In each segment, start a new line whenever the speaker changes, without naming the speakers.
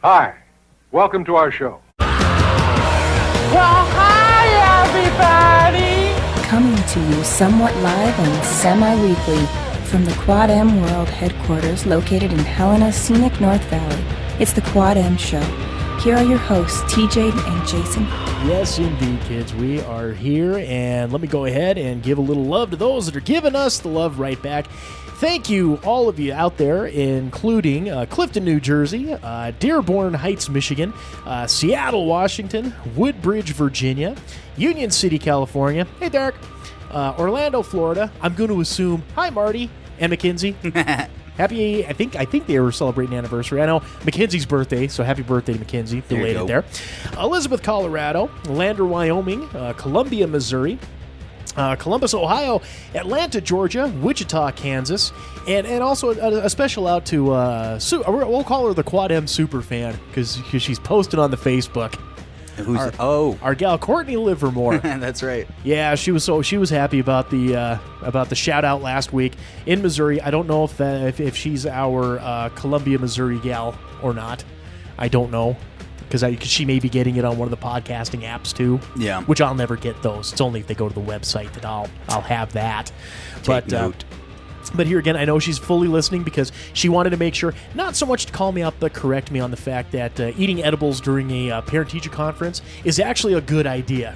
Hi, welcome to our show.
Well, hi, everybody!
Coming to you somewhat live and semi-weekly from the Quad M World headquarters located in Helena, scenic North Valley. It's the Quad M Show. Here are your hosts, TJ and Jason.
Yes, indeed, kids. We are here, and let me go ahead and give a little love to those that are giving us the love right back. Thank you, all of you out there, including Clifton, New Jersey, Dearborn Heights, Michigan, Seattle, Washington, Woodbridge, Virginia, Union City, California. Hey, Derek. Orlando, Florida. I'm going to assume, hi, Marty and Mackenzie. Happy, I think they were celebrating an anniversary. I know Mackenzie's birthday, so happy birthday to Mackenzie. Belated there. Elizabeth, Colorado. Lander, Wyoming. Columbia, Missouri. Columbus, Ohio, Atlanta, Georgia, Wichita, Kansas, and also a special out to, we'll call her the Quad M super fan because she's posted on the Facebook.
Our
gal Courtney Livermore.
That's right.
Yeah, she was happy about the shout out last week in Missouri. I don't know if she's our Columbia, Missouri gal or not. I don't know. Because she may be getting it on one of the podcasting apps too.
Yeah.
Which I'll never get those. It's only if they go to the website that I'll have that.
Take note.
But here again, I know she's fully listening because she wanted to make sure, not so much to call me up, but correct me on the fact that eating edibles during a parent-teacher conference is actually a good idea.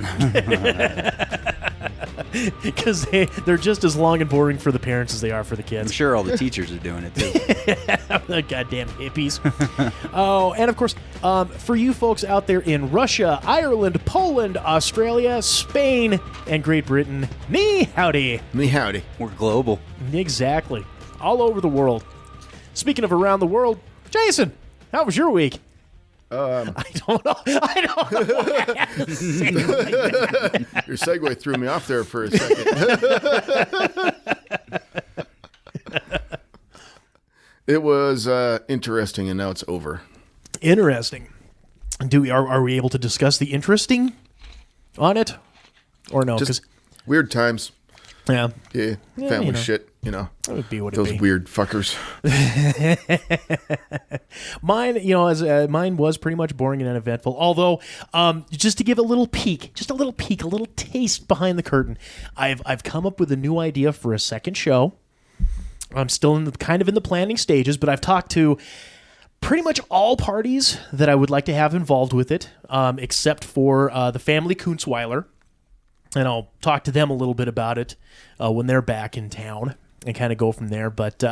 Because they're just as long and boring for the parents as they are for the kids.
I'm sure all the teachers are doing it, too.
The goddamn hippies. Oh, and of course, for you folks out there in Russia, Ireland, Poland, Australia, Spain, and Great Britain, me howdy.
Me howdy.
We're global.
Exactly. All over the world. Speaking of around the world, Jason, how was your week? I don't know. What I have to say.
Your segue threw me off there for a second. It was interesting, and now it's over.
Interesting. Are we able to discuss the interesting on it, or no?
Just weird times.
Yeah.
Yeah. Family shit. You know.
That would be what
those
it be.
Weird fuckers.
Mine was pretty much boring and uneventful. Although, just to give a little peek, a little taste behind the curtain, I've come up with a new idea for a second show. I'm still in the planning stages, but I've talked to pretty much all parties that I would like to have involved with it, except for the family Kunzweiler. And I'll talk to them a little bit about it when they're back in town and kind of go from there. But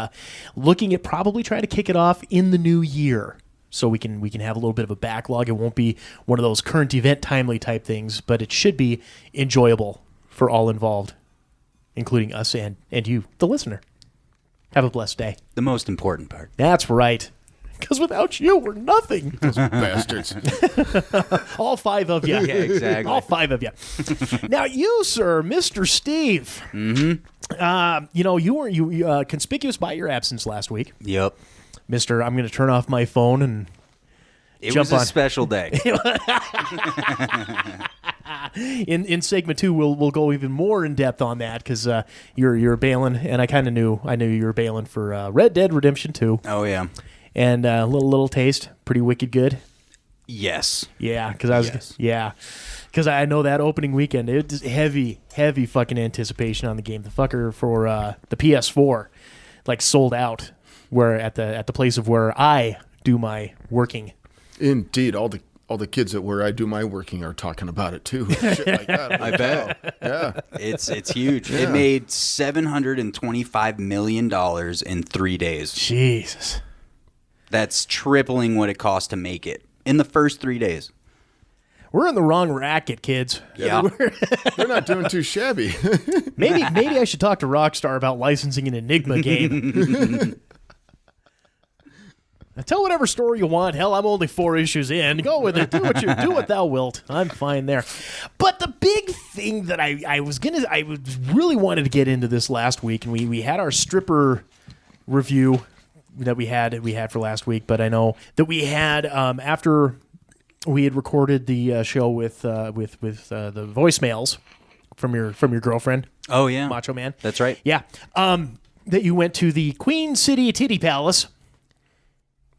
looking at probably trying to kick it off in the new year so we can have a little bit of a backlog. It won't be one of those current event timely type things, but it should be enjoyable for all involved, including us and you, the listener. Have a blessed day.
The most important part.
That's right. Because without you, we're nothing.
Those bastards.
All five of you.
Yeah, exactly.
All five of you. Now, you, sir, Mr. Steve.
Mm-hmm.
You were conspicuous by your absence last week.
Yep.
Mister, I'm going to turn off my phone and
It
jump
was a
on.
special day.
In segment 2, we'll go even more in depth on that because you're bailing, and I kind of knew you were bailing for Red Dead Redemption 2.
Oh, yeah.
And a little taste, pretty wicked good.
Yes.
Yeah, because I know that opening weekend, it was heavy fucking anticipation on the game. The fucker for the PS4, sold out. Where at the place of where I do my working.
Indeed, all the kids at where I do my working are talking about it too. Shit like that.
I bet.
Yeah.
It's huge.
Yeah.
It made $725 million in 3 days.
Jesus.
That's tripling what it cost to make it in the first 3 days.
We're in the wrong racket, kids.
Yeah.
They're not doing too shabby.
Maybe I should talk to Rockstar about licensing an Enigma game. Now, tell whatever story you want. Hell, I'm only 4 issues in. Go with it. Do what thou wilt. I'm fine there. But the big thing that I really wanted to get into this last week, and we had our stripper review that we had for last week. But I know that we had after we had recorded the show with the voicemails from your girlfriend.
Oh, yeah.
Macho Man.
That's right.
Yeah. That you went to the Queen City Titty Palace.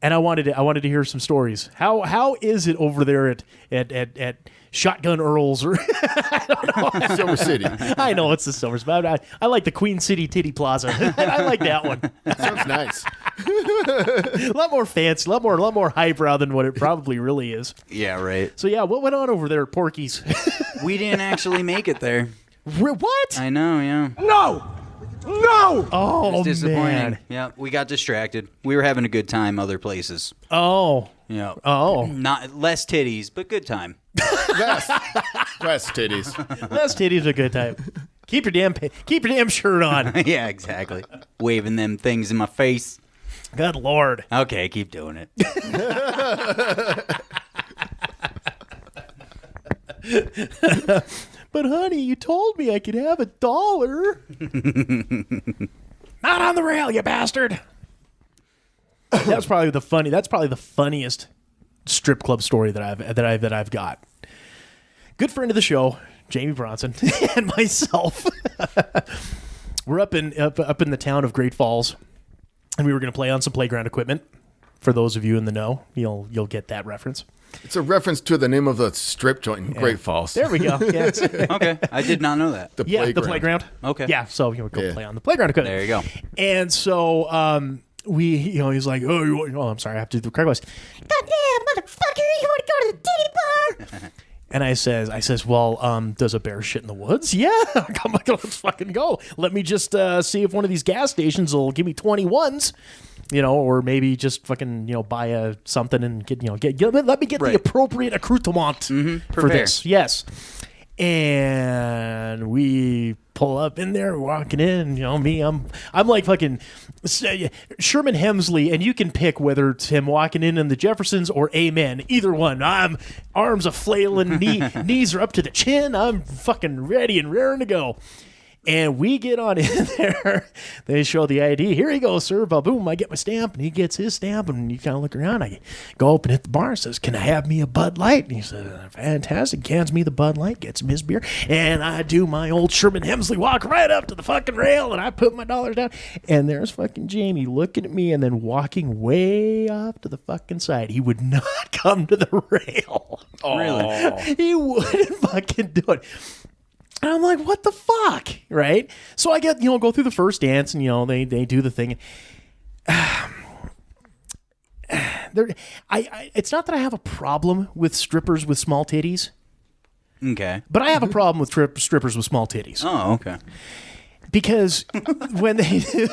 And I wanted to hear some stories. How is it over there at Shotgun Earl's or
Silver City.
I know it's the Silvers, but I like the Queen City Titty Plaza. I like that one.
Sounds nice.
A lot more fancy, a lot more highbrow than what it probably really is.
Yeah, right.
So yeah, what went on over there at Porky's?
We didn't actually make it there.
What?
I know, yeah.
No!
Oh
It's disappointing.
man.
Yeah, we got distracted. We were having a good time other places.
Oh.
Yeah.
Oh.
Not less titties, but good time.
Less titties.
Less titties a good time. Keep your damn shirt on.
Yeah, exactly. Waving them things in my face.
Good Lord.
Okay, keep doing it.
But honey, you told me I could have $1. Not on the rail, you bastard. That's probably the funniest strip club story that I've got. Good friend of the show, Jamie Bronson, and myself. We're up in the town of Great Falls, and we were going to play on some playground equipment. For those of you in the know, you'll get that reference.
It's a reference to the name of the strip joint in Great Falls.
There we go. Yes.
Okay, I did not know that.
The
The playground.
Okay.
Yeah, so you would go play on the playground equipment.
There you go.
And so he's like, I'm sorry, I have to do the crack voice. Goddamn, motherfucker, you want to go to the titty bar? And I says, well, does a bear shit in the woods? Yeah, come on, let's fucking go. Let me just see if one of these gas stations will give me 21s. Or maybe just fucking, buy something and get let me get the appropriate accoutrement for this. Yes. And we pull up in there, walking in, me, I'm like fucking Sherman Hemsley, and you can pick whether it's him walking in the Jeffersons or Amen. Either one. I'm arms are flailing, knees are up to the chin. I'm fucking ready and raring to go. And we get on in there. They show the ID. Here you go, sir. Boom. I get my stamp, and he gets his stamp, and you kind of look around. I go up and hit the bar and says, can I have me a Bud Light? And he says, fantastic. Cans me the Bud Light, gets him his beer. And I do my old Sherman Hemsley walk right up to the fucking rail, and I put my dollars down. And there's fucking Jamie looking at me and then walking way off to the fucking side. He would not come to the rail.
Oh. Really?
He wouldn't fucking do it. And I'm like, what the fuck, right? So I get, go through the first dance, and they do the thing. It's not that I have a problem with strippers with small titties.
Okay.
But I have a problem with strippers with small titties.
Oh, okay.
Because when they do,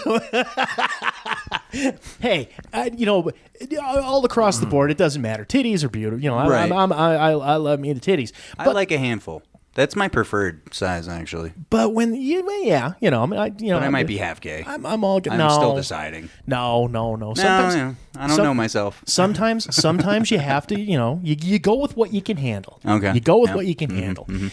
hey, all across the board, it doesn't matter. Titties are beautiful.
Right.
I love me the titties.
But I like a handful. That's my preferred size, actually.
But when
But I might be half gay.
I'm all good.
I'm still deciding.
No. Sometimes,
I don't know myself.
Sometimes you have to, you go with what you can handle.
Okay.
You go with what you can handle. Mm-hmm.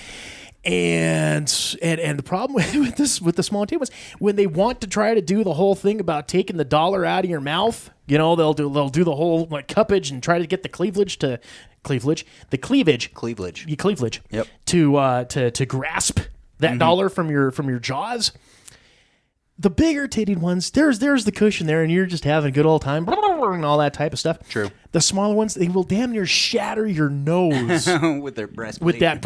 And the problem with the small titty was when they want to try to do the whole thing about taking the dollar out of your mouth. They'll do the whole like cuppage and try to get the cleavage. Yep. To grasp that dollar from your jaws. The bigger titted ones, there's the cushion there, and you're just having a good old time, and all that type of stuff.
True.
The smaller ones, they will damn near shatter your nose
with their breastplate.
with that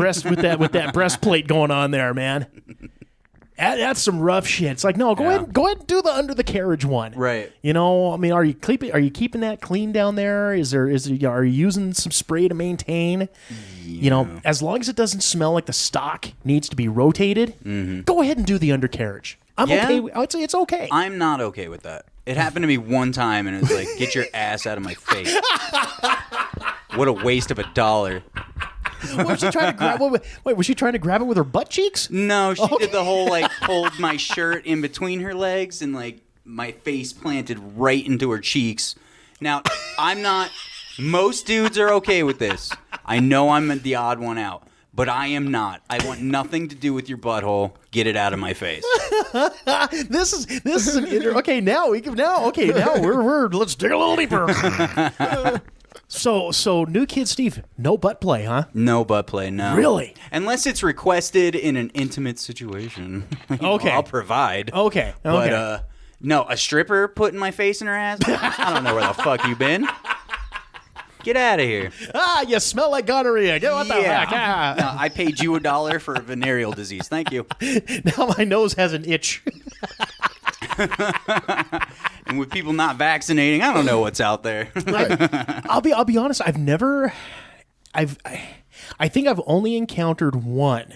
breastplate going on there, man. That's some rough shit. It's like, no, go ahead and do the under the carriage one.
Right.
Are you keeping that clean down there? Are you using some spray to maintain?
Yeah.
As long as it doesn't smell like the stock needs to be rotated, go ahead and do the undercarriage. I'm okay. I would say it's okay.
I'm not okay with that. It happened to me one time, and it was like, get your ass out of my face. What a waste of $1.
Was she trying to grab it? Was she trying to grab it with her butt cheeks?
No, she did the whole pulled my shirt in between her legs and my face planted right into her cheeks. Now, I'm not. Most dudes are okay with this. I know I'm the odd one out, but I am not. I want nothing to do with your butthole. Get it out of my face.
This is an okay. Now we're let's dig a little deeper. So new kid Steve, no butt play, huh?
No butt play, no.
Really?
Unless it's requested in an intimate situation.
Okay.
I'll provide.
Okay.
But No, a stripper putting my face in her ass? I don't know where the fuck you been. Get out of here.
Ah, you smell like gonorrhea. Get what the heck? Ah.
No, I paid you $1 for a venereal disease. Thank you.
Now my nose has an itch.
And with people not vaccinating, I don't know what's out there.
I'll be honest. I think I've only encountered one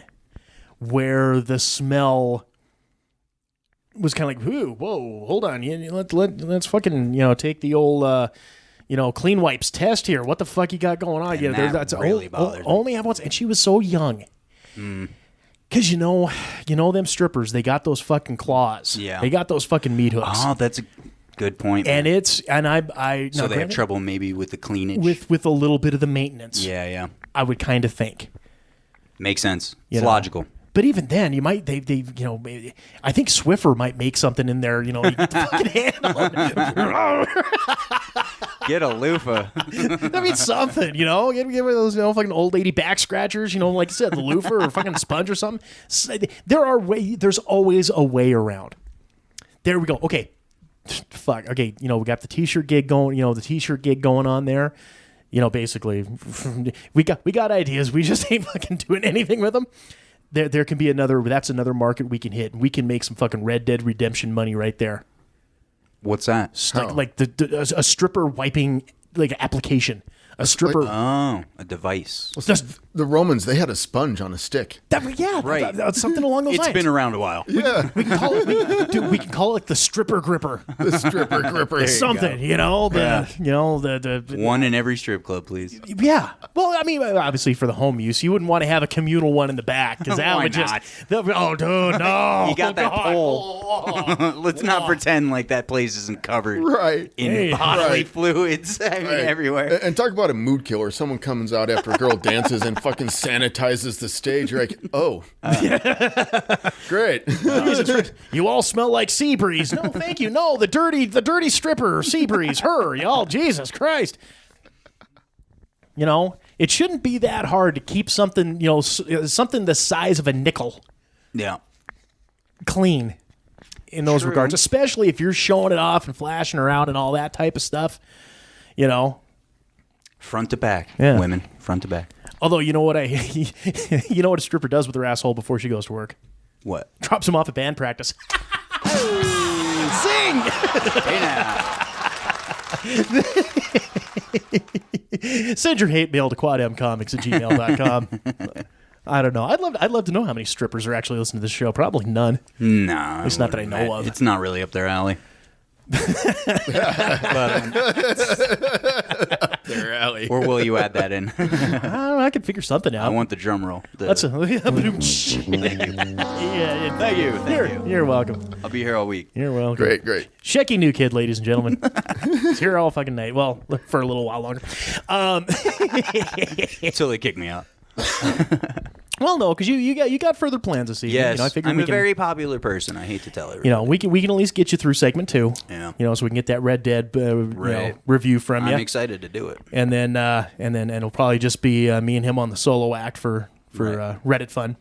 where the smell was kind of like, ooh, whoa, hold on, let's fucking take the old clean wipes test here. What the fuck you got going on?
And that's really bothered me.
Only have once, and she was so young. Because you know them strippers, they got those fucking claws.
Yeah,
they got those fucking meat hooks.
Oh, that's a good point.
And
man.
I
so they have trouble maybe with the cleanage
with a little bit of the maintenance.
Yeah.
I would kind of think.
Makes sense. It's logical.
But even then, you might I think Swiffer might make something in there. You can fucking handle it.
Get a loofah.
I mean, something. Give her those fucking old lady back scratchers. Like I said, the loofah or fucking sponge or something. There's always a way around. There we go. Okay. Fuck. Okay. We got the t-shirt gig going. The t-shirt gig going on there. Basically, we got ideas. We just ain't fucking doing anything with them. There can be that's another market we can hit, and we can make some fucking Red Dead Redemption money right there.
What's that?
Like a stripper wiping application. A stripper.
A device.
Well, the Romans, they had a sponge on a stick.
Right.
Something along those lines.
It's been around a while.
Yeah.
We can call it the stripper gripper.
The stripper gripper.
Something, the
one in every strip club, please.
Yeah. Well, I mean, obviously for the home use, you wouldn't want to have a communal one in the back because that
Why
would
not?
Oh, dude, no.
You got that
God.
pole. Let's not pretend like that place isn't covered
Right.
in bodily fluids. I mean, everywhere.
And talk about a mood killer. Someone comes out after a girl dances and fucking sanitizes the stage. You're like, oh. Great.
You all smell like sea breeze. No, thank you. No, the dirty stripper, sea breeze, her. Y'all, Jesus Christ. It shouldn't be that hard to keep something, something the size of a nickel
Yeah.
clean in those
True.
regards, especially if you're showing it off and flashing around and all that type of stuff,
Front to back.
Yeah.
Women, front to back.
Although, you know what a stripper does with her asshole before she goes to work?
What?
Drops him off at band practice. Sing!
Hey now.
Send your hate mail to quadmcomics@gmail.com. I don't know. I'd love to know how many strippers are actually listening to this show. Probably none.
No.
At least not that I know of.
It's not really up their alley.
Their alley.
Or will you add that in?
I don't know. I could figure something out.
I want the drum roll.
That's
Thank you.
Yeah,
Thank you.
You're welcome.
I'll be here all week.
You're welcome.
Great.
Shecky new kid, ladies and gentlemen. He's here all fucking night. Well, for a little while longer.
Until they kick me out.
Well, no, because you got further plans this evening.
Yes,
I figured
I'm
we
a
can,
very popular person. I hate to tell everyone.
we can at least get you through segment 2.
Yeah.
So we can get that Red Dead
Right.
review from you.
I'm excited to do it.
And then it'll probably just be me and him on the solo act for
Right.
Reddit fun,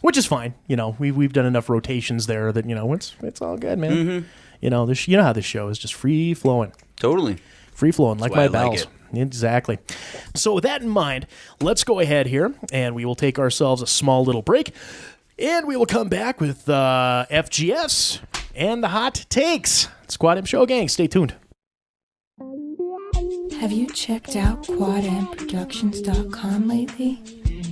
which is fine. We've done enough rotations there that it's all good, man.
Mm-hmm.
This how this show is just free flowing,
Totally.
free flowing like
why
my
I like
bowels.
it.
Exactly. So with that in mind, let's go ahead here and we will take ourselves a small little break, and we will come back with FGS and the hot takes. Squad M Show gang, stay tuned.
Have you checked out quadmproductions.com lately?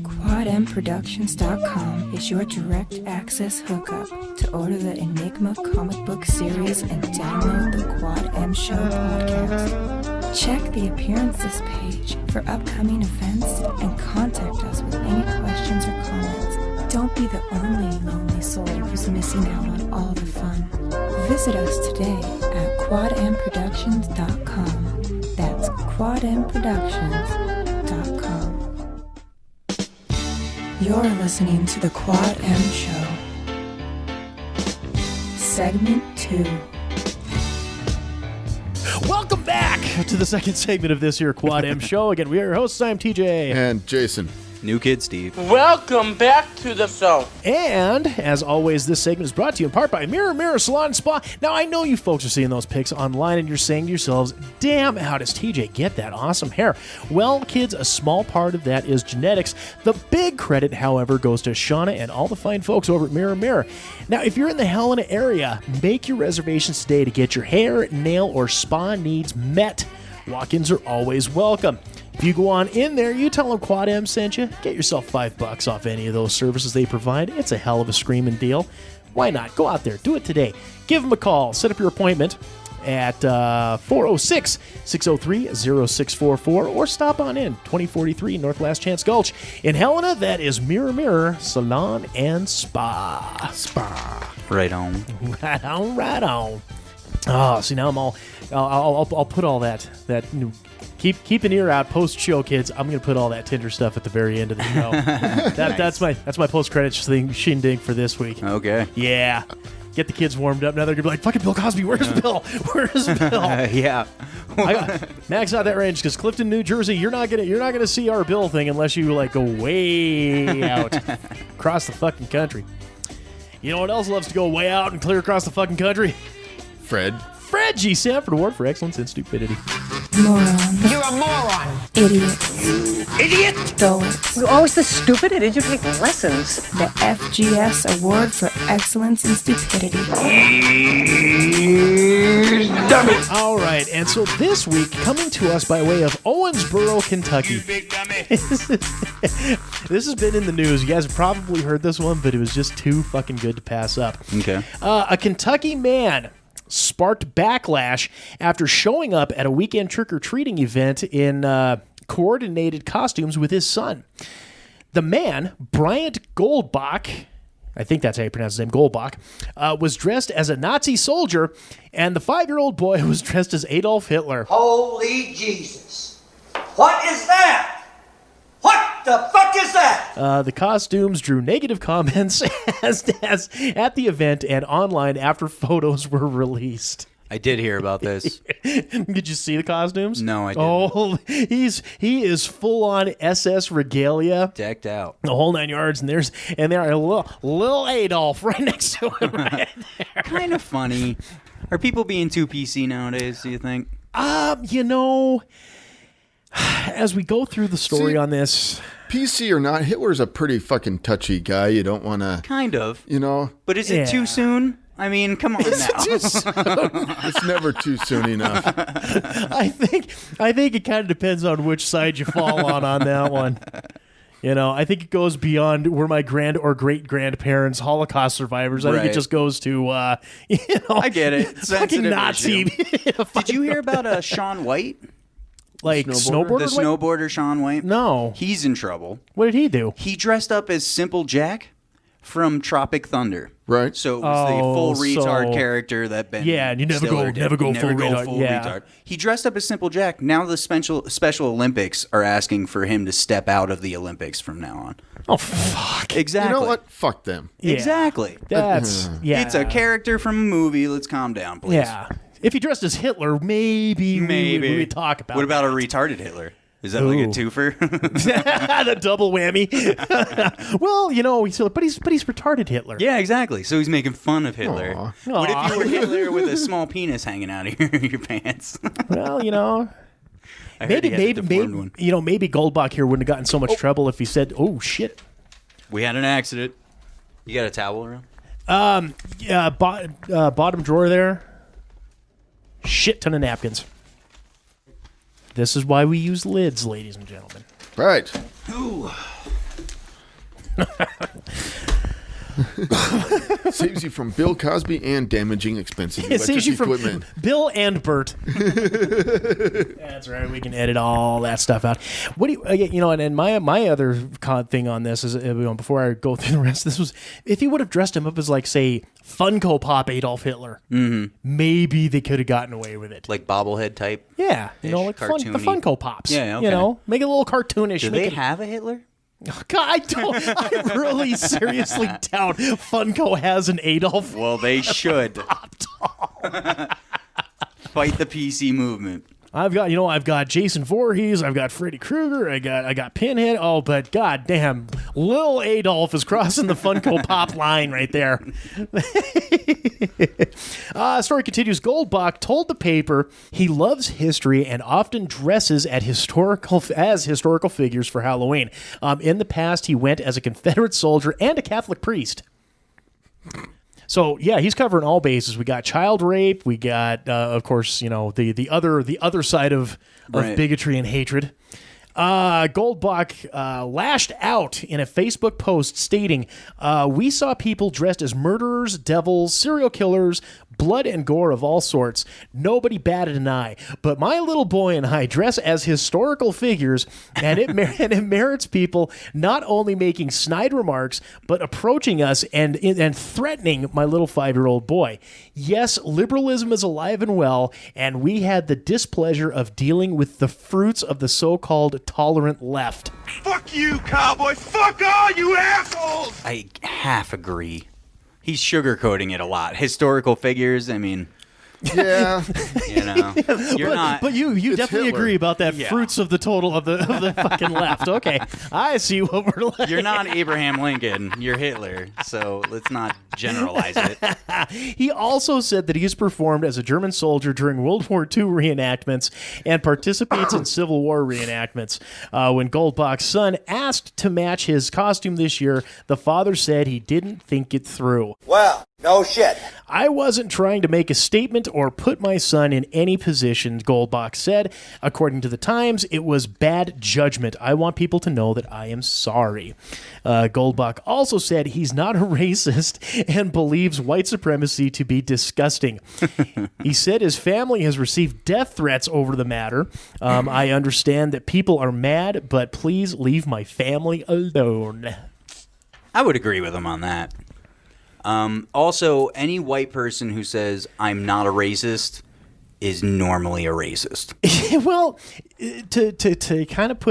Quadmproductions.com is your direct access hookup to order the Enigma comic book series and download the Quad M Show podcast. Check the appearances page for upcoming events and contact us with any questions or comments. Don't be the only lonely soul who's missing out on all the fun. Visit us today at quadmproductions.com. That's quadmproductions.com. You're listening to the Quad M Show. Segment 2.
Welcome back to the second segment of this here Quad M Show. Again, we are your hosts. I'm TJ.
And Jason.
New kid, Steve.
Welcome back to the show.
And, as always, this segment is brought to you in part by Mirror Mirror Salon and Spa. Now, I know you folks are seeing those pics online and you're saying to yourselves, damn, how does TJ get that awesome hair? Well, kids, a small part of that is genetics. The big credit, however, goes to Shauna and all the fine folks over at Mirror Mirror. Now, if you're in the Helena area, make your reservations today to get your hair, nail, or spa needs met. Walk-ins are always welcome. If you go on in there, you tell them Quad M sent you, get yourself $5 off any of those services they provide. It's a hell of a screaming deal. Why not? Go out there. Do it today. Give them a call. Set up your appointment at 406-603-0644 or stop on in, 2043 North Last Chance Gulch. In Helena, that is Mirror Mirror Salon and Spa.
Right on.
Right on, right on. Oh, see, now I'll put all that new... Keep an ear out post-show, kids. I'm gonna put all that Tinder stuff at the very end of the show. That's my post-credits thing shindig for this week.
Okay.
Yeah. Get the kids warmed up. Now they're gonna be like, "Fucking Bill Cosby, where's Bill? Where's Bill?"
Yeah.
Max out that range because Clifton, New Jersey, you're not gonna see our Bill thing unless you like go way out across the fucking country. You know what else loves to go way out and clear across the fucking country?
Fred
G. Sanford Award for Excellence in Stupidity.
Moron.
You're a moron.
Idiot.
Idiot.
Dullard.
You're always this stupid? Did you take lessons?
The FGS Award for Excellence in Stupidity.
All right, and so this week, coming to us by way of Owensboro, Kentucky. This has been in the news. You guys have probably heard this one, but it was just too fucking good to pass up.
Okay.
A Kentucky man sparked backlash after showing up at a weekend trick-or-treating event in coordinated costumes with his son. The man, Bryant Goldbach, I think that's how you pronounce his name, Goldbach, was dressed as a Nazi soldier, and the 5-year-old boy was dressed as Adolf Hitler.
Holy Jesus. What is that? What the fuck is that?
The costumes drew negative comments as at the event and online after photos were released.
I did hear about this.
Did you see the costumes?
No, I didn't.
Oh, he is full on SS regalia,
Decked out.
the whole 9 yards, and there are Lil Adolf right next to him right there.
Kind of funny. Are people being too PC nowadays, do you think?
You know, as we go through the story on this,
PC or not, Hitler's a pretty fucking touchy guy. You don't want to,
Kind of.
you know.
But is it too soon? I mean, come on now.
It's never too soon enough.
I think it kind of depends on which side you fall on that one. You know, I think it goes beyond we're my grand or great grandparents Holocaust survivors. I think it
Right.
just goes to you know,
I get it.
fucking
Sensitive
Nazi.
issue. Did you hear about Sean White?
Like snowboarder?
The snowboarder Sean White?
No.
He's in trouble.
What did he do?
He dressed up as Simple Jack from Tropic Thunder.
Right.
So it was the full retard
so-
character that Ben
Yeah, and you never
Stiller
go-
did.
never go
You
full retard. Yeah.
retard. He dressed up as Simple Jack. Now the Special Olympics are asking for him to step out of the Olympics from now on.
Oh fuck.
Exactly.
You know what? Fuck them.
Yeah.
Exactly.
That's yeah.
It's a character from a movie. Let's calm down, please.
Yeah. If he dressed as Hitler, maybe we would talk about
What about a
that.
retarded Hitler? Is that like a
Ooh.
twofer?
The double whammy. Well, you know, but he's retarded Hitler.
Yeah, exactly. So he's making fun of Hitler.
Aw.
What if
Aw.
you were Hitler with a small penis hanging out of your pants?
Well, you know,
I heard he had a deformed one.
you know, maybe Goldbach here wouldn't have gotten so much trouble if he said, "Oh shit."
We had an accident. You got a towel around?
Yeah, bottom drawer there. Shit ton of napkins. This is why we use lids, ladies and gentlemen.
Right. Saves you from Bill Cosby and damaging expensive
It saves you
electric
from
equipment.
Bill and Bert. That's right. We can edit all that stuff out. What do you know? And my other thing on this is, you know, before I go through the rest, this was if he would have dressed him up as like say Funko Pop Adolf Hitler, maybe they could have gotten away with it.
Like bobblehead type?
Yeah, you know, like the
cartoony.
Funko Pops.
Yeah, okay.
You know, make it a little cartoonish.
Do
make
they
it,
have a Hitler?
Oh, God, I really seriously doubt Funko has an Adolf.
Well, they should. Fight the PC movement.
I've got Jason Voorhees, I've got Freddy Krueger, I got Pinhead. Oh, but goddamn, Lil Adolf is crossing the Funko Pop line right there. Story continues. Goldbach told the paper he loves history and often dresses as historical figures for Halloween. In the past, he went as a Confederate soldier and a Catholic priest. So yeah, he's covering all bases. We got child rape. We got, of course, the other side of bigotry and hatred. Goldbach lashed out in a Facebook post stating, "We saw people dressed as murderers, devils, serial killers, blood and gore of all sorts. Nobody batted an eye. But my little boy and I dress as historical figures, and it merits people not only making snide remarks, but approaching us and threatening my little 5-year-old boy. Yes, liberalism is alive and well, and we had the displeasure of dealing with the fruits of the so-called tolerant left."
Fuck you, cowboy! Fuck all you assholes!
I half agree. He's sugarcoating it a lot. Historical figures, I mean...
Yeah.
You're not...
But you definitely
Hitler.
agree about that fruits of the total of the fucking left. Okay, I see what we're like.
You're not Abraham Lincoln. You're Hitler. So let's not generalize it.
He also said that he's performed as a German soldier during World War II reenactments and participates in Civil War reenactments. When Goldbach's son asked to match his costume this year, the father said he didn't think it through.
Well, no shit.
"I wasn't trying to make a statement or put my son in any position," Goldbach said. "According to the Times, it was bad judgment. I want people to know that I am sorry." Goldbach also said he's not a racist and believes white supremacy to be disgusting. He said his family has received death threats over the matter. "I understand that people are mad, but please leave my family alone."
I would agree with him on that. Also, any white person who says, "I'm not a racist," is normally a racist.
Well, to kind of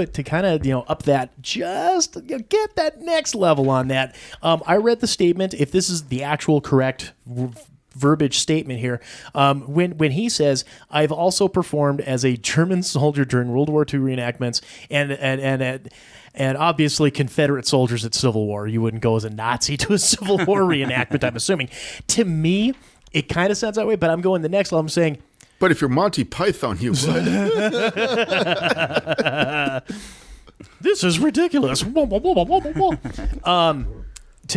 up that, just get that next level on that. I read the statement. If this is the actual correct verbiage statement here, when he says, "I've also performed as a German soldier during World War II reenactments and obviously Confederate soldiers at Civil War." You wouldn't go as a Nazi to a Civil War reenactment, I'm assuming. To me, it kind of sounds that way, but I'm going the next level. I'm saying,
But if you're Monty Python, you would.
this is ridiculous. To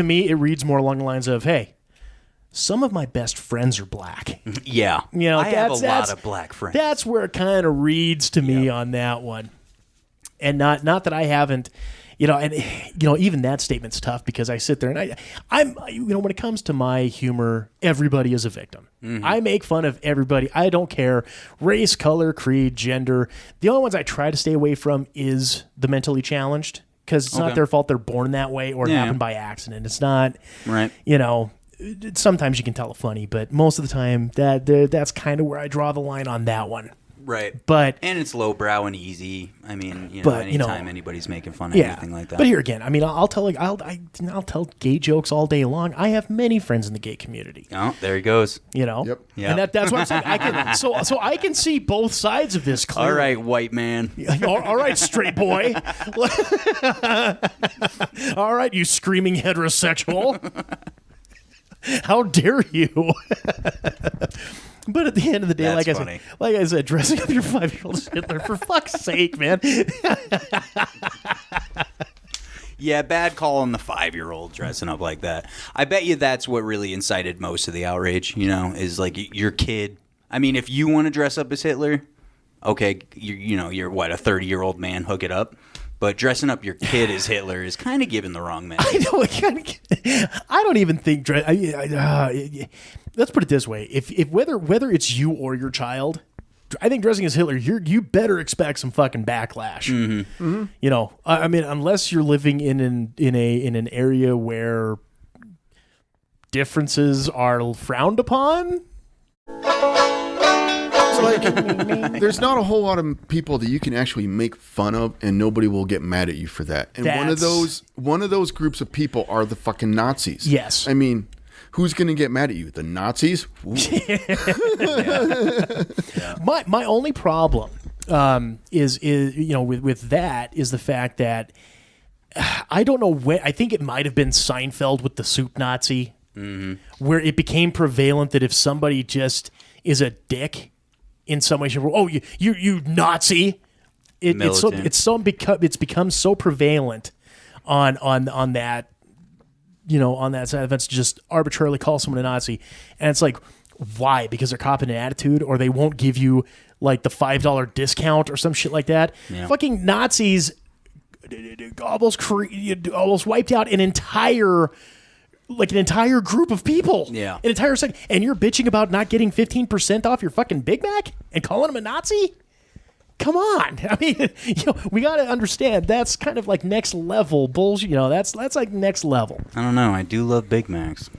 me, it reads more along the lines of, hey, some of my best friends are black.
Yeah. I have a lot of black friends.
That's where it kind of reads to me on that one. And not that I haven't, even that statement's tough because I sit there and I'm when it comes to my humor, everybody is a victim. Mm-hmm. I make fun of everybody. I don't care race, color, creed, gender. The only ones I try to stay away from is the mentally challenged because it's not their fault they're born that way or it happened by accident. It's not,
right.
Sometimes you can tell it funny, but most of the time that's kind of where I draw the line on that one.
Right. And it's lowbrow and easy. I mean, anytime anybody's making fun of anything like that.
But here again, I mean, I'll tell tell gay jokes all day long. I have many friends in the gay community.
Oh, there he goes.
Yep.
And that's what I'm saying. So I can see both sides of this clearly.
All right, white man.
All right, straight boy. All right, you screaming heterosexual. How dare you? But at the end of the day, like I said, dressing up your 5-year-old as Hitler, for fuck's sake, man.
Yeah, bad call on the 5-year-old dressing up like that. I bet you that's what really incited most of the outrage, is like your kid. I mean, if you want to dress up as Hitler, okay, you're what, a 30-year-old man, hook it up. But dressing up your kid as Hitler is kind of giving the wrong message.
I don't even think. Let's put it this way: if whether it's you or your child, I think dressing as Hitler, you better expect some fucking backlash.
Mm-hmm.
Mm-hmm.
I mean, unless you're living in an area where differences are frowned upon.
There's not a whole lot of people that you can actually make fun of and nobody will get mad at you for that. And one of those groups of people are the fucking Nazis.
Yes.
I mean, Who's going to get mad at you? The Nazis?
My only problem is with that is the fact that I don't know when. I think it might have been Seinfeld with the soup Nazi, where it became prevalent that if somebody just is a dick in some way, you Nazi. It's become so prevalent on that. On that side of the fence, to just arbitrarily call someone a Nazi. And it's like, why? Because they're copping an attitude, or they won't give you like the $5 discount or some shit like that. Yeah. Fucking Nazis almost wiped out an entire group of people. Yeah. An entire second. And you're bitching about not getting 15% off your fucking Big Mac and calling them a Nazi? Come on. I mean, we got to understand that's kind of like next level bullshit. That's like next level.
I don't know. I do love Big Macs.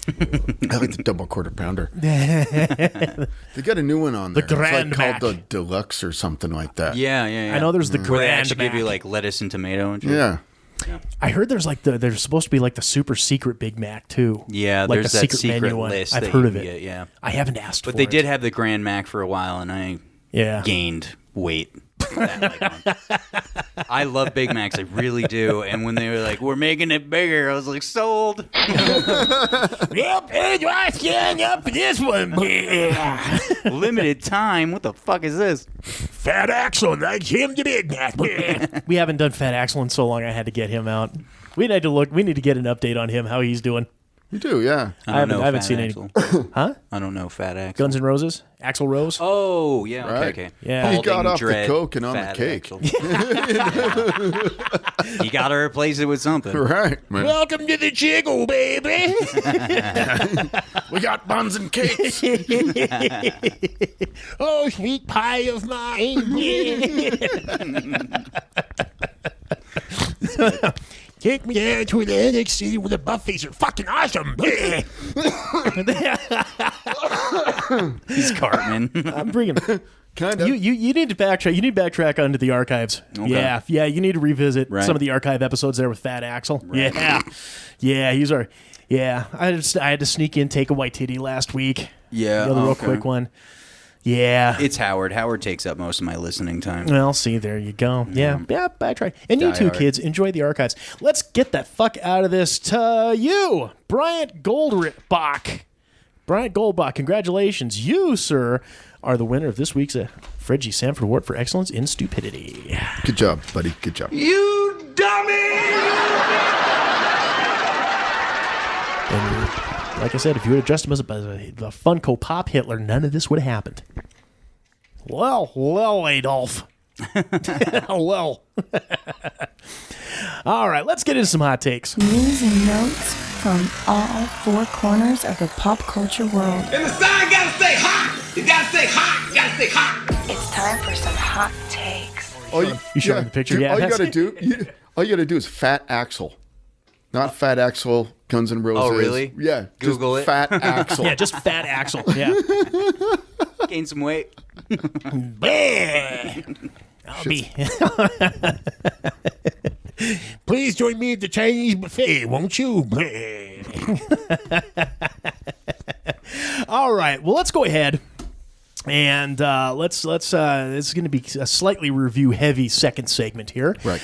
I like the double quarter pounder. They got a new one on there.
The Grand
it's like called the Deluxe or something like that.
Yeah.
I know there's the
Where they
Grand
actually
Mac.
give you like lettuce and tomato and shit.
Yeah.
I heard there's there's supposed to be like the super secret Big Mac too.
Yeah,
like
there's
the
that
secret menu one.
list.
I've heard of it.
Get, yeah.
I haven't asked for it.
But they did have the Grand Mac for a while, and I gained weight. I love Big Macs, I really do. And when they were like, "We're making it bigger," I was like, "Sold."
Yep, I scan up for this one.
Limited time. What the fuck is this?
Fat Axel likes him to Big Mac. We haven't done Fat Axel in so long. I had to get him out. We need to get an update on him, how he's doing.
You do, yeah.
I haven't
seen any. Huh?
I don't know Fat Axel.
Guns N' Roses? Axl Rose?
Oh, yeah.
Right.
Okay.
Yeah.
He got off the coke and on the cake.
You got to replace it with something.
Right, man.
Welcome to the Jiggle, baby.
We got buns and cakes.
Oh, sweet pie of mine. Take me there to the NXT where the buffets are fucking awesome.
He's Cartman.
I'm bringing him.
Kind of.
You need to backtrack. You need to backtrack onto the archives. Okay. Yeah. You need to revisit some of the archive episodes there with Fat Axel. Right. Yeah. He's our. Yeah, I had to sneak in Take a White Titty last week.
Yeah,
the other real quick one. Yeah.
It's Howard. Howard takes up most of my listening time.
Well, see, there you go. Yeah, backtrack. And you too, kids, enjoy the archives. Let's get that fuck out of this to you, Bryant Goldbach. Bryant Goldbach, congratulations. You, sir, are the winner of this week's Fred G. Sanford Award for Excellence in Stupidity.
Good job, buddy. Good job.
You dummy!
And like I said, if you would have dressed him as a Funko Pop Hitler, none of this would have happened. Well, Adolf. Well. All right, let's get into some hot takes.
News and notes from all four corners of the pop culture world.
And the sign gotta stay hot! You gotta stay hot! You gotta stay hot!
It's time for some hot takes.
You showing the picture?
Dude,
Yeah.
all you gotta do is Fat Axel. Not Fat Axel, Guns N' Roses.
Oh, really?
Yeah.
Google
just
it.
Fat Axel.
Yeah, just Fat Axel. Yeah.
Gain some weight.
I'll be. Please join me at the Chinese buffet, won't you? All right. Well, let's go ahead. And let's it's going to be a slightly review heavy second segment here.
Right.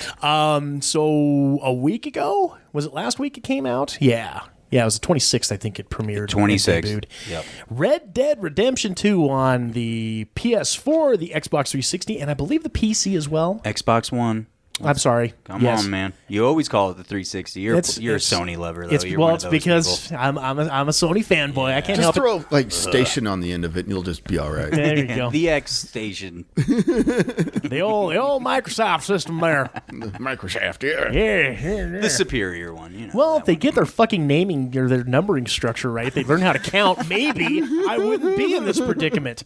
So a week ago, was it last week it came out? Yeah, it was the 26th. I think it premiered.
26th. Yep.
Red Dead Redemption 2 on the PS4, the Xbox 360, and I believe the PC as well.
Xbox One.
I'm sorry.
Come on, man. You always call it the 360. You're a Sony lover, though.
It's because people. I'm a Sony fanboy. I can't
just
help
throw
it.
like station on the end of it, and you'll just be all right.
There you go.
The X station.
the old Microsoft system there.
Microsoft, yeah.
The superior one. You know,
well, if they get their fucking naming or their numbering structure right, they learn how to count. Maybe I wouldn't be in this predicament.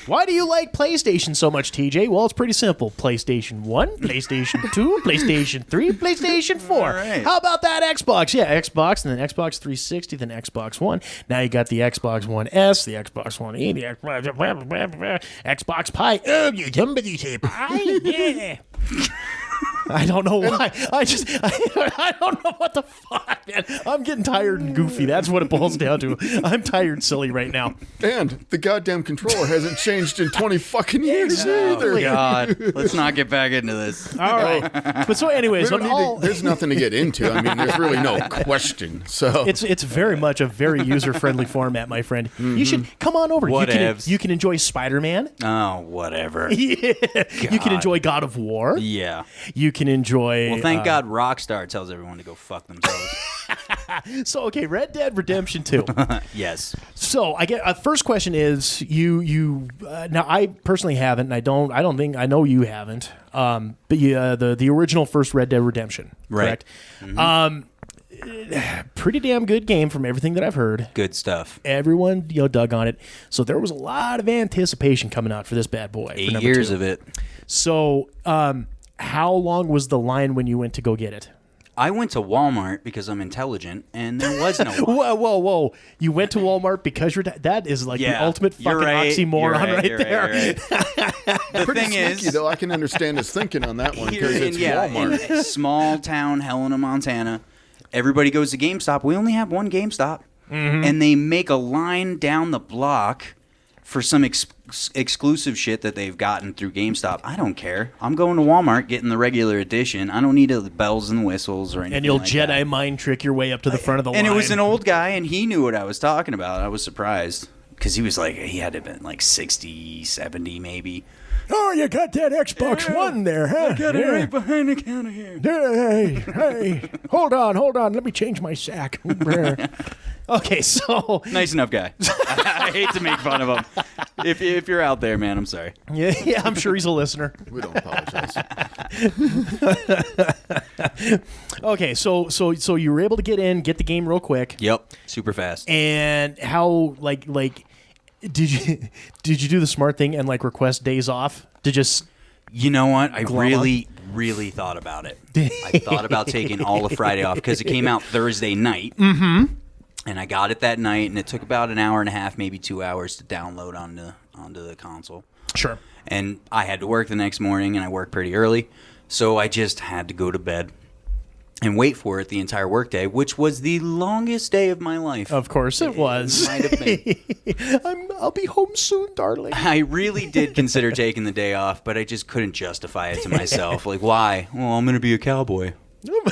Why do you like PlayStation so much, TJ? Well, it's pretty simple. PlayStation 1, PlayStation 2, PlayStation 3, PlayStation 4.
Right.
How about that Xbox? Yeah, Xbox, and then Xbox 360, then Xbox One. Now you got the Xbox One S, the Xbox One E, the Xbox Pi. Oh, you somebody say Pi? Yeah. I don't know why. I don't know what the fuck. Man, I'm getting tired and goofy. That's what it boils down to. I'm tired silly right now.
And the goddamn controller hasn't changed in 20 fucking years either.
God, let's not get back into this.
All right. But so anyways,
There's nothing to get into. I mean, there's really no question. So
it's very much a very user-friendly format, my friend. You should come on over. You can enjoy Spider-Man.
Oh, whatever.
Yeah. You can enjoy God of War.
Yeah.
You can enjoy...
Well, thank God Rockstar tells everyone to go fuck themselves.
So, okay, Red Dead Redemption 2.
Yes.
So, I get first question is now I personally haven't, and I don't think I know you haven't. But the original first Red Dead Redemption, correct?
Right.
Pretty damn good game from everything that I've heard.
Good stuff.
Everyone dug on it. So there was a lot of anticipation coming out for this bad boy.
8 years of it.
So, how long was the line when you went to go get it?
I went to Walmart because I'm intelligent, and there was no line.
Whoa. You went to Walmart because that is like the ultimate fucking oxymoron right there.
The thing is,
though, I can understand his thinking on that one because it's Walmart.
In small town Helena, Montana, everybody goes to GameStop. We only have one GameStop, and they make a line down the block for some exclusive shit that they've gotten through GameStop. I don't care. I'm going to Walmart getting the regular edition. I don't need the bells and whistles or anything.
And you'll
like
Jedi
that.
mind trick your way up to the front of the line.
And it was an old guy, and he knew what I was talking about. I was surprised because he was like, he had to have been like 60, 70 maybe.
Oh, you got that Xbox One there, huh?
I got it right behind the counter here.
Hey, hold on. Let me change my sack. Okay, so...
Nice enough guy. I hate to make fun of him. If you're out there, man, I'm sorry.
Yeah, I'm sure he's a listener.
We don't apologize.
Okay, so you were able to get the game real quick.
Yep, super fast.
And how, like... Did you do the smart thing and like request days off to just?
You know what? I really thought about it. I thought about taking all of Friday off because it came out Thursday night. Mm-hmm. And I got it that night, and it took about an hour and a half, maybe 2 hours to download onto the console.
Sure.
And I had to work the next morning, and I worked pretty early, so I just had to go to bed and wait for it the entire workday, which was the longest day of my life.
Of course it was.
Might have been.
I'll be home soon, darling.
I really did consider taking the day off, but I just couldn't justify it to myself. Like, why? Well, I'm going to be a cowboy.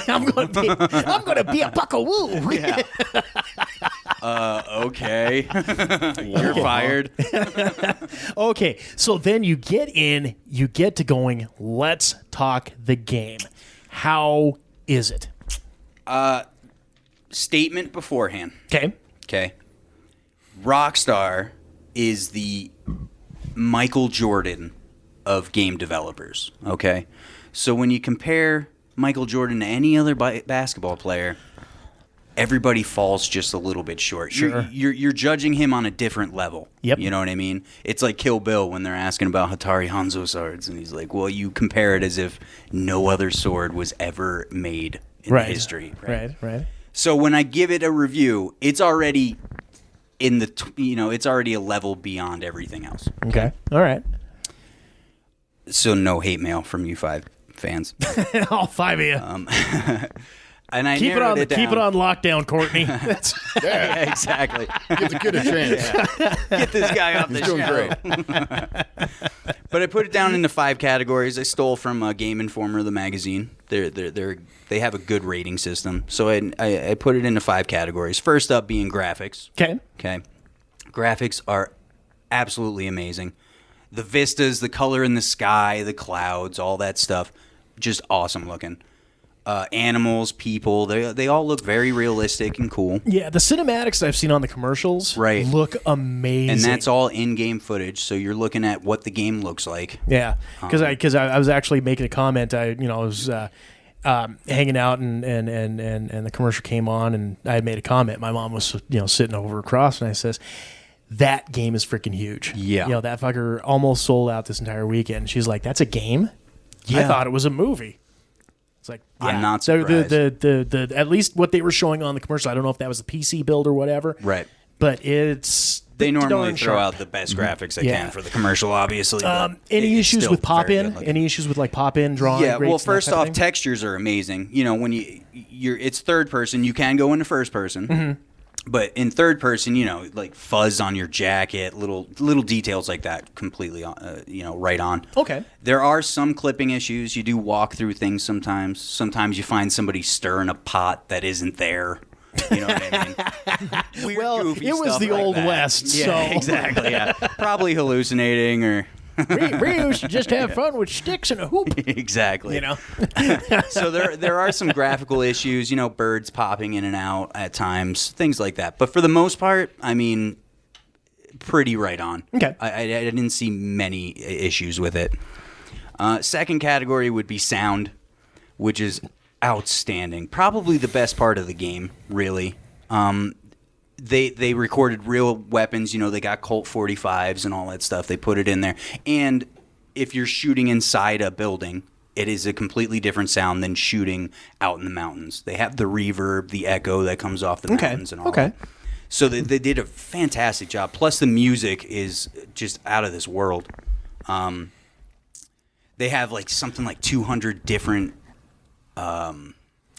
I'm gonna be a buckaroo.
Yeah. Okay. You're fired.
Okay, so then you get to going, let's talk the game. How is it?
Statement beforehand.
Okay.
Rockstar is the Michael Jordan of game developers. Okay. So when you compare Michael Jordan to any other basketball player, everybody falls just a little bit short.
Sure.
You're judging him on a different level.
Yep.
You know what I mean? It's like Kill Bill when they're asking about Hattori Hanzo swords, and he's like, well, you compare it as if no other sword was ever made in history.
Right.
So when I give it a review, it's already in the it's already a level beyond everything else.
Okay. All right.
So no hate mail from you 5 fans.
All 5 of you.
And I
keep it on lockdown, Courtney.
Yeah, exactly.
Give the kid a chance.
Yeah. Get this guy off the
doing
show. But I put it down into 5 categories. I stole from Game Informer, the magazine. They have a good rating system, so I put it into 5 categories. First up being graphics. Okay. Graphics are absolutely amazing. The vistas, the color in the sky, the clouds, all that stuff, just awesome looking. Animals, people, they all look very realistic and cool.
Yeah, the cinematics I've seen on the commercials look amazing.
And that's all in-game footage, so you're looking at what the game looks like.
Yeah, because I was actually making a comment. I was hanging out and the commercial came on, and I had made a comment. My mom was sitting over across, and I says, that game is freaking huge.
Yeah.
That fucker almost sold out this entire weekend. She's like, that's a game?
Yeah.
I thought it was a movie. It's like, yeah.
I'm not surprised.
The at least what they were showing on the commercial, I don't know if that was the PC build or whatever.
Right.
But it's
They normally
darn
throw
sharp.
out the best graphics they
Yeah.
can for the commercial, obviously. but
Any
it's
issues
still
with
very good
pop-in?
looking.
Any issues with like pop-in drawing?
Yeah, well,
rates and that
first
type of
off,
thing?
textures are amazing. You know, when it's third person, you can go into first person.
Mm-hmm.
But in third person, you know, like fuzz on your jacket, little details like that, completely, right on.
Okay.
There are some clipping issues. You do walk through things sometimes. Sometimes you find somebody stirring a pot that isn't there. You know what I mean? Weird,
Well,
goofy
it was
stuff
the
like
Old
that.
West,
Yeah,
so-
exactly. Yeah, probably hallucinating or
we used to just have fun with sticks and a hoop.
exactly.
You know.
So there are some graphical issues, you know, birds popping in and out at times, things like that. But for the most part, I mean, pretty right on.
Okay.
I didn't see many issues with it. Second category would be sound, which is outstanding. Probably the best part of the game, really. They recorded real weapons. You know, they got Colt 45s and all that stuff. They put it in there. And if you're shooting inside a building, it is a completely different sound than shooting out in the mountains. They have the reverb, the echo that comes off the mountains and all that. So they did a fantastic job. Plus, the music is just out of this world. They have like something like 200 different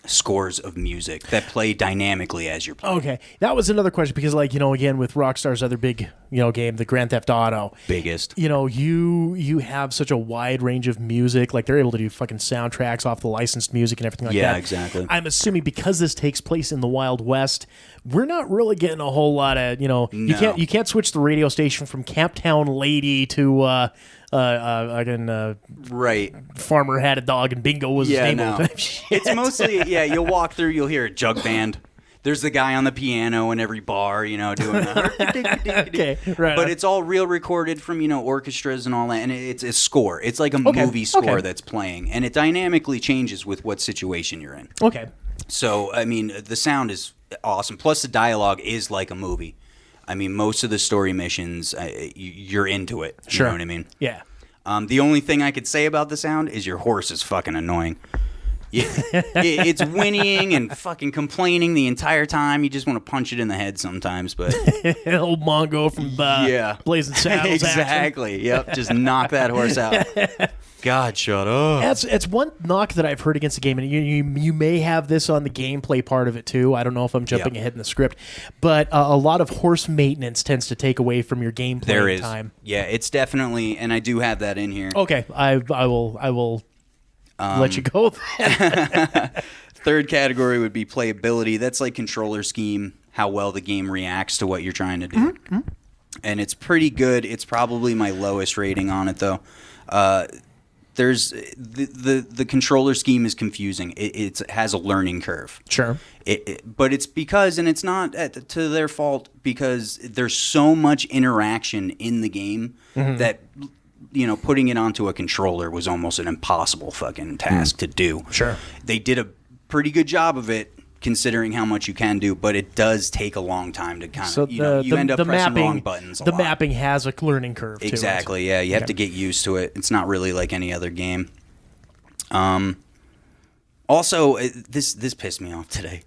scores of music that play dynamically as you're playing.
Okay, that was another question because, like, you know, again with Rockstar's other big, you know, game, the Grand Theft Auto,
Biggest.
you know, you have such a wide range of music. Like, they're able to do fucking soundtracks off the licensed music and everything like that.
Yeah, exactly.
I'm assuming because this takes place in the Wild West, we're not really getting a whole lot of, you know,
No.
you can't switch the radio station from Camptown Lady to
Right.
Farmer Had a Dog and Bingo was his
Yeah,
name.
no. It's mostly, you'll walk through, you'll hear a jug band. There's the guy on the piano in every bar, you know, doing that.
Okay, right
But
on.
it's all real recorded from, you know, orchestras and all that. And it's a score. It's like a movie score that's playing. And it dynamically changes with what situation you're in.
Okay.
So, I mean, the sound is awesome. Plus, the dialogue is like a movie. I mean, most of the story missions, you're into it. You
Sure.
know what I mean?
Yeah.
The only thing I could say about the sound is your horse is fucking annoying. It's whinnying and fucking complaining the entire time. You just want to punch it in the head sometimes, but
Old Mongo from Blazing Saddles.
exactly. Yep, just knock that horse out. God, shut up.
It's one knock that I've heard against the game, and you may have this on the gameplay part of it too. I don't know if I'm jumping ahead in the script, but a lot of horse maintenance tends to take away from your gameplay
There is
time.
Yeah, it's definitely, and I do have that in here.
Okay, I will let you go.
Third category would be playability. That's like controller scheme, how well the game reacts to what you're trying to do.
Mm-hmm.
And it's pretty good. It's probably my lowest rating on it, though. There's the controller scheme is confusing. It has a learning curve.
Sure.
But it's because, and it's not to their fault, because there's so much interaction in the game that, you know, putting it onto a controller was almost an impossible fucking task to do.
Sure.
They did a pretty good job of it, considering how much you can do, but it does take a long time to kind of, you end up pressing wrong buttons a lot.
mapping has a learning curve to it.
Exactly, yeah. You have to get used to it. It's not really like any other game. Also, this pissed me off today.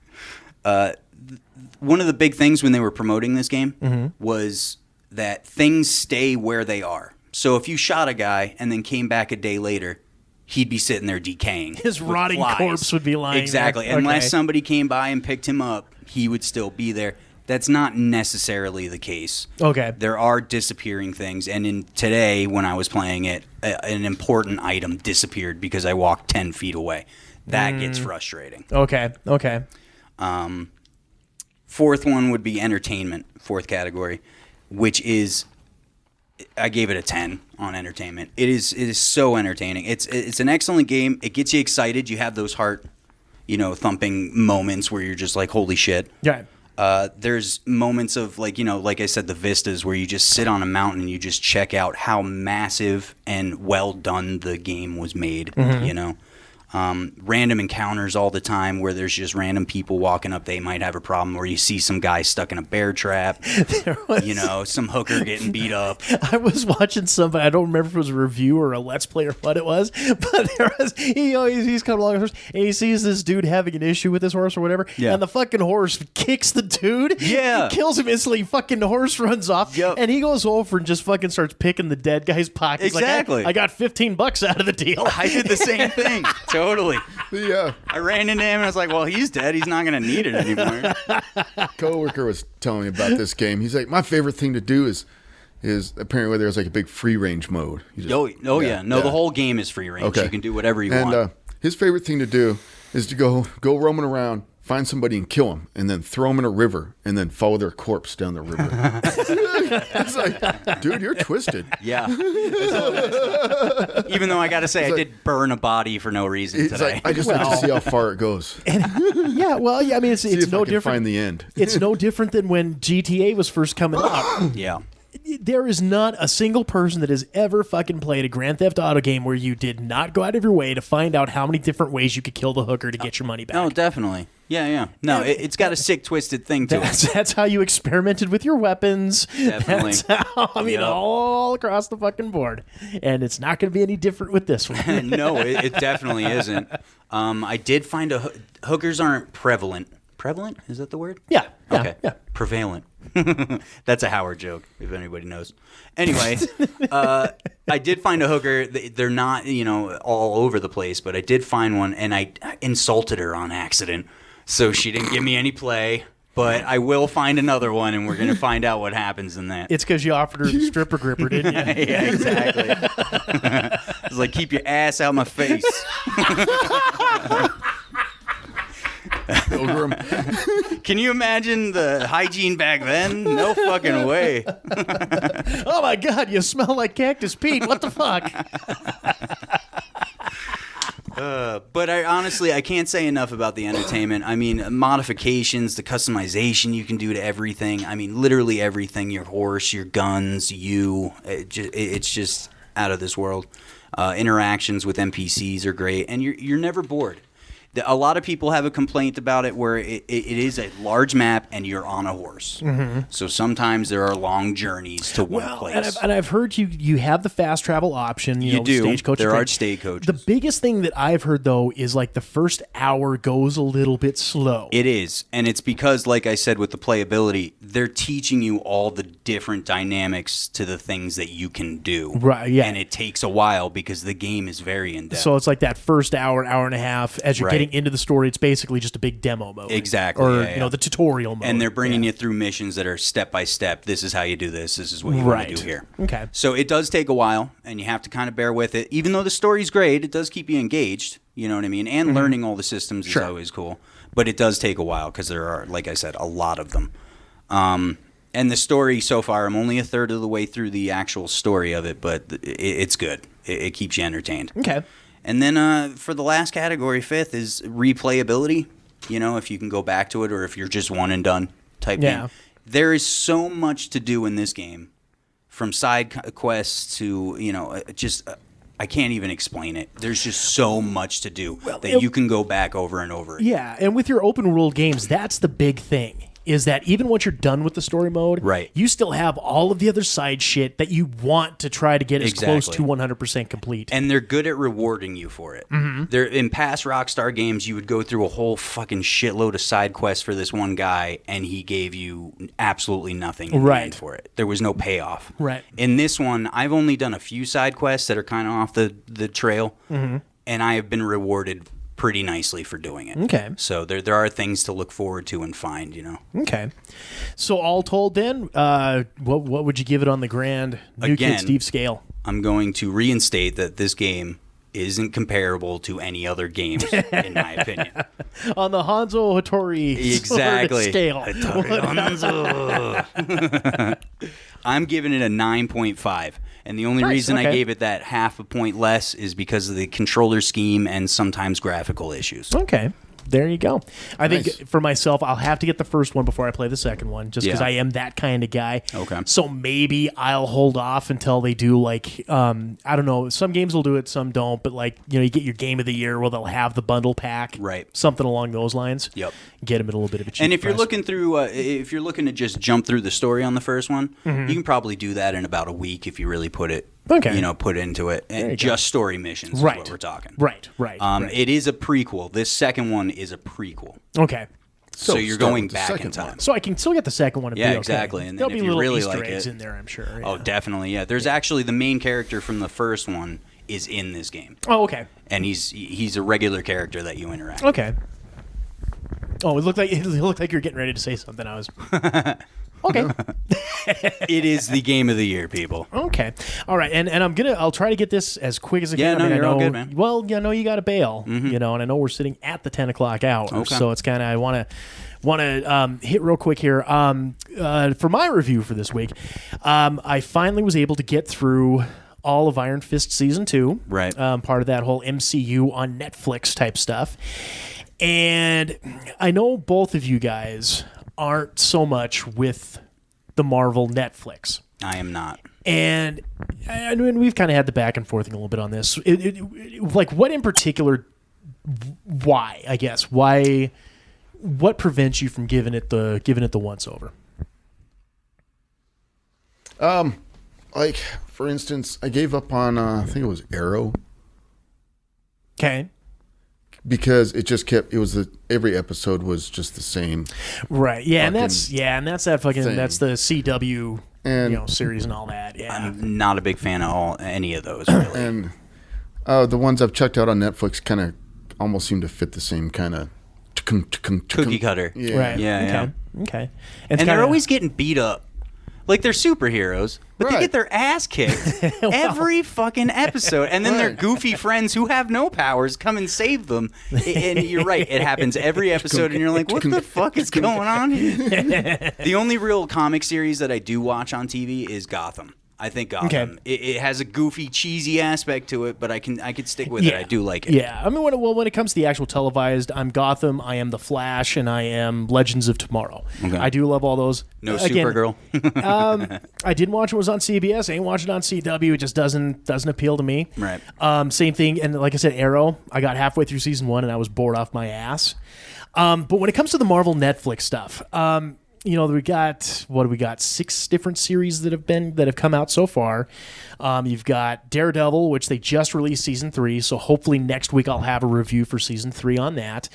One of the big things when they were promoting this game was that things stay where they are. So if you shot a guy and then came back a day later, he'd be sitting there decaying.
His
with
rotting
flies.
corpse would be lying
Exactly.
there.
Unless
Okay.
somebody came by and picked him up, he would still be there. That's not necessarily the case.
Okay.
There are disappearing things, and in today when I was playing it, an important item disappeared because I walked 10 feet away. That gets frustrating.
Okay.
Fourth one would be entertainment, fourth category, which is, I gave it a 10 on entertainment. It is so entertaining. It's an excellent game. It gets you excited. You have those heart, thumping moments where you're just like, holy shit.
Yeah.
There's moments of like I said, the vistas where you just sit on a mountain and you just check out how massive and well done the game was made. random encounters all the time where there's just random people walking up. They might have a problem, or you see some guy stuck in a bear trap. Some hooker getting beat up.
I was watching somebody. I don't remember if it was a review or a Let's Play or what it was, but he's coming along with horse, and he sees this dude having an issue with his horse or whatever, and the fucking horse kicks the dude.
Yeah,
kills him instantly. Fucking the horse runs off, and he goes over and just fucking starts picking the dead guy's pockets.
Exactly.
Like, I got $15 out of the deal.
I did the same thing. Totally.
Yeah.
I ran into him and I was like, well, he's dead. He's not going to need it anymore.
Coworker was telling me about this game. He's like, my favorite thing to do is apparently there's like a big free range mode.
Yeah. No, the whole game is free range.
Okay.
You can do whatever you want.
And his favorite thing to do is to go roaming around, find somebody and kill them, and then throw them in a river, and then follow their corpse down the river. It's like, dude, you're twisted.
Yeah. Even though I got to say, I did burn a body for no reason today.
Like, I just like to see how far it goes.
I mean, it's no different.
Find the end.
It's no different than when GTA was first coming out.
Yeah.
There is not a single person that has ever fucking played a Grand Theft Auto game where you did not go out of your way to find out how many different ways you could kill the hooker to get your money back.
No, definitely. Yeah. No, it's got a sick, twisted thing to it.
That's how you experimented with your weapons.
Definitely.
That's how, all across the fucking board. And it's not going to be any different with this one.
No, it definitely isn't. I did find hookers aren't prevalent. Prevalent? Is that the word?
Yeah.
Okay. Yeah. Prevalent. That's a Howard joke, if anybody knows. Anyway, I did find a hooker. They're not, all over the place, but I did find one, and I insulted her on accident. So she didn't give me any play. But I will find another one, and we're going to find out what happens in that.
It's because you offered her the stripper gripper, didn't you?
Yeah, exactly. It's like, keep your ass out my face.
Pilgrim.
Can you imagine the hygiene back then? No fucking way.
Oh my God, you smell like Cactus Pete. What the fuck?
But I can't say enough about the entertainment. I mean, modifications, the customization you can do to everything. I mean, literally everything. Your horse, your guns, it's just out of this world. Interactions with NPCs are great, and you're never bored. A lot of people have a complaint about it where it is a large map and you're on a horse. Mm-hmm. So sometimes there are long journeys to one place.
And I've heard you have the fast travel option. You know,
do.
Stagecoach.
There are stagecoaches.
The biggest thing that I've heard, though, is like the first hour goes a little bit slow.
It is. And it's because, like I said, with the playability, they're teaching you all the different dynamics to the things that you can do.
Right, yeah.
And it takes a while because the game is very in-depth.
So it's like that first hour and a half as you're getting into the story, it's basically just a big demo mode.
Exactly.
Or, the tutorial mode.
And they're bringing you through missions that are step by step. This is how you do this. This is what you want to do here.
Okay.
So it does take a while, and you have to kind of bear with it. Even though the story's great, it does keep you engaged. You know what I mean? And learning all the systems is always cool. But it does take a while because there are, like I said, a lot of them. And the story so far, I'm only a third of the way through the actual story of it, but it's good. It keeps you entertained.
Okay.
And then for the last category, fifth, is replayability. If you can go back to it or if you're just one and done type game. There is so much to do in this game, from side quests to, I can't even explain it. There's just so much to do that you can go back over and over again.
Yeah, and with your open world games, that's the big thing. Is that even once you're done with the story mode, you still have all of the other side shit that you want to try to get as close to 100% complete.
And they're good at rewarding you for it. Mm-hmm. They're in past Rockstar games, you would go through a whole fucking shitload of side quests for this one guy, and he gave you absolutely nothing in the end for it. There was no payoff.
Right.
In this one, I've only done a few side quests that are kind of off the trail, and I have been rewarded pretty nicely for doing it.
Okay.
So there are things to look forward to and find,
Okay. So all told then, what would you give it on the grand New Kid Steve scale?
I'm going to reinstate that this game isn't comparable to any other games, in my opinion.
On the Hanzo Hattori scale.
I'm giving it a 9.5. And the only reason I gave it that half a point less is because of the controller scheme and sometimes graphical issues.
Okay. there you go. I
Nice.
think for myself, I'll have to get the first one before I play the second one, just because
Yeah.
I am that kind of guy.
Okay.
So maybe I'll hold off until they do like I don't know. Some games will do it, some don't. But like you get your game of the year, where they'll have the bundle pack,
Right.
Something along those lines.
Yep.
Get them at a little bit of a cheap
And if you're
price.
looking through, if you're looking to just jump through the story on the first one, you can probably do that in about a week if you really put it,
Okay.
put into it,
you
and
go.
just story missions
Right.
is what we're talking.
Right. Right.
It is a prequel. This second one is a prequel,
Okay.
so you're
start
going
with the
back in
second
time.
one.
So I can still get the second one. And
Yeah,
be okay.
exactly. And then
There'll
if
be
you
little
really
Easter
like
eggs
it-
in there, I'm sure.
Oh,
yeah.
definitely. Yeah, there's actually the main character from the first one is in this game,
Oh, okay.
and he's a regular character that you interact.
Okay. Oh, it looked like you're getting ready to say something. I was. Okay.
It is the game of the year, people.
Okay. All right. And I'll try to get this as quick as I
Yeah,
can.
no,
I mean,
you're
I know,
all good, man.
Well, you got to bail, and I know we're sitting at the 10:00 hour,
Okay.
so it's kind of I want to hit real quick here. For my review for this week, I finally was able to get through all of Iron Fist season 2,
Right.
Part of that whole MCU on Netflix type stuff, and I know both of you guys aren't so much with the Marvel Netflix.
I am not.
And we've kind of had the back and forth a little bit on this. Like, what in particular? Why? I guess why? What prevents you from giving it the once over?
Like, for instance, I gave up on I think it was Arrow
Okay.
because it just kept. It was every episode was just the same.
Right. Yeah, and
fucking
that's that fucking
thing.
that's the CW
And
series and all that. Yeah.
I'm not a big fan of any of those. Really.
and the ones I've checked out on Netflix kind of almost seem to fit the same kind of
Cookie cutter.
Yeah.
Right.
Yeah,
Okay.
And
it's
they're
kinda-
always getting beat up. Like they're superheroes, but they
Right.
get their ass kicked every fucking episode. And then their
Right.
goofy friends who have no powers come and save them. And you're right, it happens every episode, and you're like, what the fuck is going on here? The only real comic series that I do watch on TV is Gotham. I think Gotham.
Okay.
It has a goofy, cheesy aspect to it, but I could stick with it. I do like it.
Yeah, I mean, when it comes to the actual televised, I'm Gotham, I am The Flash, and I am Legends of Tomorrow.
Okay.
I do love all those.
No
Again,
Supergirl.
I didn't watch it. It was on CBS. I ain't watching it on CW. It just doesn't appeal to me.
Right.
Same thing. And like I said, Arrow. I got halfway through season 1 and I was bored off my ass. But when it comes to the Marvel Netflix stuff, we got 6 different series that have come out so far. You've got Daredevil, which they just released season 3, so hopefully next week I'll have a review for season 3 on that.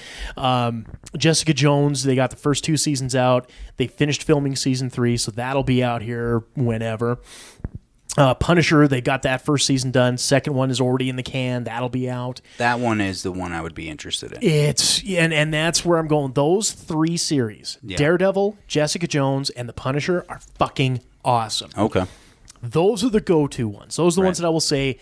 Jessica Jones, they got the first 2 seasons out. They finished filming season 3, so that'll be out here whenever. Punisher, they got that first season done. Second one is already in the can. That'll be out.
That one is the one I would be interested in.
And that's where I'm going. Those 3 series,
Yeah.
Daredevil, Jessica Jones, and the Punisher, are fucking awesome.
Okay.
Those are the go-to ones. Those are the ones
Right.
that I will say,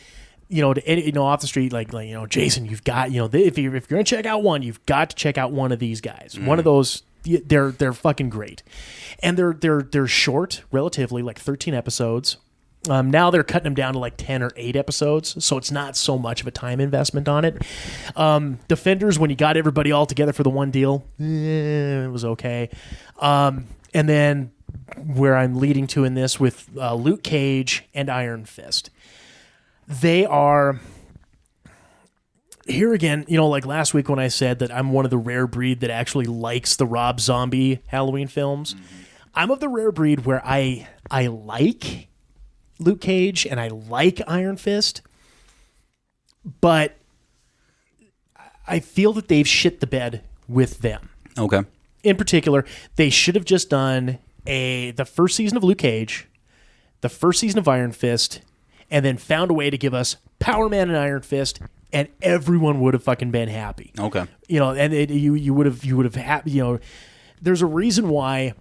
to any, off the street, like Jason, you've got, if you're gonna check out one, you've got to check out one of these guys. One of those, they're fucking great, and they're short, relatively, like 13 episodes. Now they're cutting them down to like 10 or 8 episodes, so it's not so much of a time investment on it. Defenders, when you got everybody all together for the one deal, it was okay. And then where I'm leading to in this with Luke Cage and Iron Fist, they are here again. Like last week when I said that I'm one of the rare breed that actually likes the Rob Zombie Halloween films. I'm of the rare breed where I like Luke Cage and I like Iron Fist, but I feel that they've shit the bed with them.
Okay.
In particular, they should have just done the first season of Luke Cage, the first season of Iron Fist, and then found a way to give us Power Man and Iron Fist, and everyone would have fucking been happy.
Okay.
You would have had, there's a reason why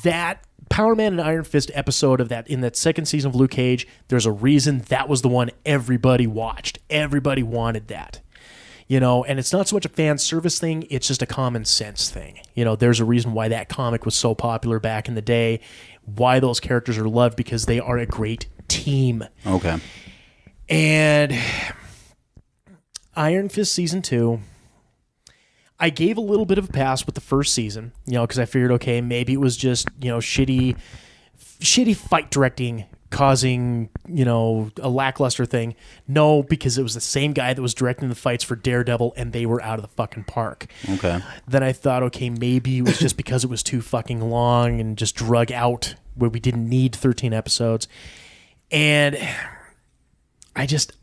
that Power Man and Iron Fist episode of that in that second season of Luke Cage, there's a reason that was the one everybody watched. Everybody wanted that. And it's not so much a fan service thing, it's just a common sense thing. There's a reason why that comic was so popular back in the day, why those characters are loved, because they are a great team.
Okay.
And Iron Fist season 2, I gave a little bit of a pass with the first season, because I figured, okay, maybe it was just, shitty fight directing causing, a lackluster thing. No, because it was the same guy that was directing the fights for Daredevil, and they were out of the fucking park.
Okay.
Then I thought, okay, maybe it was just because it was too fucking long and just drug out where we didn't need 13 episodes. And I just,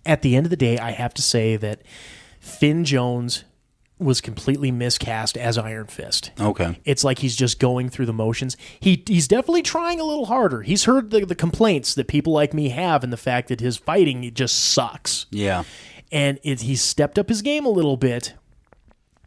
at the end of the day, I have to say that Finn Jones was completely miscast as Iron Fist.
Okay.
It's like he's just going through the motions. He's definitely trying a little harder. He's heard the complaints that people like me have and the fact that his fighting, it just sucks.
Yeah.
And he's stepped up his game a little bit,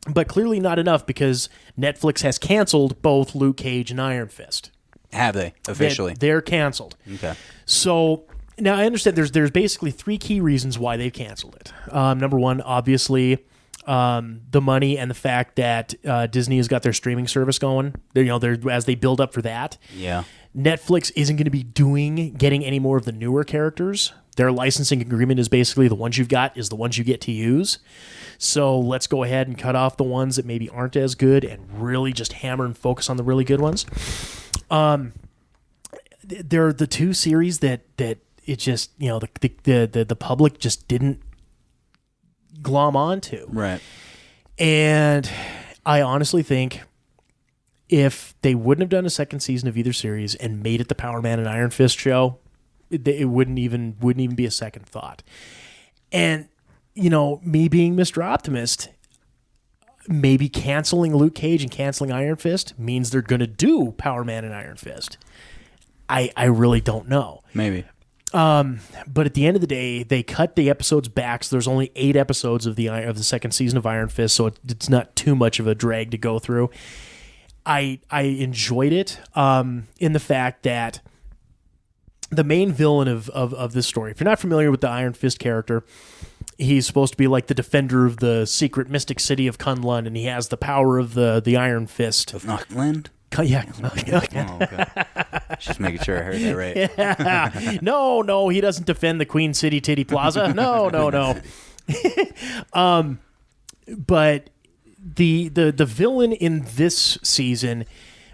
but clearly not enough because Netflix has canceled both Luke Cage and Iron Fist.
Have they officially?
They're canceled.
Okay.
So now I understand there's basically three key reasons why they've canceled it. Number one, obviously, the money and the fact that Disney has got their streaming service going. They're as they build up for that.
Yeah.
Netflix isn't going to be getting any more of the newer characters. Their licensing agreement is basically the ones you've got is the ones you get to use. So let's go ahead and cut off the ones that maybe aren't as good and really just hammer and focus on the really good ones. They're the two series that it just, the public just didn't glom onto.
Right.
And I honestly think if they wouldn't have done a second season of either series and made it the Power Man and Iron Fist show, it wouldn't even be a second thought. And, me being Mr. Optimist, maybe canceling Luke Cage and canceling Iron Fist means they're going to do Power Man and Iron Fist. I really don't know.
Maybe.
But at the end of the day, they cut the episodes back, so there's only 8 episodes of the second season of Iron Fist, so it's not too much of a drag to go through. I enjoyed it in the fact that the main villain of this story, if you're not familiar with the Iron Fist character, he's supposed to be like the defender of the secret mystic city of Kunlun, and he has the power of the Iron Fist.
Of Knockland?
Yeah.
Oh, okay. Just making sure I heard that right.
Yeah. No, he doesn't defend the Queen City Titty Plaza. No. But the villain in this season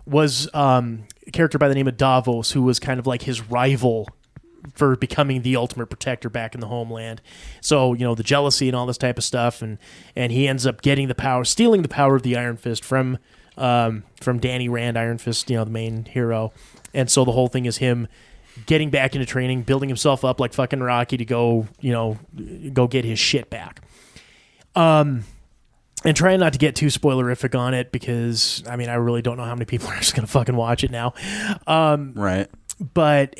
was a character by the name of Davos, who was kind of like his rival for becoming the ultimate protector back in the homeland. So, the jealousy and all this type of stuff, and he ends up getting the power, stealing the power of the Iron Fist from Danny Rand, Iron Fist, the main hero. And so the whole thing is him getting back into training, building himself up like fucking Rocky to go get his shit back. And trying not to get too spoilerific on it because, I really don't know how many people are just going to fucking watch it now.
Right.
But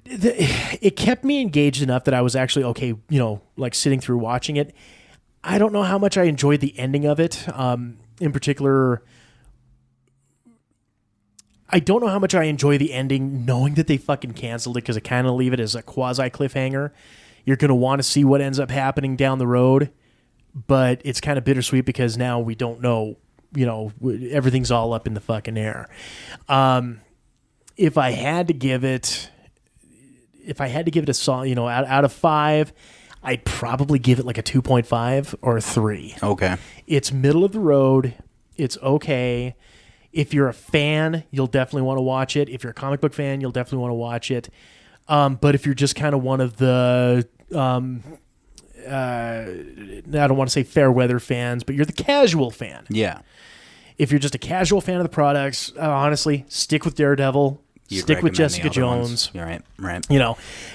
it kept me engaged enough that I was actually okay, like sitting through watching it. I don't know how much I enjoyed the ending of it. In particular, I don't know how much I enjoy the ending knowing that they fucking canceled it because I kind of leave it as a quasi cliffhanger. You're going to want to see what ends up happening down the road, but it's kind of bittersweet because now we don't know, everything's all up in the fucking air. If I had to give it a song, out of 5, I'd probably give it like a 2.5 or a 3.
Okay.
It's middle of the road. It's okay. If you're a fan, you'll definitely want to watch it. If you're a comic book fan, you'll definitely want to watch it. But if you're just kind of one of the, I don't want to say fair weather fans, but you're the casual fan.
Yeah.
If you're just a casual fan of the products, honestly, stick with Daredevil. Stick with Jessica Jones.
You're right.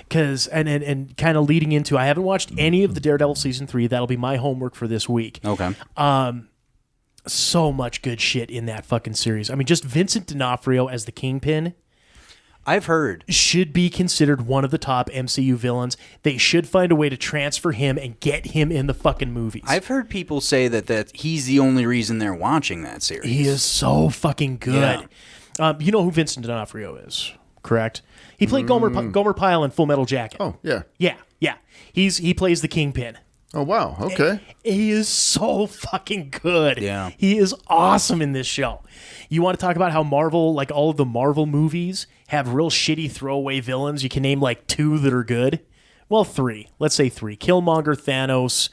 Because and kind of leading into, I haven't watched any of the Daredevil season 3. That'll be my homework for this week.
Okay.
So much good shit in that fucking series. Just Vincent D'Onofrio as the Kingpin.
I've heard
Should be considered one of the top MCU villains. They should find a way to transfer him and get him in the fucking movies.
I've heard people say that he's the only reason they're watching that series.
He is so fucking good. Yeah. You know who Vincent D'Onofrio is, correct? He played Gomer Pyle in Full Metal Jacket.
Oh, yeah.
Yeah. He plays the Kingpin.
Oh, wow. Okay.
He is so fucking good.
Yeah.
He is awesome in this show. You want to talk about how Marvel, like all of the Marvel movies, have real shitty throwaway villains? You can name like 2 that are good. Well, 3. Let's say 3. Killmonger, Thanos,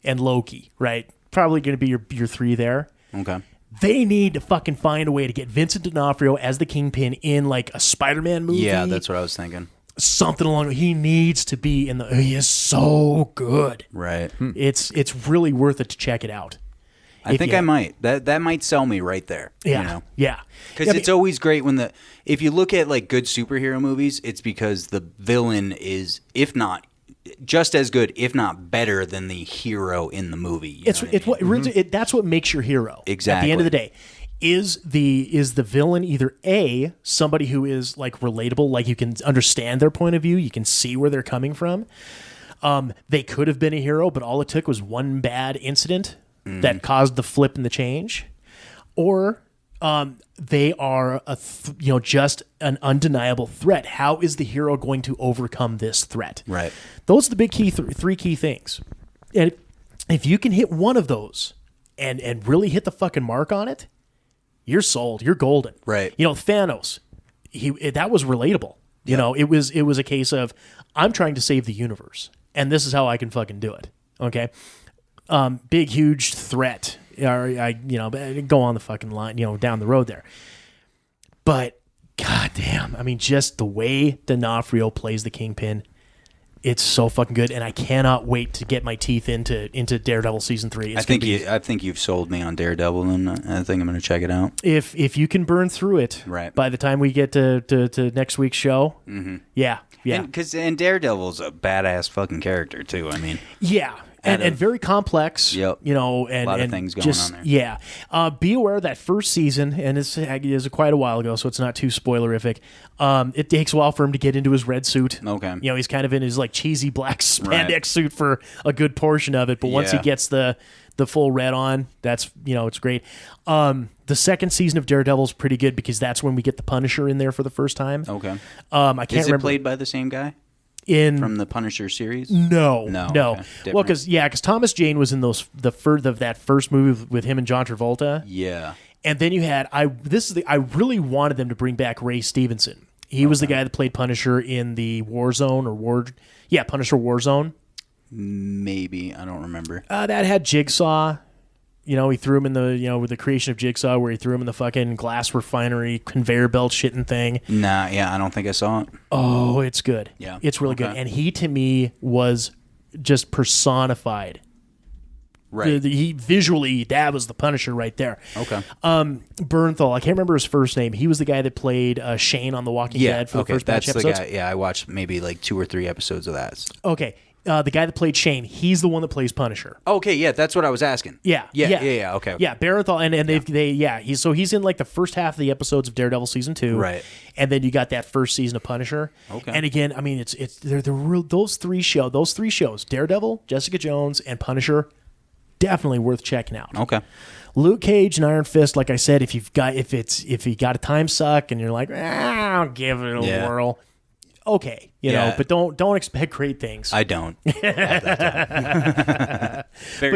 and Loki, right? Probably going to be your three there.
Okay.
They need to fucking find a way to get Vincent D'Onofrio as the Kingpin in like a Spider-Man movie.
Yeah, that's what I was thinking.
Something along. He needs to be in the. He is so good.
Right.
It's really worth it to check it out.
I think I might. That might sell me right there.
Yeah.
You know?
Yeah.
Because it's always great when if you look at like good superhero movies, it's because the villain is, if not just as good, if not better than the hero in the movie.
That's what makes your hero.
Exactly.
At the end of the day, is the villain either A, somebody who is like relatable, like you can understand their point of view, you can see where they're coming from. They could have been a hero, but all it took was one bad incident that caused the flip and the change, or they are just an undeniable threat. How is the hero going to overcome this threat?
Right.
Those are the big three key things. And if you can hit one of those and really hit the fucking mark on it, you're sold. You're golden.
Right.
Thanos, that was relatable. You know, it was a case of, I'm trying to save the universe, and this is how I can fucking do it. Okay. Big, huge threat. Go on the fucking line, down the road there. But goddamn, I mean, just the way D'Onofrio plays the Kingpin, it's so fucking good, and I cannot wait to get my teeth into Daredevil season 3.
I think you've sold me on Daredevil, and I think I'm going to check it out.
If you can burn through it,
right,
by the time we get to next week's show, yeah.
And Daredevil's a badass fucking character too. I mean,
yeah. And very complex,
Yep.
And
a lot of things going on there.
Yeah. Be aware that first season, and it is quite a while ago, so it's not too spoilerific. It takes a while for him to get into his red suit.
Okay.
He's kind of in his like cheesy black spandex suit for a good portion of it, but once he gets the full red on, that's it's great. The second season of Daredevil is pretty good because that's when we get the Punisher in there for the first time.
Okay.
I can't remember.
Is it played by the same guy? From the Punisher series?
No.
Okay.
Well, because Thomas Jane was in that first movie with him and John Travolta.
Yeah.
And then you had I really wanted them to bring back Ray Stevenson. He was the guy that played Punisher in the Punisher Warzone.
Maybe, I don't remember.
That had Jigsaw. He threw him in the with the creation of Jigsaw, where he threw him in the fucking glass refinery conveyor belt shitting thing.
Nah, yeah, I don't think I saw it.
Oh, it's good.
Yeah,
it's really good. And he, to me, was just personified.
Right.
He visually, that was the Punisher right there.
Okay.
Bernthal, I can't remember his first name. He was the guy that played Shane on The Walking Dead for the first batch of episodes.
The guy. Yeah, I watched maybe like 2 or 3 episodes of that.
Okay. The guy that played Shane, he's the one that plays Punisher.
Okay, yeah, that's what I was asking.
Yeah.
Okay.
Yeah, Bernthal, and he's in like the first half of the episodes of Daredevil season 2,
right?
And then you got that first season of Punisher.
Okay.
And again, I mean, they're real, those three shows, Daredevil, Jessica Jones, and Punisher, definitely worth checking out.
Okay.
Luke Cage and Iron Fist, like I said, if you got a time suck and you're like, I'll give it a whirl. Okay, but don't expect great things.
I don't. Very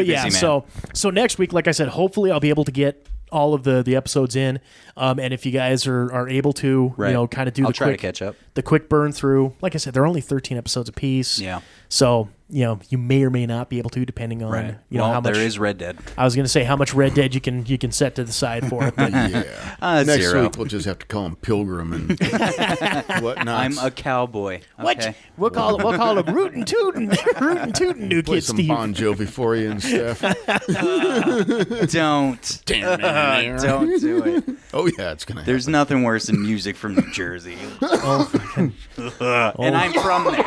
busy man.
So next week, like I said, hopefully I'll be able to get all of the episodes in, and if you guys are able to, kind of do
try to catch up.
The quick burn through. Like I said, they're only 13 episodes apiece.
Yeah.
So you may or may not be able to, depending on how much.
There is Red Dead.
I was going to say how much Red Dead you can set to the side for it. But
Next
0.
week we'll just have to call him Pilgrim and whatnot.
I'm a cowboy. Okay.
We'll call him Rootin' Tootin', Rootin' Tootin' New
Play
Kid
some
Steve.
Bon Jovi for you and stuff.
Don't do it.
Oh yeah, it's gonna.
There's nothing worse than music from New Jersey. And I'm from there.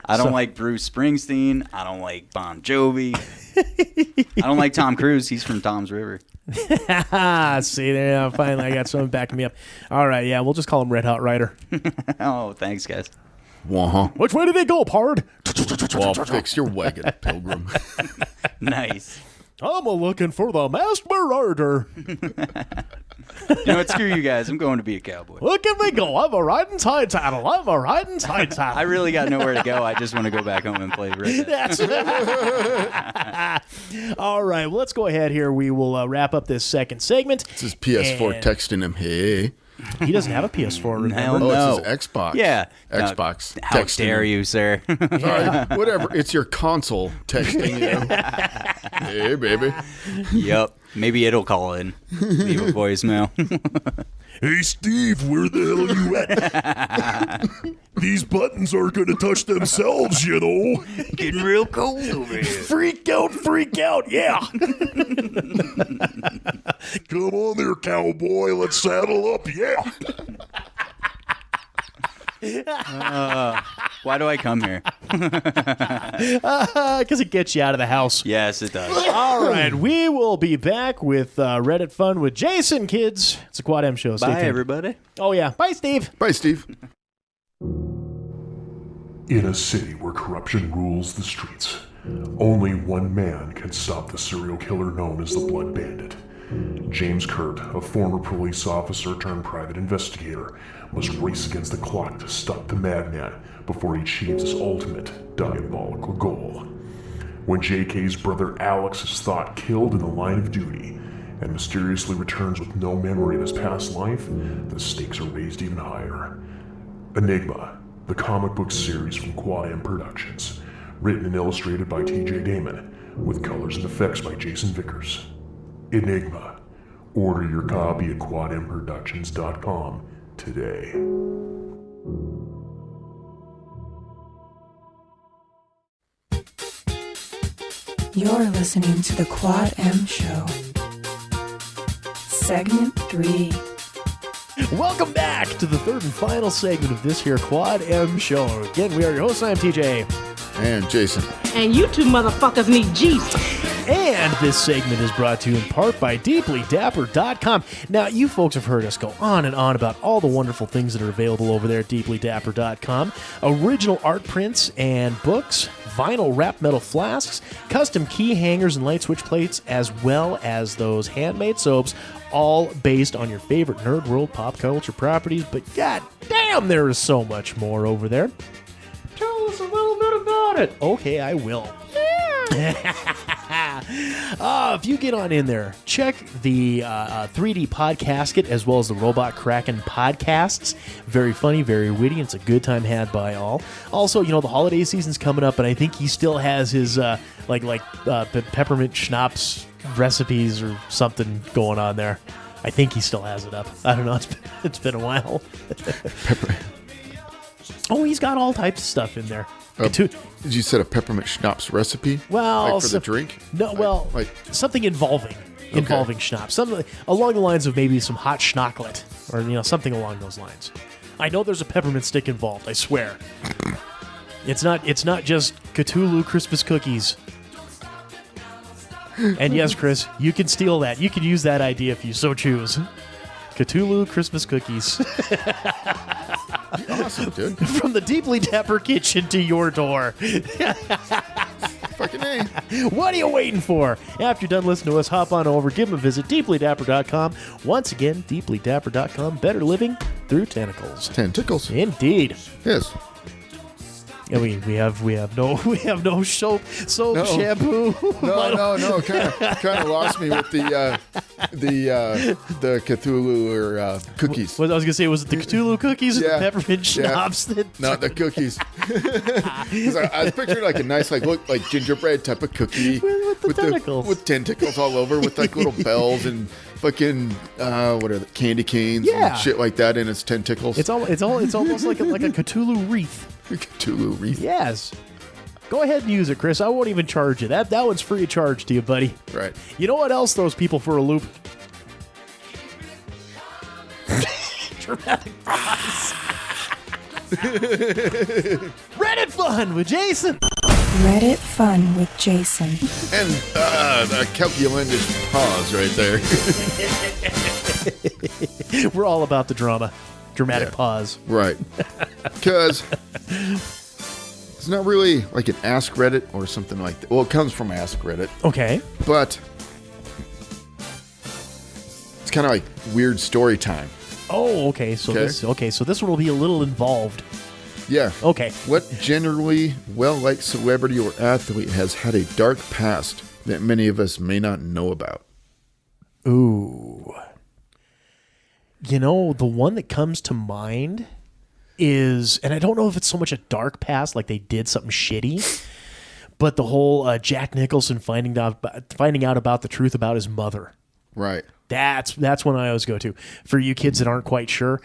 I don't like Bruce Springsteen. I don't like Bon Jovi. I don't like Tom Cruise. He's from Tom's River.
See there, finally I got someone backing me up. All right, yeah, we'll just call him Red Hot Rider.
Oh, thanks, guys.
Which
way do they go, Pard?
Well, fix your wagon, Pilgrim.
Nice.
I'm looking for the masked marauder.
Screw you guys. I'm going to be a cowboy.
Look at me go. I'm a riding side saddle.
I really got nowhere to go. I just want to go back home and play Red Dead.
All right. Well, let's go ahead here. We will wrap up this second segment.
This is PS4 texting him, hey.
He doesn't have a PS4, remember?
Hell
Oh,
no.
it's his Xbox.
Yeah.
Xbox.
How
texting
dare you, sir?
All right, whatever. It's your console texting you. Hey, baby.
Yep. Maybe it'll call in. Leave a voicemail.
Hey, Steve, where the hell are you at? These buttons aren't going to touch themselves, you know.
Getting real cold over here.
Freak out, yeah. Come on there, cowboy. Let's saddle up, yeah.
Why do I come here?
Because it gets you out of the house.
Yes, it does.
All right, we will be back with Reddit Fun with Jason, kids. It's a Quad M show. Stay
Bye,
tuned.
everybody.
Oh, yeah. Bye, Steve.
Bye, Steve.
In a city where corruption rules the streets, only one man can stop the serial killer known as the Blood Bandit. James Kurt, a former police officer turned private investigator, must race against the clock to stop the madman before he achieves his ultimate diabolical goal. When JK's brother Alex is thought killed in the line of duty and mysteriously returns with no memory of his past life, the stakes are raised even higher. Enigma, the comic book series from Quad M Productions, written and illustrated by TJ Damon, with colors and effects by Jason Vickers. Enigma. Order your copy at quadmproductions.com today.
You're listening to the Quad M Show. Segment 3.
Welcome back to the third and final segment of this here Quad M show. Again, we are your hosts. I am TJ.
And Jason.
And you two motherfuckers need Jesus.
And this segment is brought to you in part by DeeplyDapper.com. Now, you folks have heard us go on and on about all the wonderful things that are available over there at DeeplyDapper.com. Original art prints and books, vinyl wrap metal flasks, custom key hangers and light switch plates, as well as those handmade soaps, all based on your favorite nerd world pop culture properties. But god damn, there is so much more over there. Tell us a little bit about it. Okay, I will. If you get on in there, check the 3D Podcasket as well as the Robot Kraken podcasts. Very funny, very witty. It's a good time had by all. Also, you know, the holiday season's coming up, and I think he still has his peppermint schnapps recipes or something going on there. I think he still has it up. I don't know. It's been a while. Oh, he's got all types of stuff in there.
You said a peppermint schnapps recipe?
Well,
like for the drink?
No, something involving schnapps. Something along the lines of maybe some hot schnocklet or something along those lines. I know there's a peppermint stick involved. I swear. It's not just Cthulhu Christmas cookies. And yes, Chris, you can steal that. You can use that idea if you so choose. Cthulhu Christmas cookies.
Awesome, dude.
From the Deeply Dapper kitchen to your door.
Fucking A.
What are you waiting for? After you're done listening to us, hop on over, give them a visit, deeplydapper.com. Once again, deeplydapper.com. Better living through tentacles.
Tentacles.
Indeed.
Yes.
And we have no soap, shampoo.
No. Kind of lost me with the Cthulhu or cookies.
What I was gonna say, was it the Cthulhu cookies or the peppermint schnapps?
Not the cookies. 'Cause I was picturing like a nice look like gingerbread type of cookie
with the tentacles,
with tentacles all over, with like little bells and fucking what are the candy canes and shit like that in its tentacles.
It's almost like a Cthulhu wreath.
Cthulhu wreath.
Yes. Go ahead and use it, Chris. I won't even charge you. That one's free of charge to you, buddy.
Right.
You know what else throws people for a loop? Dramatic pause. Reddit Fun with Jason.
Reddit Fun with Jason.
And a calculendous pause right there.
We're all about the drama. Dramatic pause.
Right. Because it's not really like an Ask Reddit or something like that. Well, it comes from Ask Reddit.
Okay.
But it's kind of like weird story time.
Oh, okay. So this one will be a little involved.
Yeah.
Okay.
What generally well-liked celebrity or athlete has had a dark past that many of us may not know about?
Ooh. the one that comes to mind is, and I don't know if it's so much a dark past, like they did something shitty, but the whole Jack Nicholson finding out about the truth about his mother.
Right.
That's one I always go to. For you kids that aren't quite sure,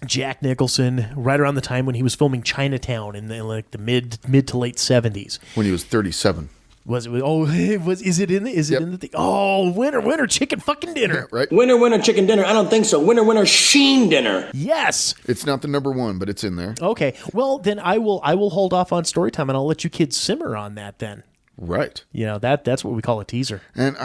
Jack Nicholson, right around the time when he was filming Chinatown in the mid to late 70s.
When he was 37.
Is it in the thing? Oh, winner, chicken fucking dinner.
Yeah, right?
Winner, chicken dinner. I don't think so. Winner, sheen dinner.
Yes.
It's not the number one, but it's in there.
Okay. Well, then I will hold off on story time and I'll let you kids simmer on that then.
Right.
That's what we call a teaser.
And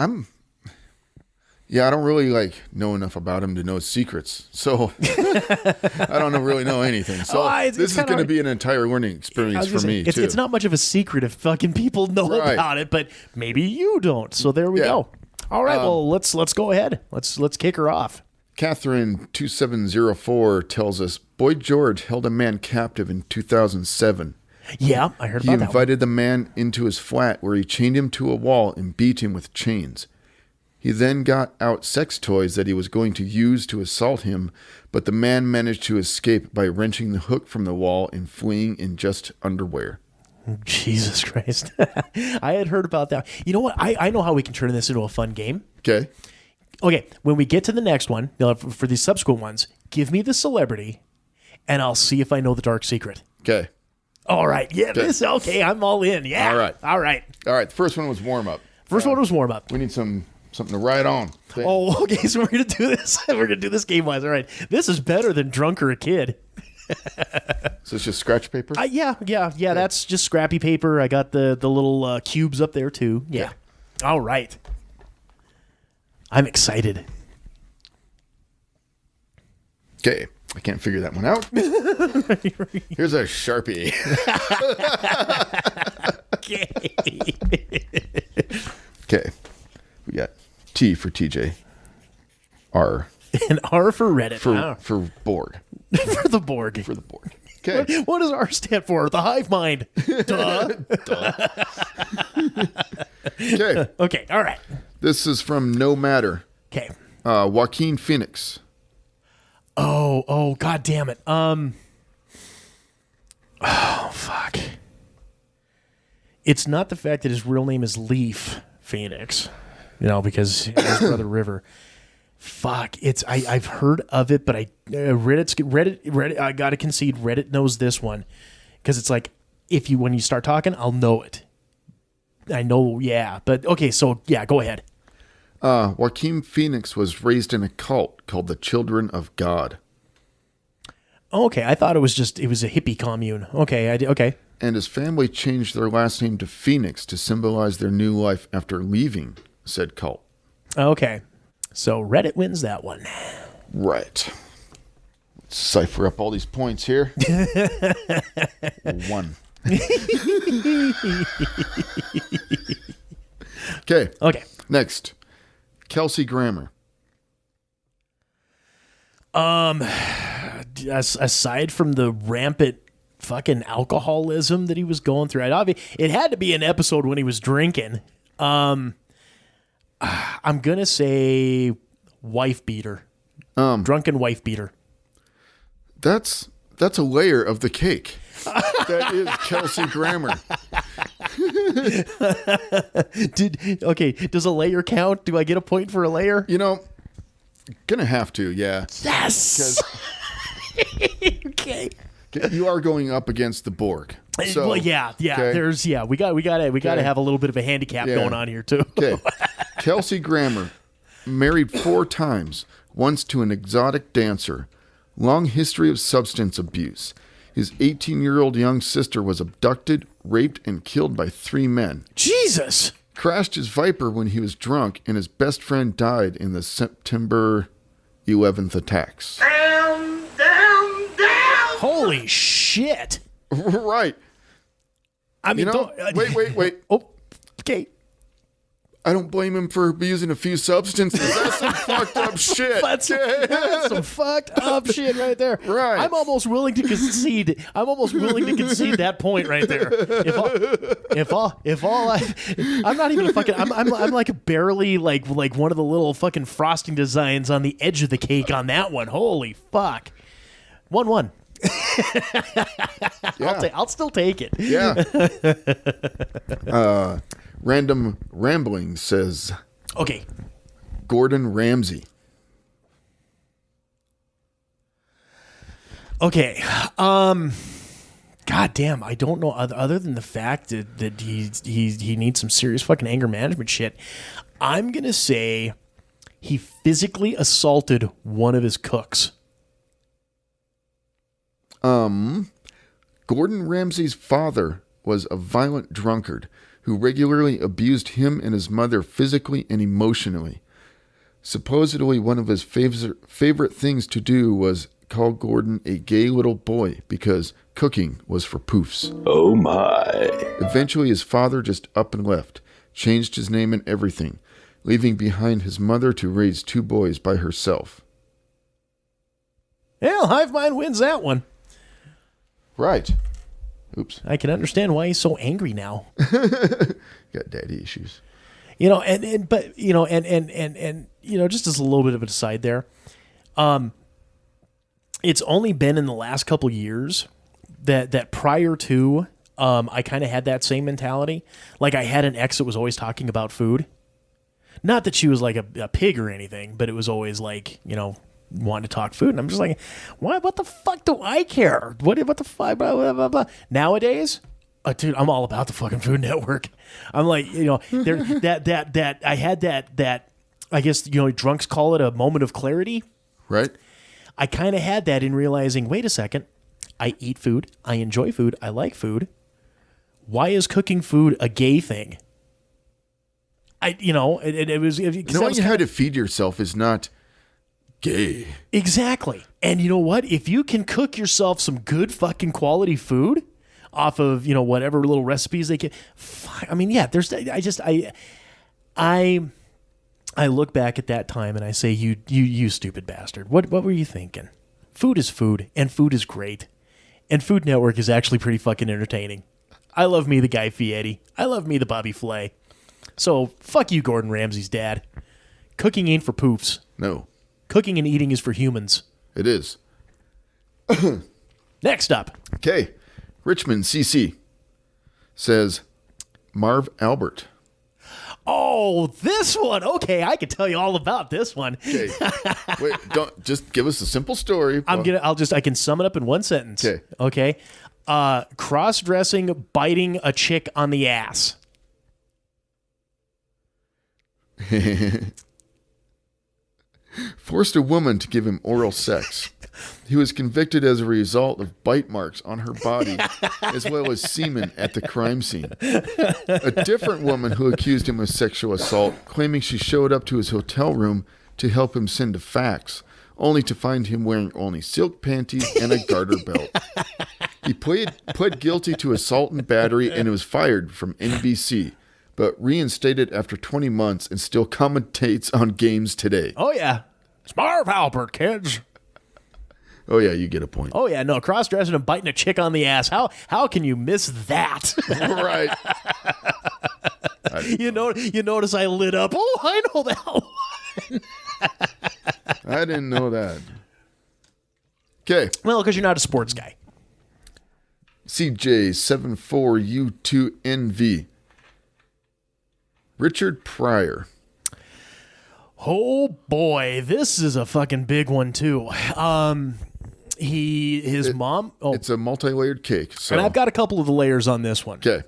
I don't really know enough about him to know his secrets. So I don't really know anything. So this is going to be an entire learning experience for me too.
It's not much of a secret if fucking people know about it, but maybe you don't. So there we go. All right. Well, let's go ahead. Let's kick her off.
Catherine 2704 tells us Boy George held a man captive in 2007.
Yeah, I heard about that.
He invited the man into his flat where he chained him to a wall and beat him with chains. He then got out sex toys that he was going to use to assault him, but the man managed to escape by wrenching the hook from the wall and fleeing in just underwear.
Jesus Christ. I had heard about that. You know what? I know how we can turn this into a fun game.
Okay.
Okay, when we get to the next one, for these subsequent ones, give me the celebrity, and I'll see if I know the dark secret.
Okay.
All right. Yeah, okay, I'm all in. Yeah. All right.
The first one was warm-up.
One was warm-up.
We need something to ride on.
Oh, okay. So we're gonna do this. We're gonna do this game wise. All right. This is better than drunk or a kid.
So it's just scratch paper.
Yeah. That's just scrappy paper. I got the little cubes up there too. Yeah. All right. I'm excited.
Okay. I can't figure that one out. Here's a Sharpie. Okay. We got T for TJ. R.
And R for Reddit.
For Borg.
For the Borg.
For the Borg. Okay.
What does R stand for? The hive mind. Duh.
Okay.
Okay. All right.
This is from No Matter.
Okay.
Joaquin Phoenix.
Oh, God damn it. Oh, fuck. It's not the fact that his real name is Leaf Phoenix, because his brother River. Fuck. I've heard of it, but Reddit. I gotta concede, Reddit knows this one, because it's like when you start talking, I'll know it. I know, yeah, but okay. So yeah, go ahead.
Joaquin Phoenix was raised in a cult called the Children of God.
Okay, I thought it was a hippie commune. Okay, okay.
And his family changed their last name to Phoenix to symbolize their new life after leaving said cult.
Okay, so Reddit wins that one.
Right. Let's cipher up all these points here. 1. Okay. Next. Kelsey Grammer.
Aside from the rampant fucking alcoholism that he was going through, it had to be an episode when he was drinking. I'm gonna say wife beater. Drunken wife beater.
That's a layer of the cake. That is Kelsey Grammer.
Does a layer count? Do I get a point for a layer?
Gonna have to, yeah.
Yes. Okay.
You are going up against the Borg. So,
well, yeah.
Okay.
We got to have a little bit of a handicap going on here too.
Okay. Kelsey Grammer, married 4 times, once to an exotic dancer, long history of substance abuse. His 18-year-old young sister was abducted, raped, and killed by 3 men.
Jesus!
Crashed his Viper when he was drunk, and his best friend died in the September 11th attacks.
Down.
Holy shit!
Right.
I mean,
wait.
Oh, okay.
I don't blame him for abusing a few substances. That's some fucked up shit.
That's some fucked up shit right there.
Right.
I'm almost willing to concede that point right there. I'm not even a fucking. I'm like barely like one of the little fucking frosting designs on the edge of the cake on that one. Holy fuck. 1-1.
Yeah.
I'll still take it.
Yeah. Random Rambling says,
Okay.
Gordon Ramsay.
Okay. God damn, I don't know other than the fact that he needs some serious fucking anger management shit. I'm going to say he physically assaulted one of his cooks.
Gordon Ramsay's father was a violent drunkard who regularly abused him and his mother physically and emotionally. Supposedly, one of his favorite things to do was call Gordon a gay little boy because cooking was for poofs.
Oh my.
Eventually, his father just up and left, changed his name and everything, leaving behind his mother to raise 2 boys by herself.
Hell, Hive Mind wins that one.
Right. Oops.
I can understand why he's so angry now.
Got daddy issues.
But just as a little bit of an aside there, it's only been in the last couple years that prior to, I kind of had that same mentality. Like I had an ex that was always talking about food. Not that she was like a pig or anything, but it was always like, wanting to talk food. And I'm just like, what the fuck do I care? What the fuck? Blah, blah, blah, blah. Nowadays, dude, I'm all about the fucking Food Network. I'm like, there that I had that I guess, drunks call it a moment of clarity.
Right.
I kind of had that in realizing, wait a second, I eat food, I enjoy food, I like food. Why is cooking food a gay thing? It was
knowing how to feed yourself is not gay.
Exactly. And you know what? If you can cook yourself some good fucking quality food off of, whatever little recipes they can, I look back at that time and I say, you stupid bastard. What were you thinking? Food is food, and food is great. And Food Network is actually pretty fucking entertaining. I love me the Guy Fieri. I love me the Bobby Flay. So, fuck you, Gordon Ramsay's dad. Cooking ain't for poofs.
No.
Cooking and eating is for humans.
It is.
Next up.
Okay. Richmond CC says Marv Albert.
Oh, this one. Okay, I can tell you all about this one.
Okay. Wait, don't just give us a simple story.
I can sum it up in one sentence.
Okay.
Cross-dressing, biting a chick on the ass.
Forced a woman to give him oral sex. He was convicted as a result of bite marks on her body, as well as semen at the crime scene. A different woman who accused him of sexual assault, claiming she showed up to his hotel room to help him send a fax, only to find him wearing only silk panties and a garter belt. He pled guilty to assault and battery and was fired from NBC, but reinstated after 20 months and still commentates on games today.
Oh, yeah. It's Marv Albert, kids.
Oh, yeah, you get a point.
Oh, yeah, no, cross-dressing and biting a chick on the ass. How can you miss that?
Right.
You notice I lit up. Oh, I know that one.
I didn't know that. Okay.
Well, because you're not a sports guy.
CJ74U2NV. Richard Pryor.
Oh boy, this is a fucking big one too. His mom. Oh,
it's a multi-layered cake. So.
And I've got a couple of the layers on this one.
Okay.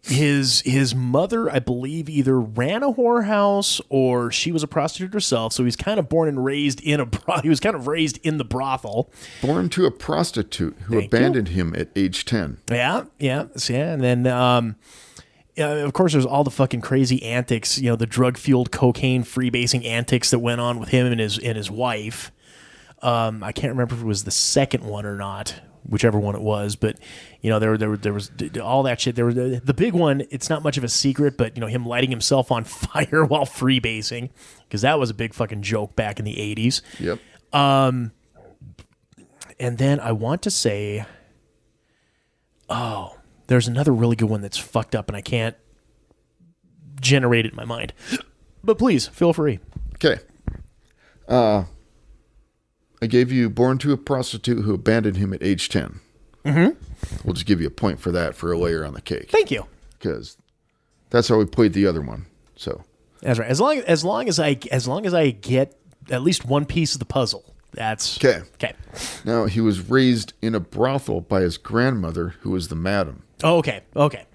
His mother, I believe, either ran a whorehouse or she was a prostitute herself. So he's kind of born and raised in he was kind of raised in the brothel.
Born to a prostitute who abandoned him at age 10.
Yeah. And then, of course, there's all the fucking crazy antics. The drug-fueled cocaine freebasing antics that went on with him and his wife. I can't remember if it was the second one or not. whichever one it was. But there was all that shit. There was the big one. It's not much of a secret, but him lighting himself on fire while freebasing, because that was a big fucking joke back in the 80s.
Yep.
And then I want to say, there's another really good one that's fucked up, and I can't generate it in my mind. But please, feel free.
Okay. I gave you Born to a Prostitute Who Abandoned Him at Age 10. Mm-hmm. We'll just give you a point for that for a layer on the cake.
Thank you.
Because that's how we played the other one. So
that's right. As long as I get at least one piece of the puzzle, that's
okay.
Okay.
Now, he was raised in a brothel by his grandmother, who was the madam.
Oh, okay. Okay.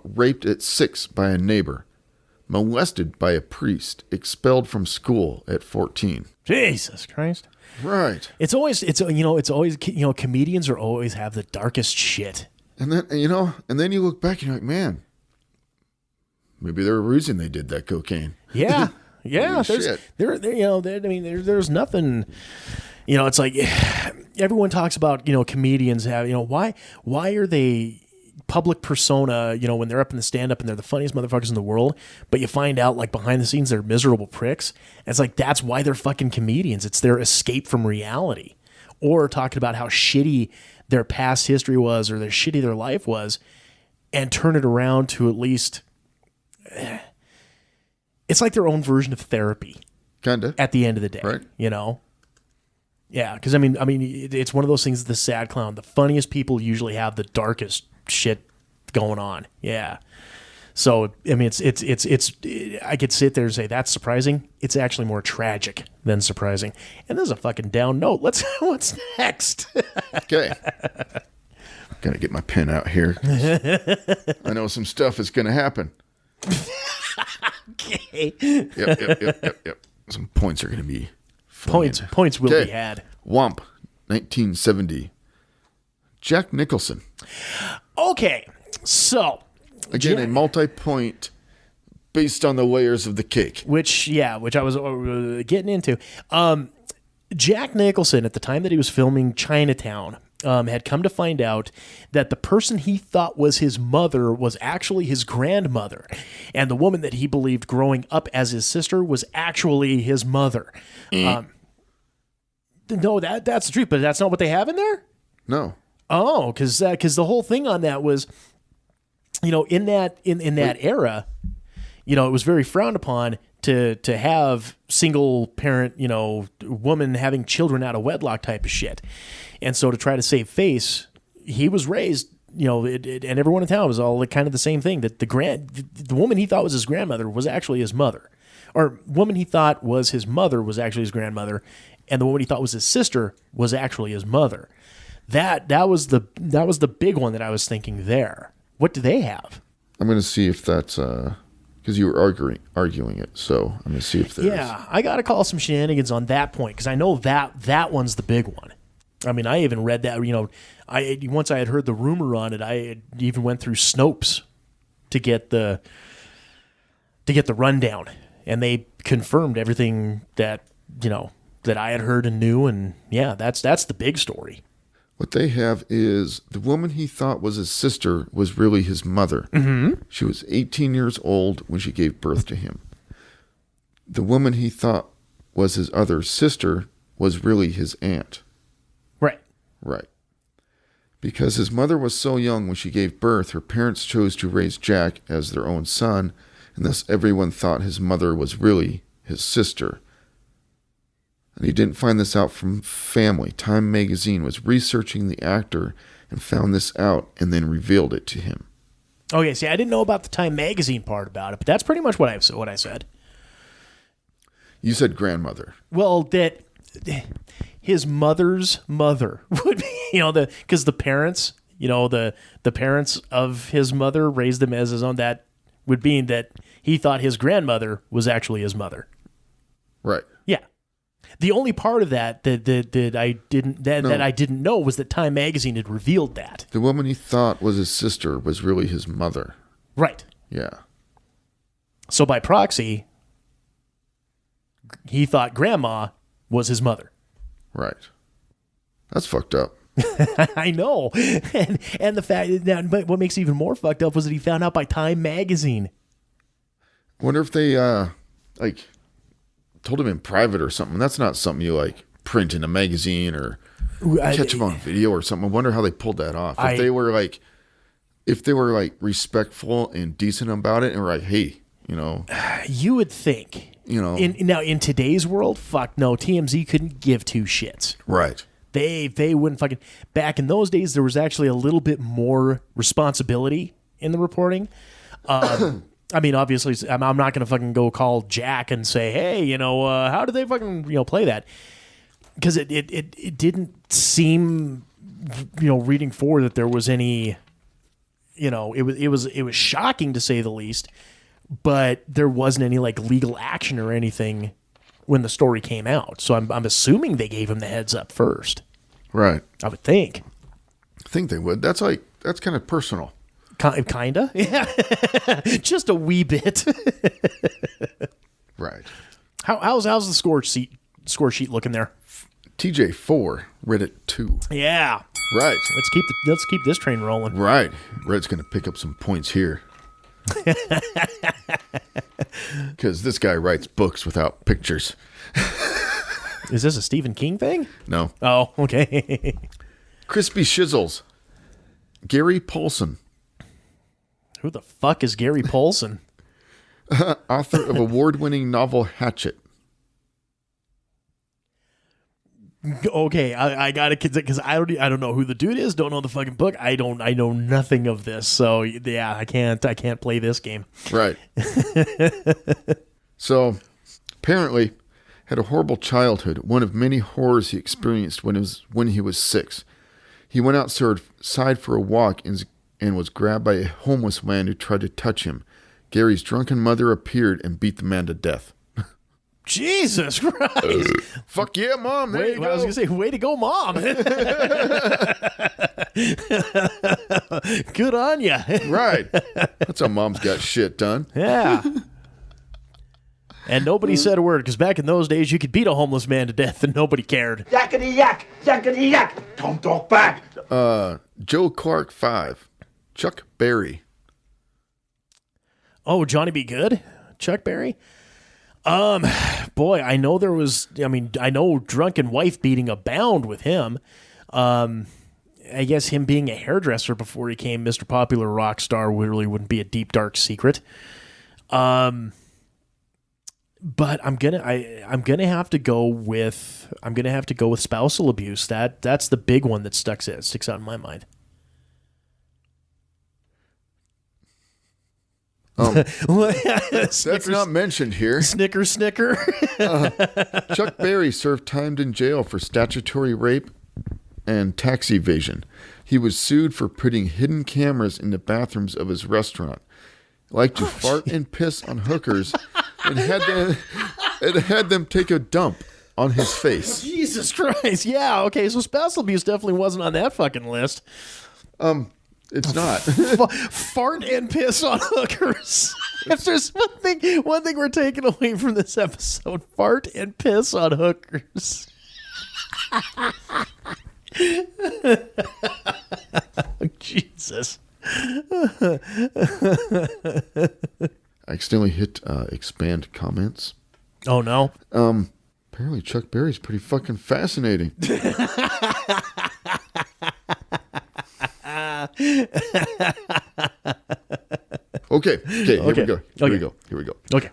Raped at 6 by a neighbor. Molested by a priest. Expelled from school at 14.
Jesus Christ.
Right.
It's always comedians are always have the darkest shit.
And then you look back and you're like, man, maybe there's a reason they did that cocaine.
Yeah. Yeah. There's nothing, it's like everyone talks about, comedians have, why are they public persona, when they're up in the stand-up and they're the funniest motherfuckers in the world, but you find out like behind the scenes they're miserable pricks. And it's like, that's why they're fucking comedians. It's their escape from reality, or talking about how shitty their past history was or their shitty their life was, and turn it around to at least, it's like their own version of therapy.
Kinda.
At the end of the day,
right?
Yeah, because I mean, it's one of those things. The sad clown, the funniest people usually have the darkest shit going on. Yeah. So I mean, it's I could sit there and say that's surprising. It's actually more tragic than surprising. And there's a fucking down note. What's next?
Okay. Gotta get my pen out here. I know some stuff is gonna happen.
Okay.
Yep. Some points are gonna be
points will be had.
Womp, 1970. Jack Nicholson.
Okay, so
again, a multi-point based on the layers of the cake.
Which I was getting into. Jack Nicholson, at the time that he was filming Chinatown, had come to find out that the person he thought was his mother was actually his grandmother, and the woman that he believed growing up as his sister was actually his mother. No, that's the truth, but that's not what they have in there?
No.
Oh, because the whole thing on that was, in that era, it was very frowned upon to have single parent, woman having children out of wedlock type of shit. And so to try to save face, he was raised, and everyone in town was all kind of the same thing, that the woman he thought was his grandmother was actually his mother, or woman he thought was his mother was actually his grandmother, and the woman he thought was his sister was actually his mother. That was the big one that I was thinking there. What do they have?
I'm going to see if that's because you were arguing it. So I'm going to see if there's.
Yeah, I got to call some shenanigans on that point, because I know that one's the big one. I mean, I even read that. Once I had heard the rumor on it, I even went through Snopes to get the rundown, and they confirmed everything that that I had heard and knew, and yeah, that's the big story.
What they have is the woman he thought was his sister was really his mother.
Mm-hmm.
She was 18 years old when she gave birth to him. The woman he thought was his other sister was really his aunt. Right. Because his mother was so young when she gave birth, her parents chose to raise Jack as their own son, and thus everyone thought his mother was really his sister. And he didn't find this out from family. Time magazine was researching the actor and found this out and then revealed it to him.
Okay, see, I didn't know about the Time magazine part about it, but that's pretty much what I said.
You said grandmother.
Well, that his mother's mother would be, because the parents, the parents of his mother raised him as his own. That would mean that he thought his grandmother was actually his mother.
Right.
Yeah. The only part of that I didn't know was that Time magazine had revealed that.
The woman he thought was his sister was really his mother.
Right.
Yeah.
So by proxy, he thought grandma was his mother.
Right. That's fucked up.
I know. And the fact that, but what makes it even more fucked up was that he found out by Time magazine.
I wonder if they like told him in private or something. That's not something you like print in a magazine or catch him on video or something. I wonder how they pulled that off. If they were like respectful and decent about it and were like, hey, you know,
you would think,
you know,
in today's world, fuck no, TMZ couldn't give two shits.
Right.
They wouldn't fucking. Back in those days, there was actually a little bit more responsibility in the reporting. I mean, obviously, I'm not going to fucking go call Jack and say, hey, you know, how did they fucking, you know, play that? Because it didn't seem, you know, reading forward that there was any, you know, it was shocking to say the least, but there wasn't any like legal action or anything when the story came out. So I'm assuming they gave him the heads up first.
Right.
I would think.
I think they would. That's kind of personal.
Kinda? Yeah. Just a wee bit.
Right.
How's the score sheet looking there?
TJ 4, Reddit 2.
Yeah.
Right.
Let's keep this train rolling.
Right. Reddit's going to pick up some points here. Because this guy writes books without pictures.
Is this a Stephen King thing?
No.
Oh, okay.
Crispy Shizzles. Gary Paulson.
Who the fuck is Gary Paulson?
Author of award-winning novel Hatchet.
Okay, I got it because I don't know who the dude is. Don't know the fucking book. I know nothing of this. So yeah, I can't play this game.
Right. So apparently had a horrible childhood. One of many horrors he experienced when he was 6. He went outside for a walk and was grabbed by a homeless man who tried to touch him. Gary's drunken mother appeared and beat the man to death.
Jesus Christ.
Fuck yeah, Mom. There you go.
I was going to say, way to go, Mom. Good on you.
Right. That's how Mom's got shit done.
Yeah. And nobody said a word, because back in those days, you could beat a homeless man to death and nobody cared.
Yakety yak, yakety yak. Don't talk back.
Joe Clark 5. Chuck Berry.
Oh, Johnny Be Good? Chuck Berry? Boy, I know I know drunken wife beating abound with him. I guess him being a hairdresser before he became Mr. Popular Rock Star really wouldn't be a deep, dark secret. But I'm gonna have to go with spousal abuse. That's the big one that sticks out in my mind.
That's not mentioned here.
Snicker.
Chuck Berry served time in jail for statutory rape and tax evasion. He was sued for putting hidden cameras in the bathrooms of his restaurant. Liked to fart and piss on hookers and had them take a dump on his face.
Jesus Christ. Yeah, okay, so spousal abuse definitely wasn't on that fucking list.
It's not.
Fart and piss on hookers. If there's one thing we're taking away from this episode, fart and piss on hookers. Jesus.
I accidentally hit expand comments.
Oh no.
Apparently Chuck Berry's pretty fucking fascinating. Okay, here we go. Here we go.
Okay.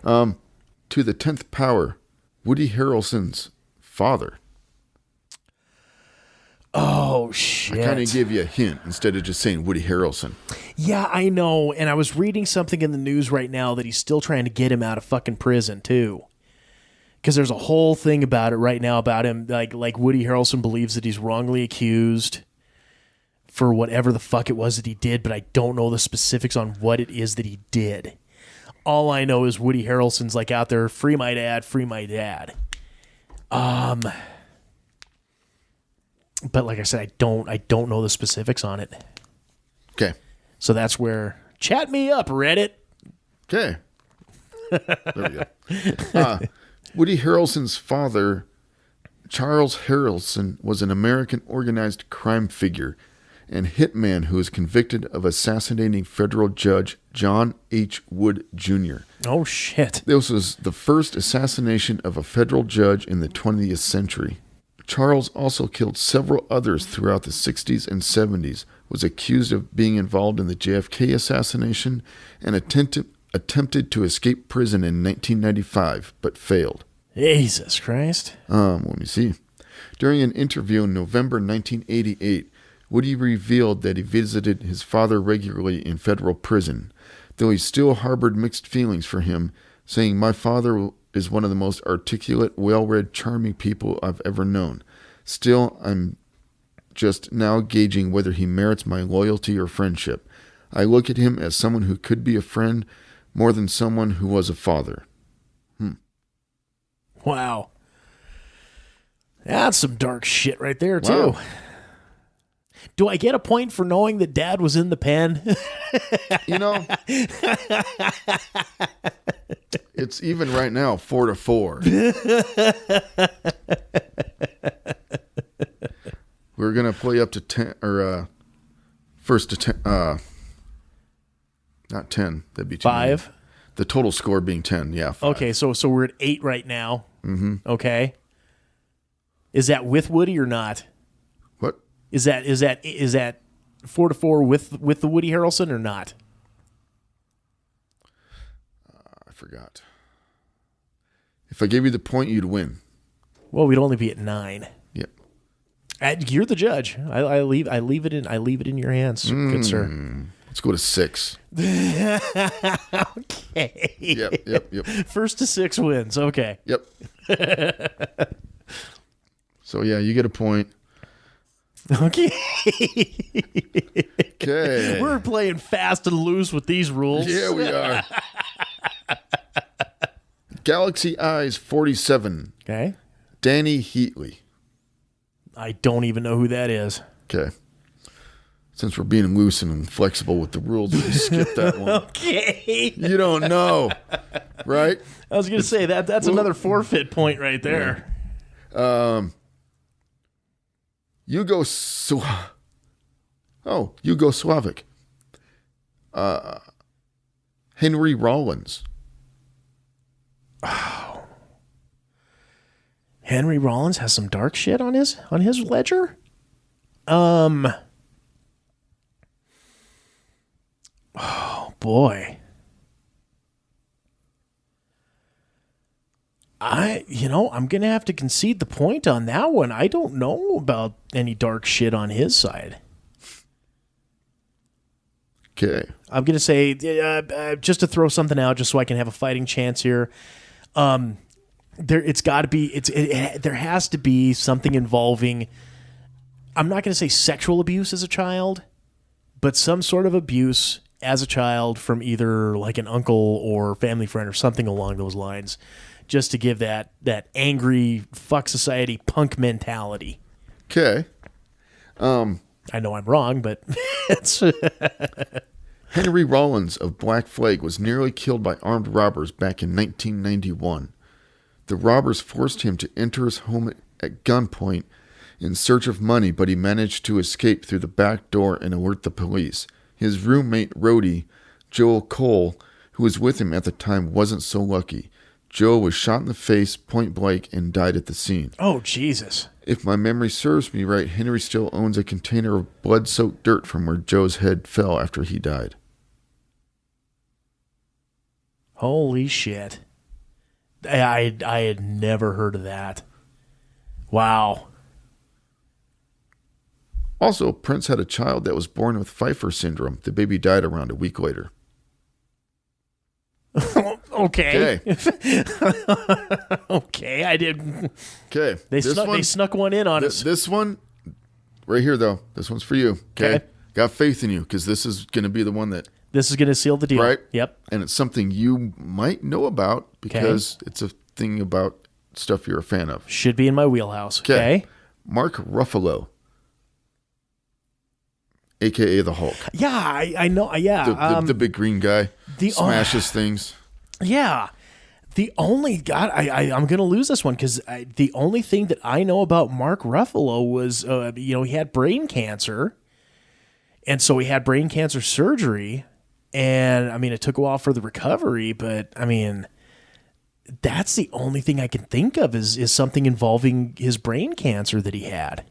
To the 10th power, Woody Harrelson's father.
Oh, shit.
I kind of give you a hint instead of just saying Woody Harrelson.
Yeah, I know. And I was reading something in the news right now that he's still trying to get him out of fucking prison, too. Because there's a whole thing about it right now about him. Like Woody Harrelson believes that he's wrongly accused for whatever the fuck it was that he did, but I don't know the specifics on what it is that he did. All I know is Woody Harrelson's like out there, free my dad, free my dad. But like I said, I don't know the specifics on it.
Okay.
So that's where chat me up, Reddit.
Okay. There we go. Woody Harrelson's father Charles Harrelson was an American organized crime figure and hitman who was convicted of assassinating federal judge John H. Wood Jr.
Oh, shit.
This was the first assassination of a federal judge in the 20th century. Charles also killed several others throughout the 60s and 70s, was accused of being involved in the JFK assassination, and attempted to escape prison in 1995, but failed.
Jesus Christ.
Let me see. During an interview in November 1988, Woody revealed that he visited his father regularly in federal prison, though he still harbored mixed feelings for him, saying, "My father is one of the most articulate, well-read, charming people I've ever known. Still, I'm just now gauging whether he merits my loyalty or friendship. I look at him as someone who could be a friend more than someone who was a father."
Wow. That's some dark shit right there, too.
Wow.
Do I get a point for knowing that Dad was in the pen?
You know, it's even right now, 4-4. We're going to play up to 10, or first to 10, not 10, that'd be
5.
The total score being 10, yeah. 5.
Okay, so we're at 8 right now. Mm-hmm. Okay. Is that with Woody or not?
What?
Is that 4-4 with the Woody Harrelson or not?
I forgot. If I gave you the point, you'd win.
Well, we'd only be at 9.
Yep.
You're the judge. I leave it in your hands, good sir.
Let's go to 6.
Okay.
Yep.
First to 6 wins. Okay.
Yep. So yeah, you get a point.
Okay.
Okay.
We're playing fast and loose with these rules.
Yeah, we are. Galaxy Eyes 47.
Okay.
Danny Heatley.
I don't even know who that is.
Okay. Since we're being loose and flexible with the rules, we skip that one.
Okay.
You don't know, right?
I was going to say that's another forfeit point right there.
Yugoslavic. Henry Rollins.
Oh. Henry Rollins has some dark shit on his ledger? Oh boy. I'm going to have to concede the point on that one. I don't know about any dark shit on his side.
Okay.
I'm going to say, just to throw something out, just so I can have a fighting chance here. There has to be something involving, I'm not going to say sexual abuse as a child, but some sort of abuse as a child from either like an uncle or family friend or something along those lines, just to give that angry fuck society punk mentality.
Okay.
I know I'm wrong, but it's
Henry Rollins of Black Flag was nearly killed by armed robbers back in 1991. The robbers forced him to enter his home at gunpoint in search of money, but he managed to escape through the back door and alert the police. His roommate, roadie, Joel Cole, who was with him at the time, wasn't so lucky. Joe was shot in the face, point blank, and died at the scene.
Oh, Jesus.
If my memory serves me right, Henry still owns a container of blood-soaked dirt from where Joe's head fell after he died.
Holy shit. I had never heard of that. Wow.
Also, Prince had a child that was born with Pfeiffer syndrome. The baby died around a week later.
Okay. Okay, I didn't.
Okay.
They snuck one in on us.
This one, right here, though. This one's for you. Okay. Got faith in you, because this is going to be the one that...
This is going to seal the deal.
Right?
Yep.
And it's something you might know about, because it's a thing about stuff you're a fan of.
Should be in my wheelhouse. Okay.
Mark Ruffalo, a.k.a. the Hulk.
Yeah, I know. Yeah.
The big green guy. Smashes things.
Yeah. The only God, I'm going to lose this one because the only thing that I know about Mark Ruffalo was, he had brain cancer, and so he had brain cancer surgery, and I mean, it took a while for the recovery, but I mean, that's the only thing I can think of is something involving his brain cancer that he had.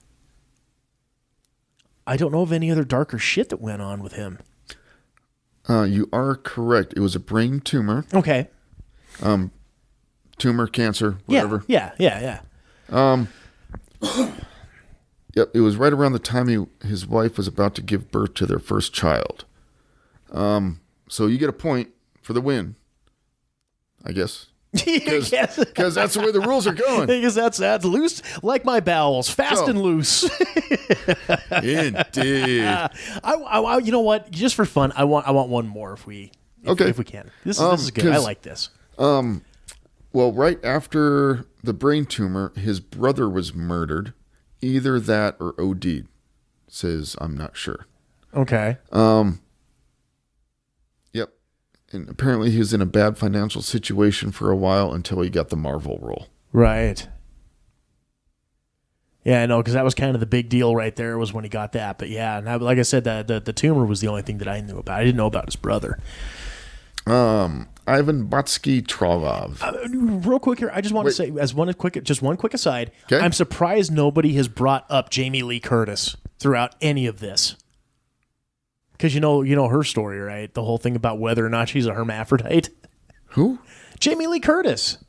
I don't know of any other darker shit that went on with him.
You are correct. It was a brain tumor.
Okay.
Tumor, cancer, whatever.
Yeah.
Yep, it was right around the time his wife was about to give birth to their first child. So you get a point for the win, I guess. Because that's the way the rules are going.
Because that's loose, like my bowels, fast and loose.
Indeed.
I you know what? Just for fun, I want one more if we can. This is good. I like this.
Well, right after the brain tumor, his brother was murdered. Either that or OD'd. Says I'm not sure.
Okay.
Yep. And apparently he was in a bad financial situation for a while until he got the Marvel role.
Right. Yeah, I know, because that was kind of the big deal right there was when he got that. But yeah, and like I said, the tumor was the only thing that I knew about. I didn't know about his brother.
Ivan Batsky Trovov.
Real quick here, I just want to say, as one quick aside,
okay.
I'm surprised nobody has brought up Jamie Lee Curtis throughout any of this. Because you know her story, right? The whole thing about whether or not she's a hermaphrodite.
Who?
Jamie Lee Curtis.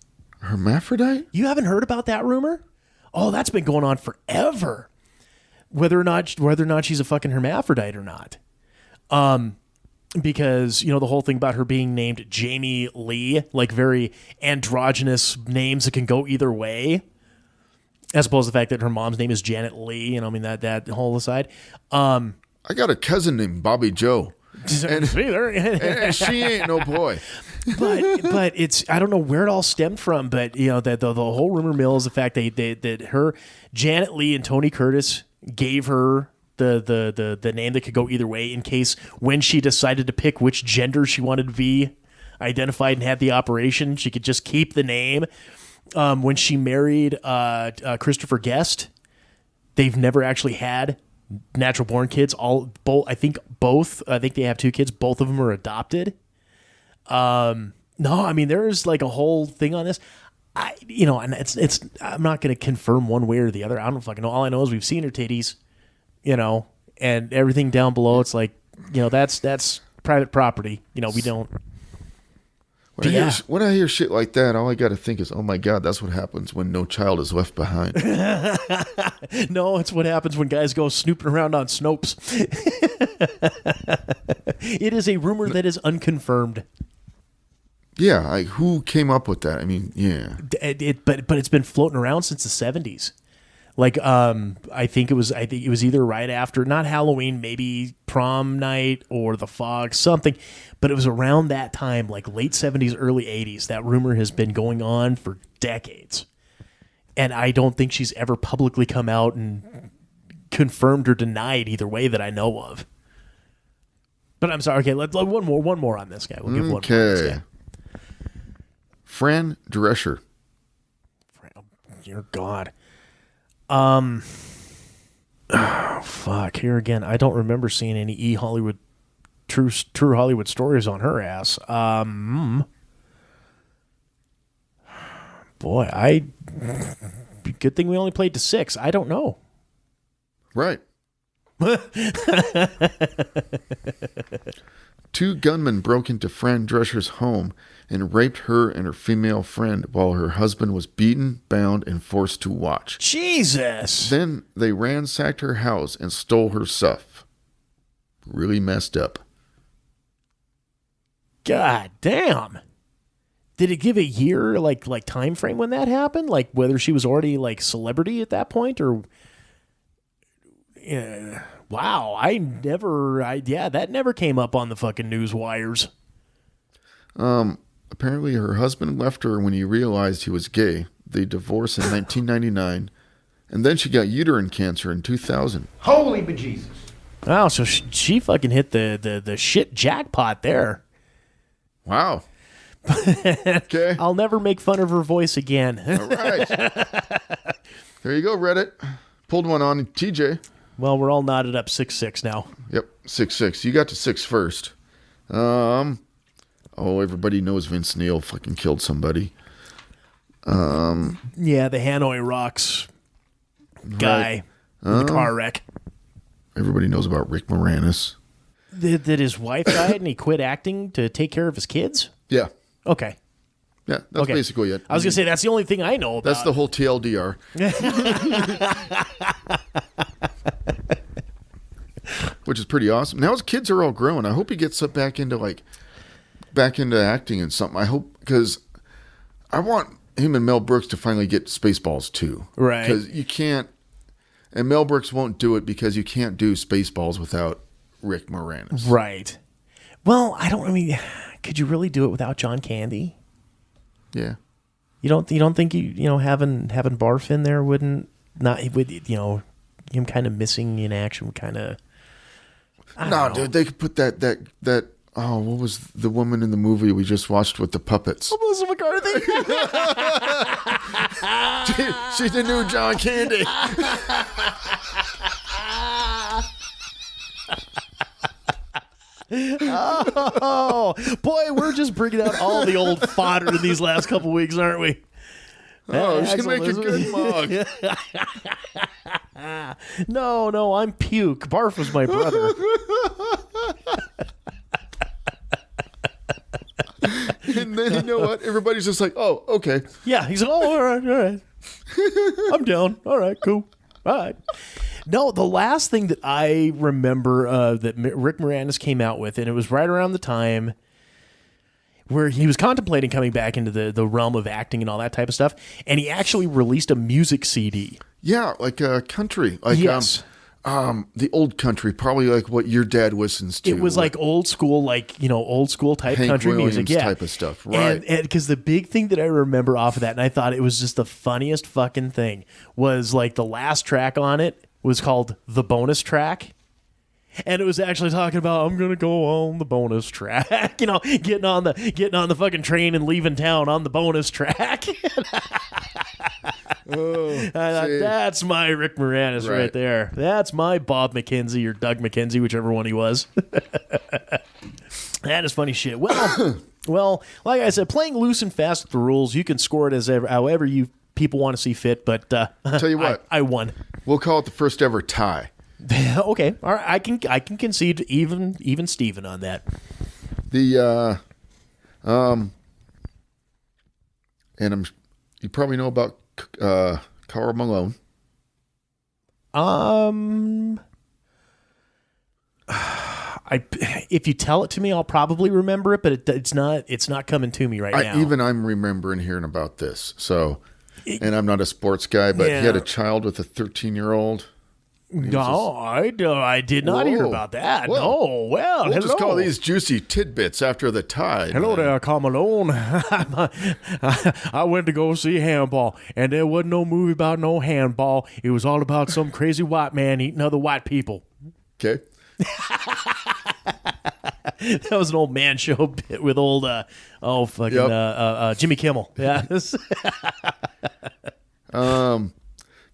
Hermaphrodite?
You haven't heard about that rumor? Oh, that's been going on forever. Whether or not she's a fucking hermaphrodite or not. Because, the whole thing about her being named Jamie Lee, like very androgynous names that can go either way, as opposed to the fact that her mom's name is Janet Lee, that whole aside.
I got a cousin named Bobby Joe. And she ain't no boy.
but it's, I don't know where it all stemmed from, but that the whole rumor mill is the fact that her Janet Lee and Tony Curtis gave her the name that could go either way in case when she decided to pick which gender she wanted to be identified and had the operation, she could just keep the name. When she married Christopher Guest, they've never actually had natural born kids. I think they have 2 kids. Both of them are adopted. No, there's like a whole thing on this. And it's I'm not going to confirm one way or the other. I don't fucking know. All I know is we've seen her titties, and everything down below. It's like, that's private property. We don't.
When I hear shit like that, all I got to think is, oh my God, that's what happens when no child is left behind.
No, it's what happens when guys go snooping around on Snopes. It is a rumor that is unconfirmed.
Yeah, like who came up with that? Yeah.
But it's been floating around since the 70s. Like, I think it was either right after, not Halloween, maybe prom night or the fog, something. But it was around that time, like late 70s, early 80s. That rumor has been going on for decades. And I don't think she's ever publicly come out and confirmed or denied either way that I know of. But I'm sorry. Okay, let's one more on this guy. We'll give one more on this guy.
Fran Drescher.
Dear God. Oh, fuck. Here again, I don't remember seeing any Hollywood true Hollywood stories on her ass. Boy, good thing we only played to 6. I don't know.
Right. 2 gunmen broke into Fran Drescher's home and raped her and her female friend while her husband was beaten, bound, and forced to watch.
Jesus!
Then they ransacked her house and stole her stuff. Really messed up.
God damn. Did it give a year, like time frame when that happened? Like whether she was already like celebrity at that point or... Yeah. Wow, that never came up on the fucking news wires.
Apparently her husband left her when he realized he was gay. They divorced in 1999, and then she got uterine cancer in 2000.
Holy bejesus.
Wow, so she fucking hit the shit jackpot there.
Wow. Okay.
I'll never make fun of her voice again.
All right. There you go, Reddit. Pulled one on TJ.
Well, we're all knotted up 6'6" now.
Yep, 6'6". You got to 6 first. Everybody knows Vince Neil fucking killed somebody.
Yeah, the Hanoi Rocks guy in the car wreck.
Everybody knows about Rick Moranis.
That his wife died and he quit acting to take care of his kids?
Yeah.
Okay.
Yeah, that's basically it.
I was going to say, that's the only thing I know about.
That's the whole TLDR. Which is pretty awesome. Now his kids are all grown. I hope he gets back into acting and something. I hope, because I want him and Mel Brooks to finally get Spaceballs too.
Right.
Because you can't, and Mel Brooks won't do it because you can't do Spaceballs without Rick Moranis.
Right. Well, could you really do it without John Candy?
Yeah.
You don't think having Barf in there him kind of missing in action would kind of.
No, dude, they could put that. Oh, what was the woman in the movie we just watched with the puppets?
Melissa McCarthy.
She's the new John Candy.
Oh boy, we're just bringing out all the old fodder in these last couple weeks, aren't we?
Oh, she's gonna make a good mug.
No, I'm Puke. Barf was my brother.
And then you know what? Everybody's just like, oh, okay.
Yeah, he's like, oh, all right. I'm down. All right, cool. All right. No, the last thing that I remember that Rick Moranis came out with, and it was right around the time where he was contemplating coming back into the realm of acting and all that type of stuff, and he actually released a music CD.
Yeah, like a country. Like,
yes.
The old country, probably like what your dad listens to.
It was like old school, old school type
Hank
country
Williams
music, yeah,
type of stuff, right?
And because the big thing that I remember off of that, and I thought it was just the funniest fucking thing, was like the last track on it was called The Bonus Track. And it was actually talking about, I'm gonna go on the bonus track, getting on the fucking train and leaving town on the bonus track. I thought, that's my Rick Moranis right there. That's my Bob McKenzie or Doug McKenzie, whichever one he was. That is funny shit. Well, like I said, playing loose and fast with the rules, you can score it however you people want to see fit. But
tell you what,
I won.
We'll call it the first ever tie.
Okay, all right. I can concede even Steven on that.
And you probably know about Karl Malone.
If you tell it to me, I'll probably remember it, but it's not coming to me right now.
I'm remembering hearing about this. So, and I'm not a sports guy, but he had a child with a 13-year-old.
No, I did not hear about that.
We'll
hello.
Just call these juicy tidbits after the tie.
Hello there, Karl Malone. I went to go see handball, and there wasn't no movie about no handball. It was all about some crazy white man eating other white people.
Okay.
That was an old man show bit with old Jimmy Kimmel. Yeah.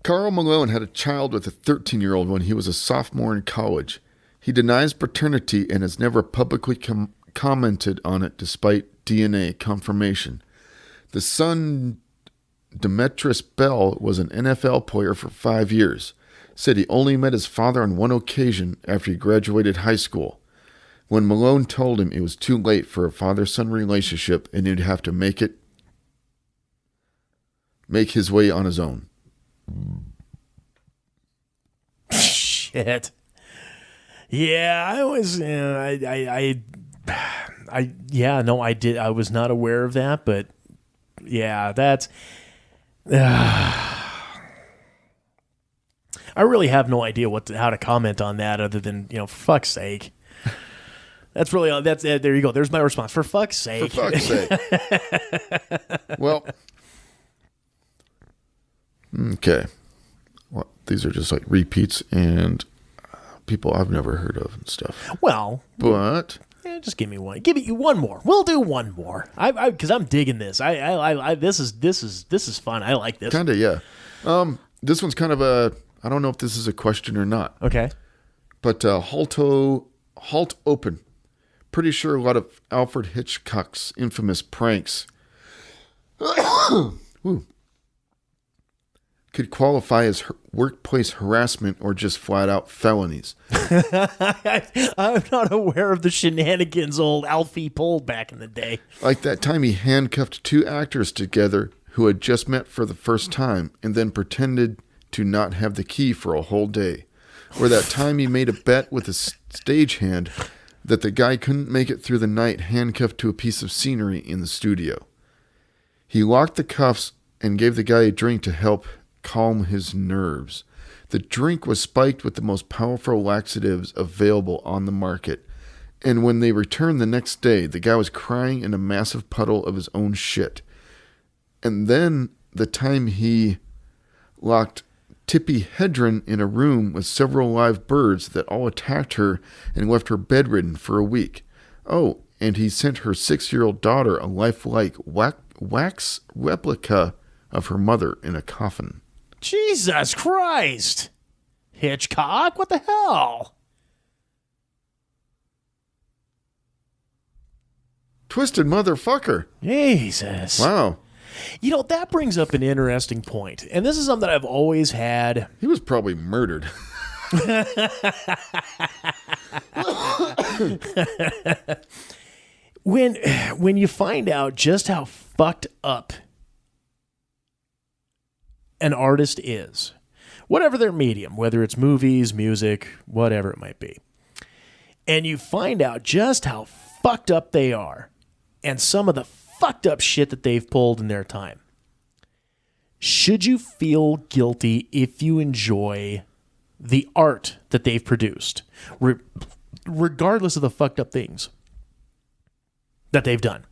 Karl Malone had a child with a 13-year-old when he was a sophomore in college. He denies paternity and has never publicly commented on it despite DNA confirmation. The son, Demetrius Bell, was an NFL player for 5 years. Said he only met his father on one occasion after he graduated high school. When Malone told him it was too late for a father-son relationship and he'd have to make his way on his own.
Shit. Yeah, I was. I did. I was not aware of that, but yeah, that's. I really have no idea how to comment on that, other than for fuck's sake. That's really there you go. There's my response. For fuck's sake.
For fuck's sake. Well. Okay. Well, these are just like repeats and people I've never heard of and stuff.
Well,
but
Just give me one. Give me one more. We'll do one more. Because I'm digging this. This is fun. I like this.
Kinda, yeah. This one's kind of I don't know if this is a question or not.
Okay.
But Halt Open. Pretty sure a lot of Alfred Hitchcock's infamous pranks could qualify as workplace harassment or just flat out felonies.
I'm not aware of the shenanigans old Alfie pulled back in the day.
Like that time he handcuffed two actors together who had just met for the first time and then pretended to not have the key for a whole day. Or that time he made a bet with a stagehand that the guy couldn't make it through the night handcuffed to a piece of scenery in the studio. He locked the cuffs and gave the guy a drink to help calm his nerves. The drink was spiked with the most powerful laxatives available on the market, and when they returned the next day, the guy was crying in a massive puddle of his own shit. And then the time he locked Tippi Hedren in a room with several live birds that all attacked her and left her bedridden for a week. Oh, and he sent her 6-year-old daughter a lifelike wax replica of her mother in a coffin.
Jesus Christ! Hitchcock, what the hell?
Twisted motherfucker.
Jesus.
Wow.
You know, that brings up an interesting point. And this is something that I've always had.
He was probably murdered.
When you find out just how fucked up an artist is, whatever their medium, whether it's movies, music, whatever it might be, and you find out just how fucked up they are and some of the fucked up shit that they've pulled in their time, should you feel guilty if you enjoy the art that they've produced, regardless of the fucked up things that they've done?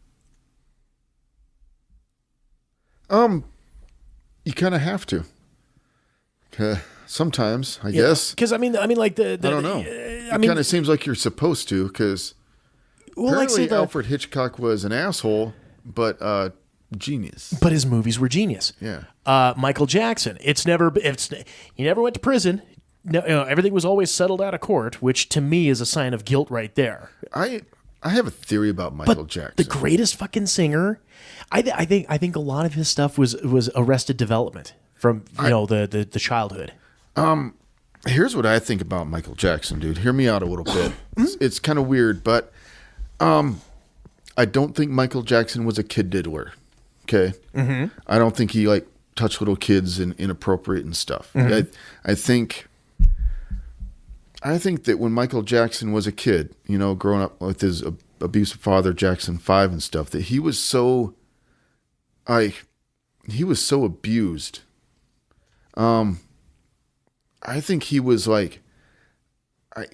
You kind of have to. Sometimes, I guess.
Because I mean, like the
I don't know. It kind of seems like you're supposed to, because apparently Alfred Hitchcock was an asshole, but genius.
But his movies were genius.
Yeah.
Michael Jackson. He never went to prison. No, everything was always settled out of court, which to me is a sign of guilt right there.
I have a theory about Michael Jackson.
The greatest fucking singer. I think a lot of his stuff was Arrested Development from the childhood.
Here's what I think about Michael Jackson, dude. Hear me out a little bit. It's kind of weird, but I don't think Michael Jackson was a kid diddler. Okay, I don't think he touched little kids and inappropriate and stuff. I think that when Michael Jackson was a kid, growing up with his abusive father, Jackson 5 and stuff, that he was so abused. I think he was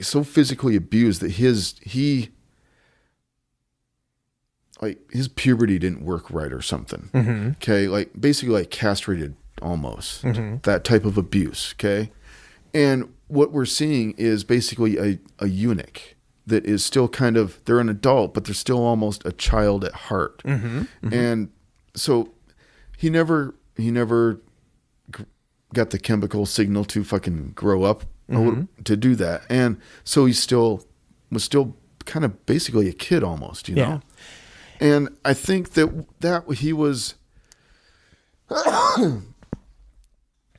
so physically abused that his puberty didn't work right or something. Okay, basically castrated almost. That type of abuse. Okay, and what we're seeing is basically a eunuch that is still they're an adult, but they're still almost a child at heart. And so he never got the chemical signal to fucking grow up to do that. And so he was still kind of basically a kid almost, you know? And I think that he was,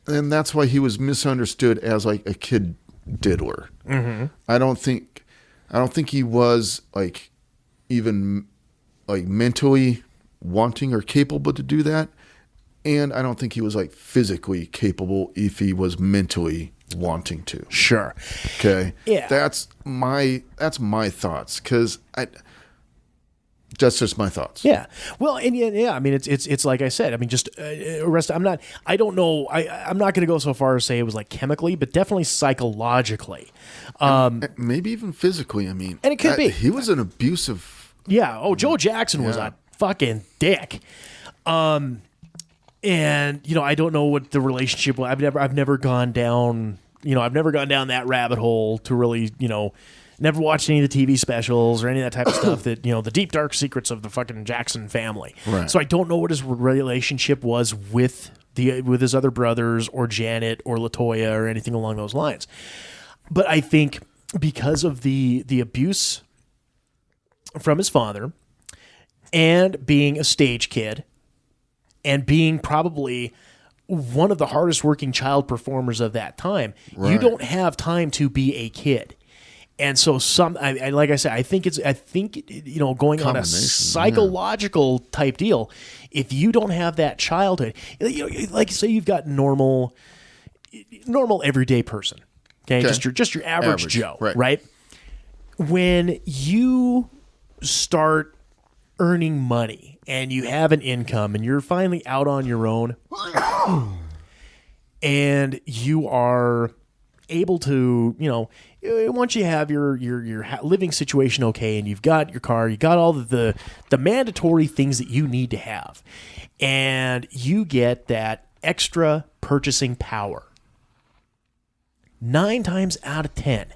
and that's why he was misunderstood as a kid diddler. I don't think he was even mentally wanting or capable to do that. And I don't think he was physically capable if he was mentally wanting to.
Sure.
Okay.
Yeah.
That's my thoughts, because that's just my thoughts.
Yeah. Well, and yeah. I mean, it's like I said. I mean, just arrested. I don't know. I'm not going to go so far as say it was chemically, but definitely psychologically.
Maybe even physically. I mean,
and it could be.
He was an abusive.
Yeah. Oh, Joe Jackson was a fucking dick. And I don't know what the relationship was. I've never gone down. I've never gone down that rabbit hole to really Never watched any of the TV specials or any of that type of stuff that, the deep, dark secrets of the fucking Jackson family.
Right.
So I don't know what his relationship was with his other brothers or Janet or LaToya or anything along those lines. But I think because of the abuse from his father and being a stage kid and being probably one of the hardest working child performers of that time, you don't have time to be a kid. And so like I said, I think going on a psychological type deal, if you don't have that childhood, like say you've got normal everyday person, okay? Just your average Joe, right? When you start earning money and you have an income and you're finally out on your own and you are able to, once you have your living situation okay, and you've got your car, you got all the mandatory things that you need to have, and you get that extra purchasing power, 9 times out of 10,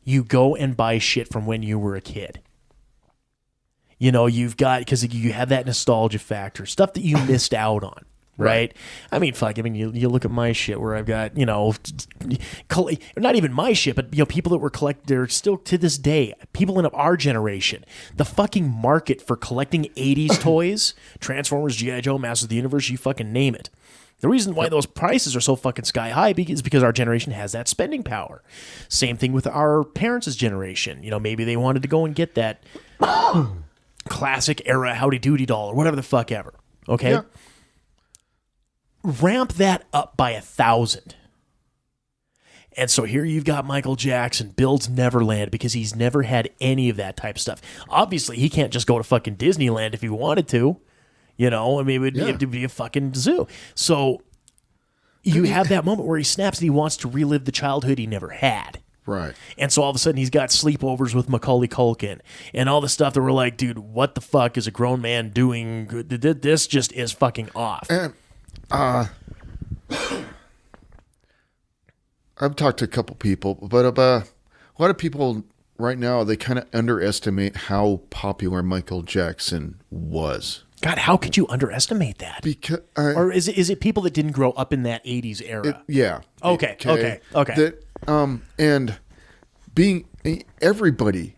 you go and buy shit from when you were a kid. You've got, because you have that nostalgia factor, stuff that you missed out on. Right? I mean, you look at my shit where I've got, not even my shit, but, people that were they're still to this day, people in our generation, the fucking market for collecting 80s toys, Transformers, G.I. Joe, Masters of the Universe, you fucking name it. The reason why those prices are so fucking sky high is because our generation has that spending power. Same thing with our parents' generation. Maybe they wanted to go and get that classic era Howdy Doody doll or whatever the fuck ever. Okay? Yeah. Ramp that up by 1,000. And so here you've got Michael Jackson builds Neverland because he's never had any of that type of stuff. Obviously, he can't just go to fucking Disneyland if he wanted to. It would have to be a fucking zoo. So you have that moment where he snaps and he wants to relive the childhood he never had.
Right.
And so all of a sudden he's got sleepovers with Macaulay Culkin and all the stuff that we're like, dude, what the fuck is a grown man doing? This just is fucking off.
And I've talked to a couple people, but a lot of people right now, they kind of underestimate how popular Michael Jackson was.
God, how could you underestimate that?
Because
or is it people that didn't grow up in that 80s era?
Yeah.
Okay.
And everybody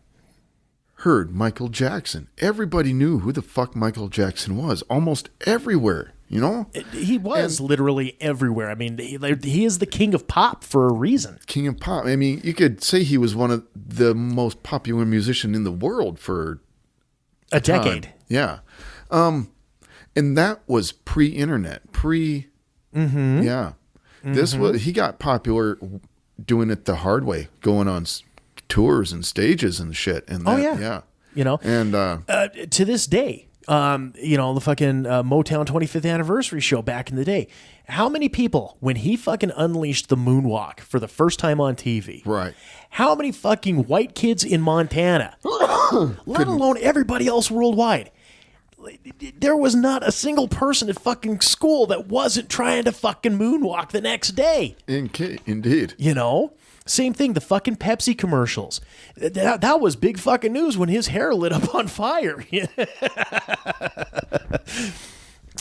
heard Michael Jackson. Everybody knew who the fuck Michael Jackson was. Almost everywhere.
He was literally everywhere. I mean, he is the king of pop for a reason.
King of pop. I mean, you could say he was one of the most popular musicians in the world for
a decade.
Yeah. And that was pre-internet, Yeah. Mm-hmm. He got popular doing it the hard way, going on tours and stages and shit. And yeah.
And to this day, the fucking Motown 25th anniversary show back in the day. How many people, when he fucking unleashed the moonwalk for the first time on TV,
right?
How many fucking white kids in Montana, let alone everybody else worldwide, there was not a single person at fucking school that wasn't trying to fucking moonwalk the next day.
Indeed.
Same thing, the fucking Pepsi commercials. That was big fucking news when his hair lit up on fire.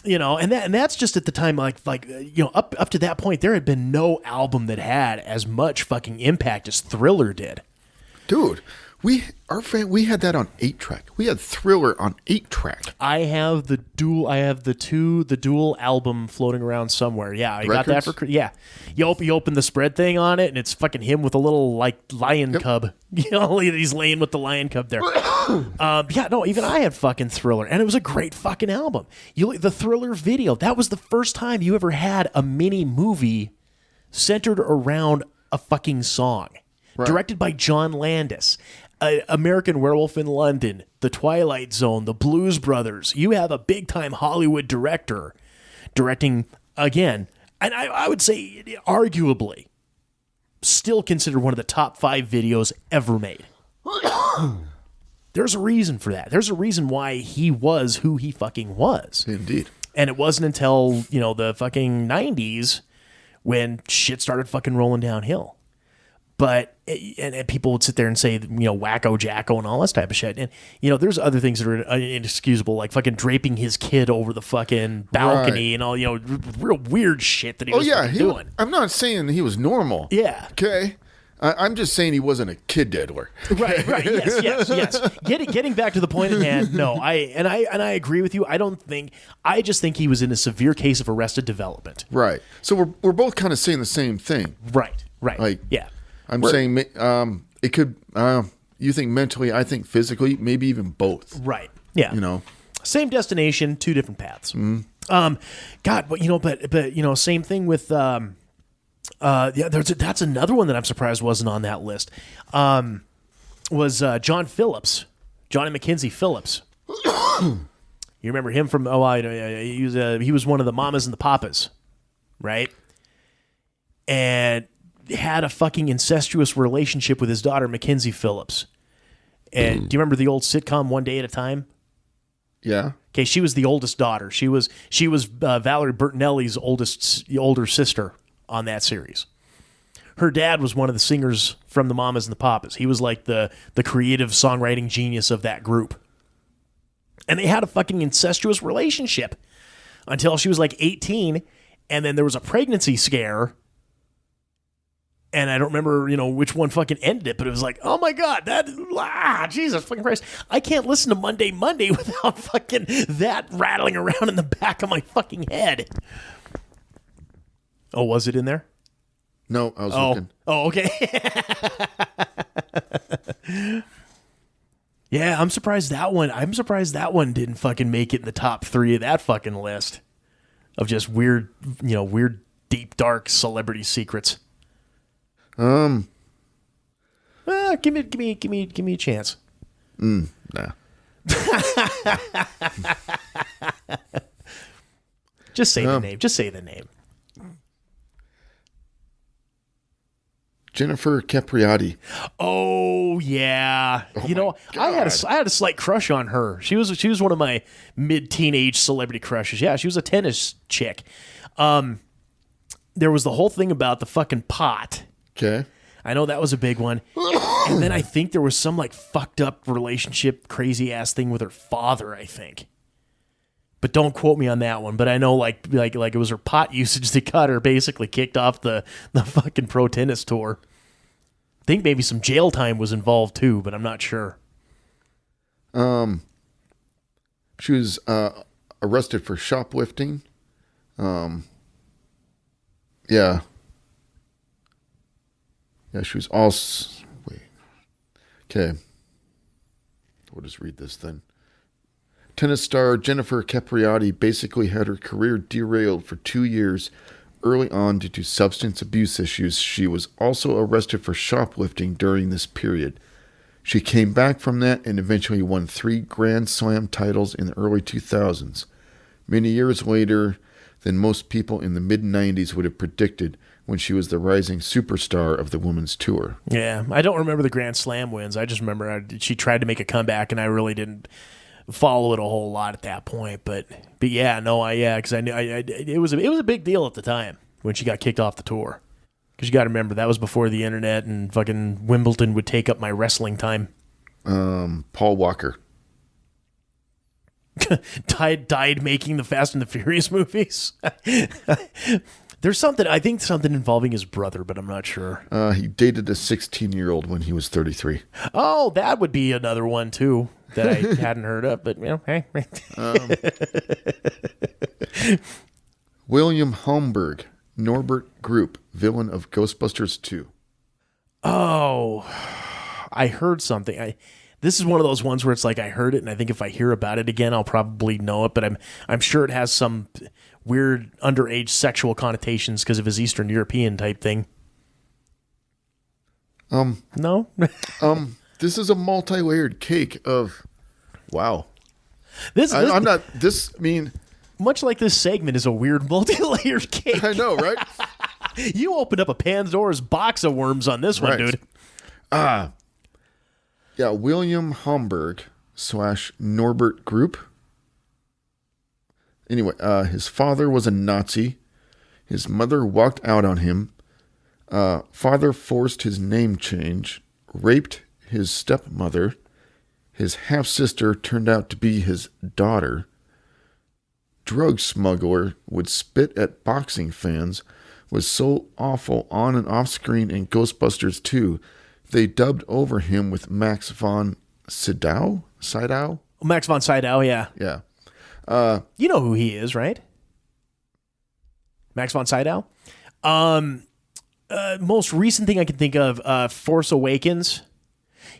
And that's just at the time, up to that point, there had been no album that had as much fucking impact as Thriller did.
Dude, we had that on 8-track. We had Thriller on 8-track.
I have the dual album floating around somewhere. Yeah, I got that for You open the spread thing on it, and it's fucking him with a little lion cub. He's laying with the lion cub there. Even I had fucking Thriller, and it was a great fucking album. The Thriller video, that was the first time you ever had a mini movie centered around a fucking song. Right. Directed by John Landis. American Werewolf in London, The Twilight Zone, The Blues Brothers. You have a big-time Hollywood director directing, again, and I would say arguably still considered one of the top 5 videos ever made. There's a reason for that. There's a reason why he was who he fucking was.
Indeed.
And it wasn't until, the fucking 90s when shit started fucking rolling downhill. But and people would sit there and say, wacko jacko and all this type of shit. And there's other things that are inexcusable, like fucking draping his kid over the fucking balcony and all, real weird shit that he was doing.
I'm not saying he was normal.
Yeah.
Okay. I'm just saying he wasn't a kid diddler.
Right. Yes. Getting back to the point at hand. No, I agree with you. I just think he was in a severe case of arrested development.
Right. So we're both kind of saying the same thing.
Right.
Like,
yeah.
I'm saying it could. You think mentally, I think physically, maybe even both.
Right. Yeah. Same destination, two different paths.
Mm-hmm.
God, but same thing with. That's another one that I'm surprised wasn't on that list. Was John Phillips, Johnny Mackenzie Phillips. You remember him from? He was one of the Mamas and the Papas, right? And had a fucking incestuous relationship with his daughter Mackenzie Phillips. And do you remember the old sitcom One Day at a Time?
Yeah.
Okay, she was the oldest daughter. She was Valerie Bertinelli's older sister on that series. Her dad was one of the singers from the Mamas and the Papas. He was like the creative songwriting genius of that group. And they had a fucking incestuous relationship until she was like 18, and then there was a pregnancy scare. And I don't remember, which one fucking ended it, but it was like, oh my God, Jesus fucking Christ. I can't listen to Monday without fucking that rattling around in the back of my fucking head. Oh, was it in there?
No, I was looking.
Oh, okay. Yeah, I'm surprised that one didn't fucking make it in the top 3 of that fucking list of just weird, deep, dark celebrity secrets. Give me a chance.
Nah.
Just say the name. Just say the name.
Jennifer Capriati.
Oh yeah.
God.
I had a slight crush on her. She was one of my mid-teenage celebrity crushes. Yeah, she was a tennis chick. There was the whole thing about the fucking pot.
Okay.
I know that was a big one. And then I think there was some like fucked up relationship, crazy ass thing with her father, I think. But don't quote me on that one. But I know like it was her pot usage that got her basically kicked off the fucking pro tennis tour. I think maybe some jail time was involved too, but I'm not sure.
She was arrested for shoplifting. Yeah. Yeah, she was also... Wait. Okay. We'll just read this then. Tennis star Jennifer Capriati basically had her career derailed for 2 years early on due to substance abuse issues. She was also arrested for shoplifting during this period. She came back from that and eventually won 3 Grand Slam titles in the early 2000s. Many years later than most people in the mid-90s would have predicted, when she was the rising superstar of the women's tour.
Yeah, I don't remember the Grand Slam wins. I just remember she tried to make a comeback, and I really didn't follow it a whole lot at that point. But yeah, no, because I knew it was a big deal at the time when she got kicked off the tour. Because you got to remember that was before the internet and fucking Wimbledon would take up my wrestling time.
Paul Walker.
died making the Fast and the Furious movies. There's something involving his brother, but I'm not sure.
He dated a 16-year-old when he was 33.
Oh, that would be another one too that I hadn't heard of, but hey.
William Holmberg, Norbert Group, villain of Ghostbusters 2.
Oh, I heard something. This is one of those ones where it's like I heard it, and I think if I hear about it again, I'll probably know it. But I'm sure it has some weird underage sexual connotations because of his Eastern European type thing. No.
This is a multi-layered cake of, wow.
Much like this segment is a weird multi-layered cake.
I know, right?
You opened up a Pandora's box of worms on this one, dude.
Yeah, William Homburg / Norbert Group. Anyway, his father was a Nazi. His mother walked out on him. Father forced his name change, raped his stepmother. His half-sister turned out to be his daughter. Drug smuggler would spit at boxing fans, was so awful on and off screen in Ghostbusters 2, they dubbed over him with Max von Sydow? Sydow?
Max von Sydow, yeah.
Yeah.
You know who he is, right? Max von Sydow? Most recent thing I can think of, Force Awakens.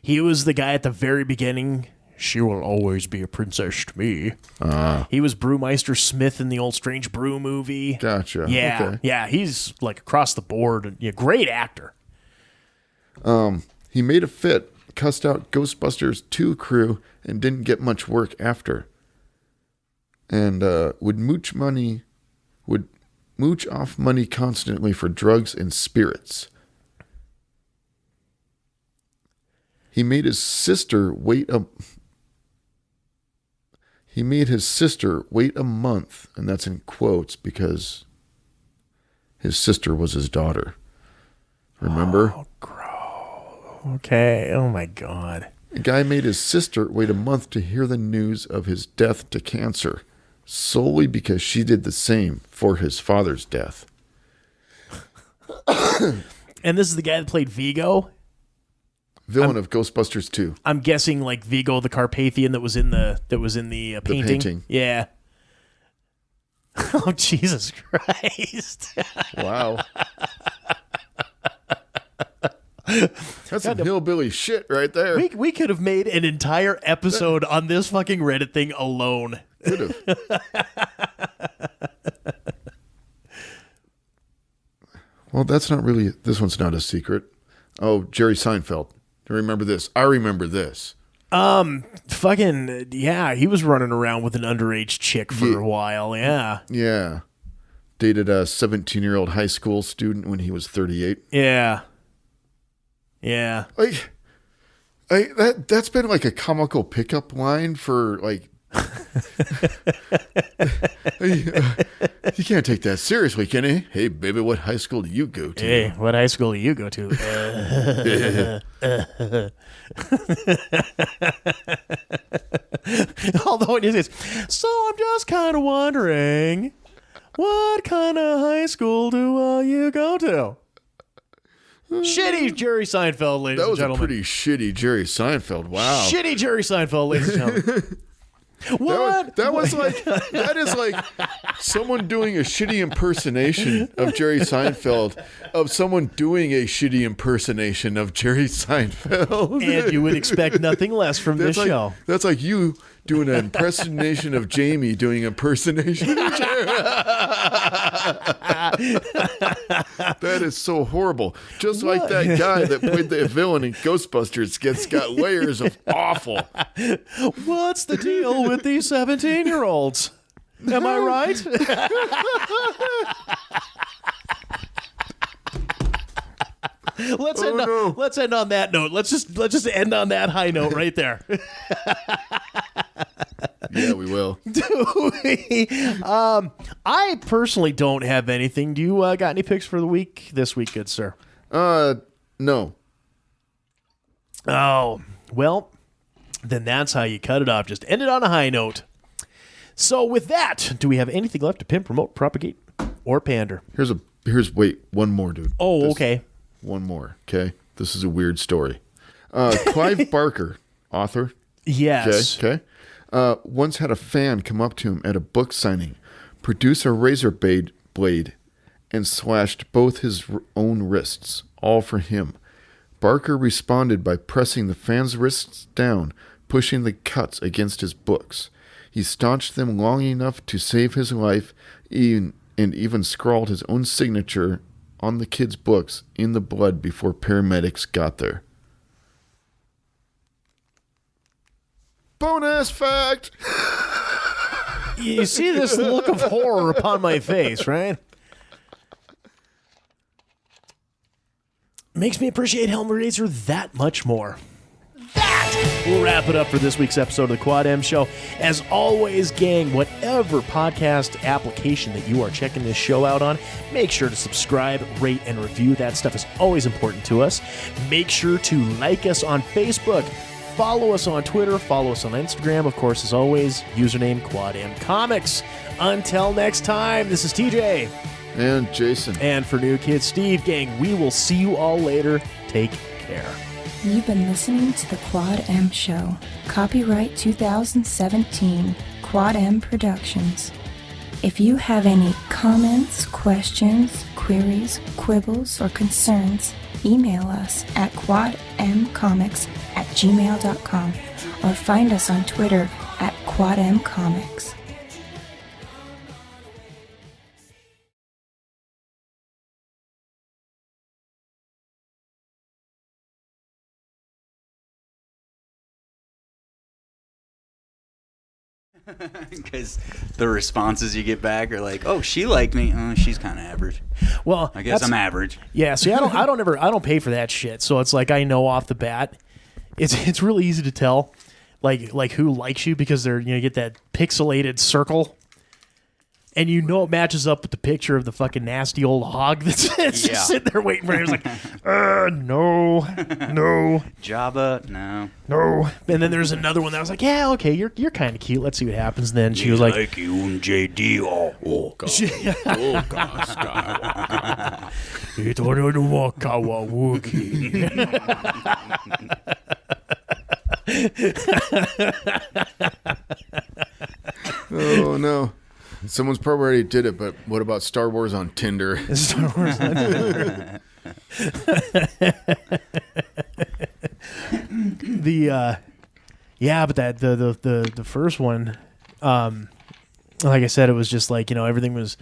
He was the guy at the very beginning. She will always be a princess to me. He was Brewmeister Smith in the old Strange Brew movie.
Gotcha.
Yeah,
Okay.
yeah, he's like across the board. Yeah, great actor.
He made a fit, cussed out Ghostbusters 2 crew, and didn't get much work after. And would mooch off money constantly for drugs and spirits. He made his sister wait a month, and that's in quotes because his sister was his daughter. Remember?
Oh, gross. Okay. Oh my God.
A guy made his sister wait a month to hear the news of his death to cancer, solely because she did the same for his father's death.
And this is the guy that played Vigo?
Villain of Ghostbusters 2.
I'm guessing like Vigo the Carpathian that was in the painting.
painting.
Yeah. Oh, Jesus Christ.
Wow. That's some hillbilly shit right there.
We could have made an entire episode on this fucking Reddit thing alone.
Could have. Well, this one's not a secret. Oh, Jerry Seinfeld. Do you remember this? I remember this.
Fucking, yeah, he was running around with an underage chick for a while, yeah.
Yeah. Dated a 17-year-old high school student when he was 38.
Yeah. Yeah.
That's been like a comical pickup line for like you can't take that seriously, can you? Hey, baby, what high school do you go to?
Hey, what high school do you go to? Although it is, so I'm just kind of wondering, what kind of high school do you go to? Shitty Jerry Seinfeld, ladies and gentlemen.
That was a pretty shitty Jerry Seinfeld. Wow.
Shitty Jerry Seinfeld, ladies and gentlemen. What?
That is like someone doing a shitty impersonation of Jerry Seinfeld of someone doing a shitty impersonation of Jerry Seinfeld.
And you would expect nothing less from this show.
That's like you doing an impersonation of Jamie doing impersonation of Jerry. That is so horrible. Just like that guy that played the villain in Ghostbusters got layers of awful.
What's the deal with these 17-year-olds? Am I right? Let's end on that note. Let's just end on that high note right there.
Yeah, we will.
I personally don't have anything. Do you got any picks for the week this week, good sir?
No.
Oh, well, then that's how you cut it off. Just end it on a high note. So with that, do we have anything left to pimp, promote, propagate, or pander?
Wait, one more, dude.
Oh, okay.
One more, okay? This is a weird story. Clive Barker, author.
Yes.
Okay. Once had a fan come up to him at a book signing, produce a razor blade, and slashed both his own wrists, all for him. Barker responded by pressing the fan's wrists down, pushing the cuts against his books. He staunched them long enough to save his life, and even scrawled his own signature on the kid's books in the blood before paramedics got there. Bonus fact!
You see this look of horror upon my face, right? Makes me appreciate Hellraiser that much more.
That
that, we'll wrap it up for this week's episode of the Quad M Show. As always, gang, whatever podcast application that you are checking this show out on, make sure to subscribe, rate, and review. That stuff is always important to us. Make sure to like us on Facebook. Follow us on Twitter. Follow us on Instagram. Of course, as always, username Quad M Comics. Until next time, this is TJ.
And Jason.
And for new kids, Steve. Gang, we will see you all later. Take care.
You've been listening to the Quad M Show. Copyright 2017, Quad M Productions. If you have any comments, questions, queries, quibbles, or concerns, email us at quadmcomics@gmail.com or find us on Twitter at quadmcomics.
Because the responses you get back are like, "Oh, she liked me. Oh, she's kind of average."
Well,
I guess I'm average.
Yeah, see, I don't pay for that shit. So it's like I know off the bat, it's really easy to tell, like who likes you because they're you get that pixelated circle, and it matches up with the picture of the fucking nasty old hog that's just sitting there waiting for you. It's like, no,
Jabba, no.
And then there's another one that was like, yeah, okay, you're kind of cute. Let's see what happens. And then she was like
you and JD. Oh God.
Oh God, Skywalker. You don't know the Wookiee.
Oh no. Someone's probably already did it, but what about Star Wars on Tinder?
Star Wars on Tinder. But the first one, like I said, it was just like everything was,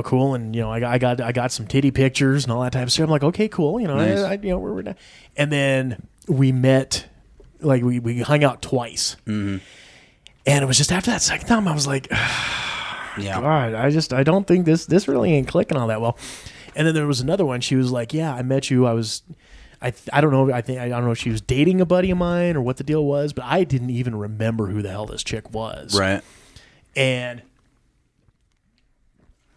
cool, and I got some titty pictures and all that type of stuff. I'm like, okay, cool,
Nice.
we're not. And then we met, like we hung out twice, and it was just after that second time I was like.
Yeah.
God, I don't think this really ain't clicking all that well. And then there was another one. She was like, "Yeah, I met you. I don't know. I don't know if she was dating a buddy of mine or what the deal was, but I didn't even remember who the hell this chick was."
Right.
And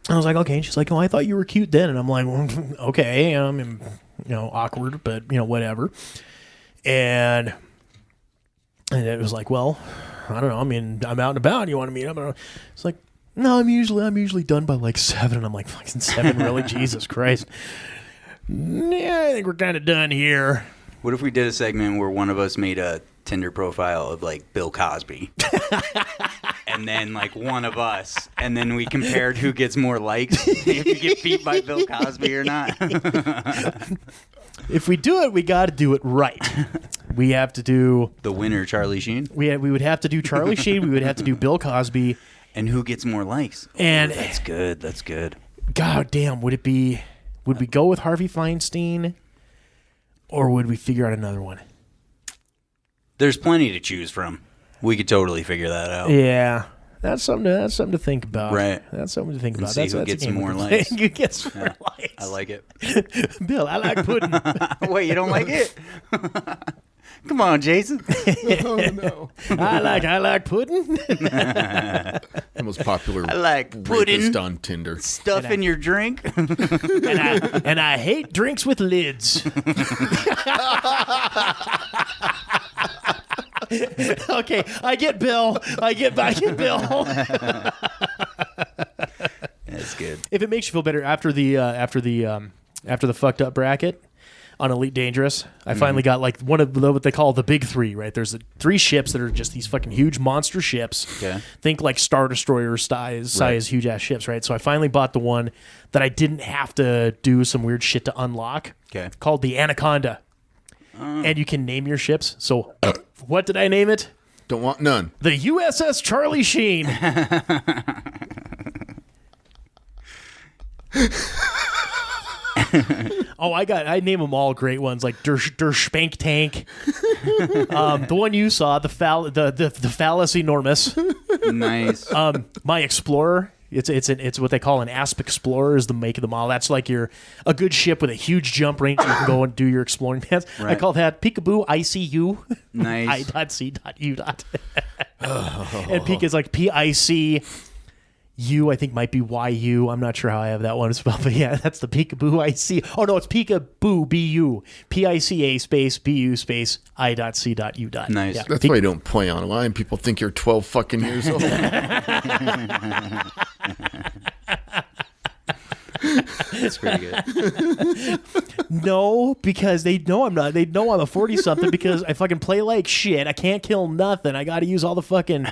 I was like, "Okay." And she's like, "Oh, I thought you were cute then." And I'm like, well, "Okay, I'm awkward, but whatever." And it was like, "Well, I don't know. I mean, I'm out and about. You want to meet up?" It's like. No, I'm usually done by like 7, and I'm like, fucking 7, really? Jesus Christ. Yeah, I think we're kind of done here.
What if we did a segment where one of us made a Tinder profile of like Bill Cosby, and then like one of us, and then we compared who gets more likes, if you get beat by Bill Cosby or not.
If we do it, we got to do it right. We have to do
the winner, Charlie Sheen.
We would have to do Charlie Sheen. We would have to do Bill Cosby.
And who gets more likes?
And
that's good. That's good.
God damn, would we go with Harvey Feinstein, or would we figure out another one?
There's plenty to choose from. We could totally figure that out.
Yeah, that's something to think about.
Right.
That's something to think about.
See who gets more likes.
Who gets more likes?
I like it.
Bill, I like pudding.
Wait, you don't like it? Come on, Jason.
Oh no.
I like pudding.
The most popular
I like pudding
on Tinder.
Stuff in your drink.
and I hate drinks with lids. Okay, I get Bill. I get Bill.
That's good.
If it makes you feel better after the fucked up bracket on Elite Dangerous, I finally got like one of what they call the big 3, right? There's the 3 ships that are just these fucking huge monster ships.
Okay.
Think like Star Destroyer size huge ass ships, right? So I finally bought the one that I didn't have to do some weird shit to unlock.
Okay.
Called the Anaconda. And you can name your ships. So what did I name it?
Don't want none.
The USS Charlie Sheen. Oh, I name them all great ones like Der Spank Tank. The one you saw, the Phallus Enormous.
Nice.
My Explorer, It's what they call an Asp Explorer is the make of the model. That's like a good ship with a huge jump range. You can go and do your exploring plans.
Right.
I call that Peekaboo ICU.
Nice.
I.C.U. And Peek is like PIC. U, I think, might be YU. I'm not sure how I have that one spelled, but yeah, that's the Peekaboo IC. Oh, no, it's Peekaboo, BU. PICA space BU space I.C.U.
Nice.
Yeah.
That's why you don't play online. People think you're 12 fucking years old.
That's pretty good.
No, because they know I'm not. They know I'm a 40-something because I fucking play like shit. I can't kill nothing. I got to use all the fucking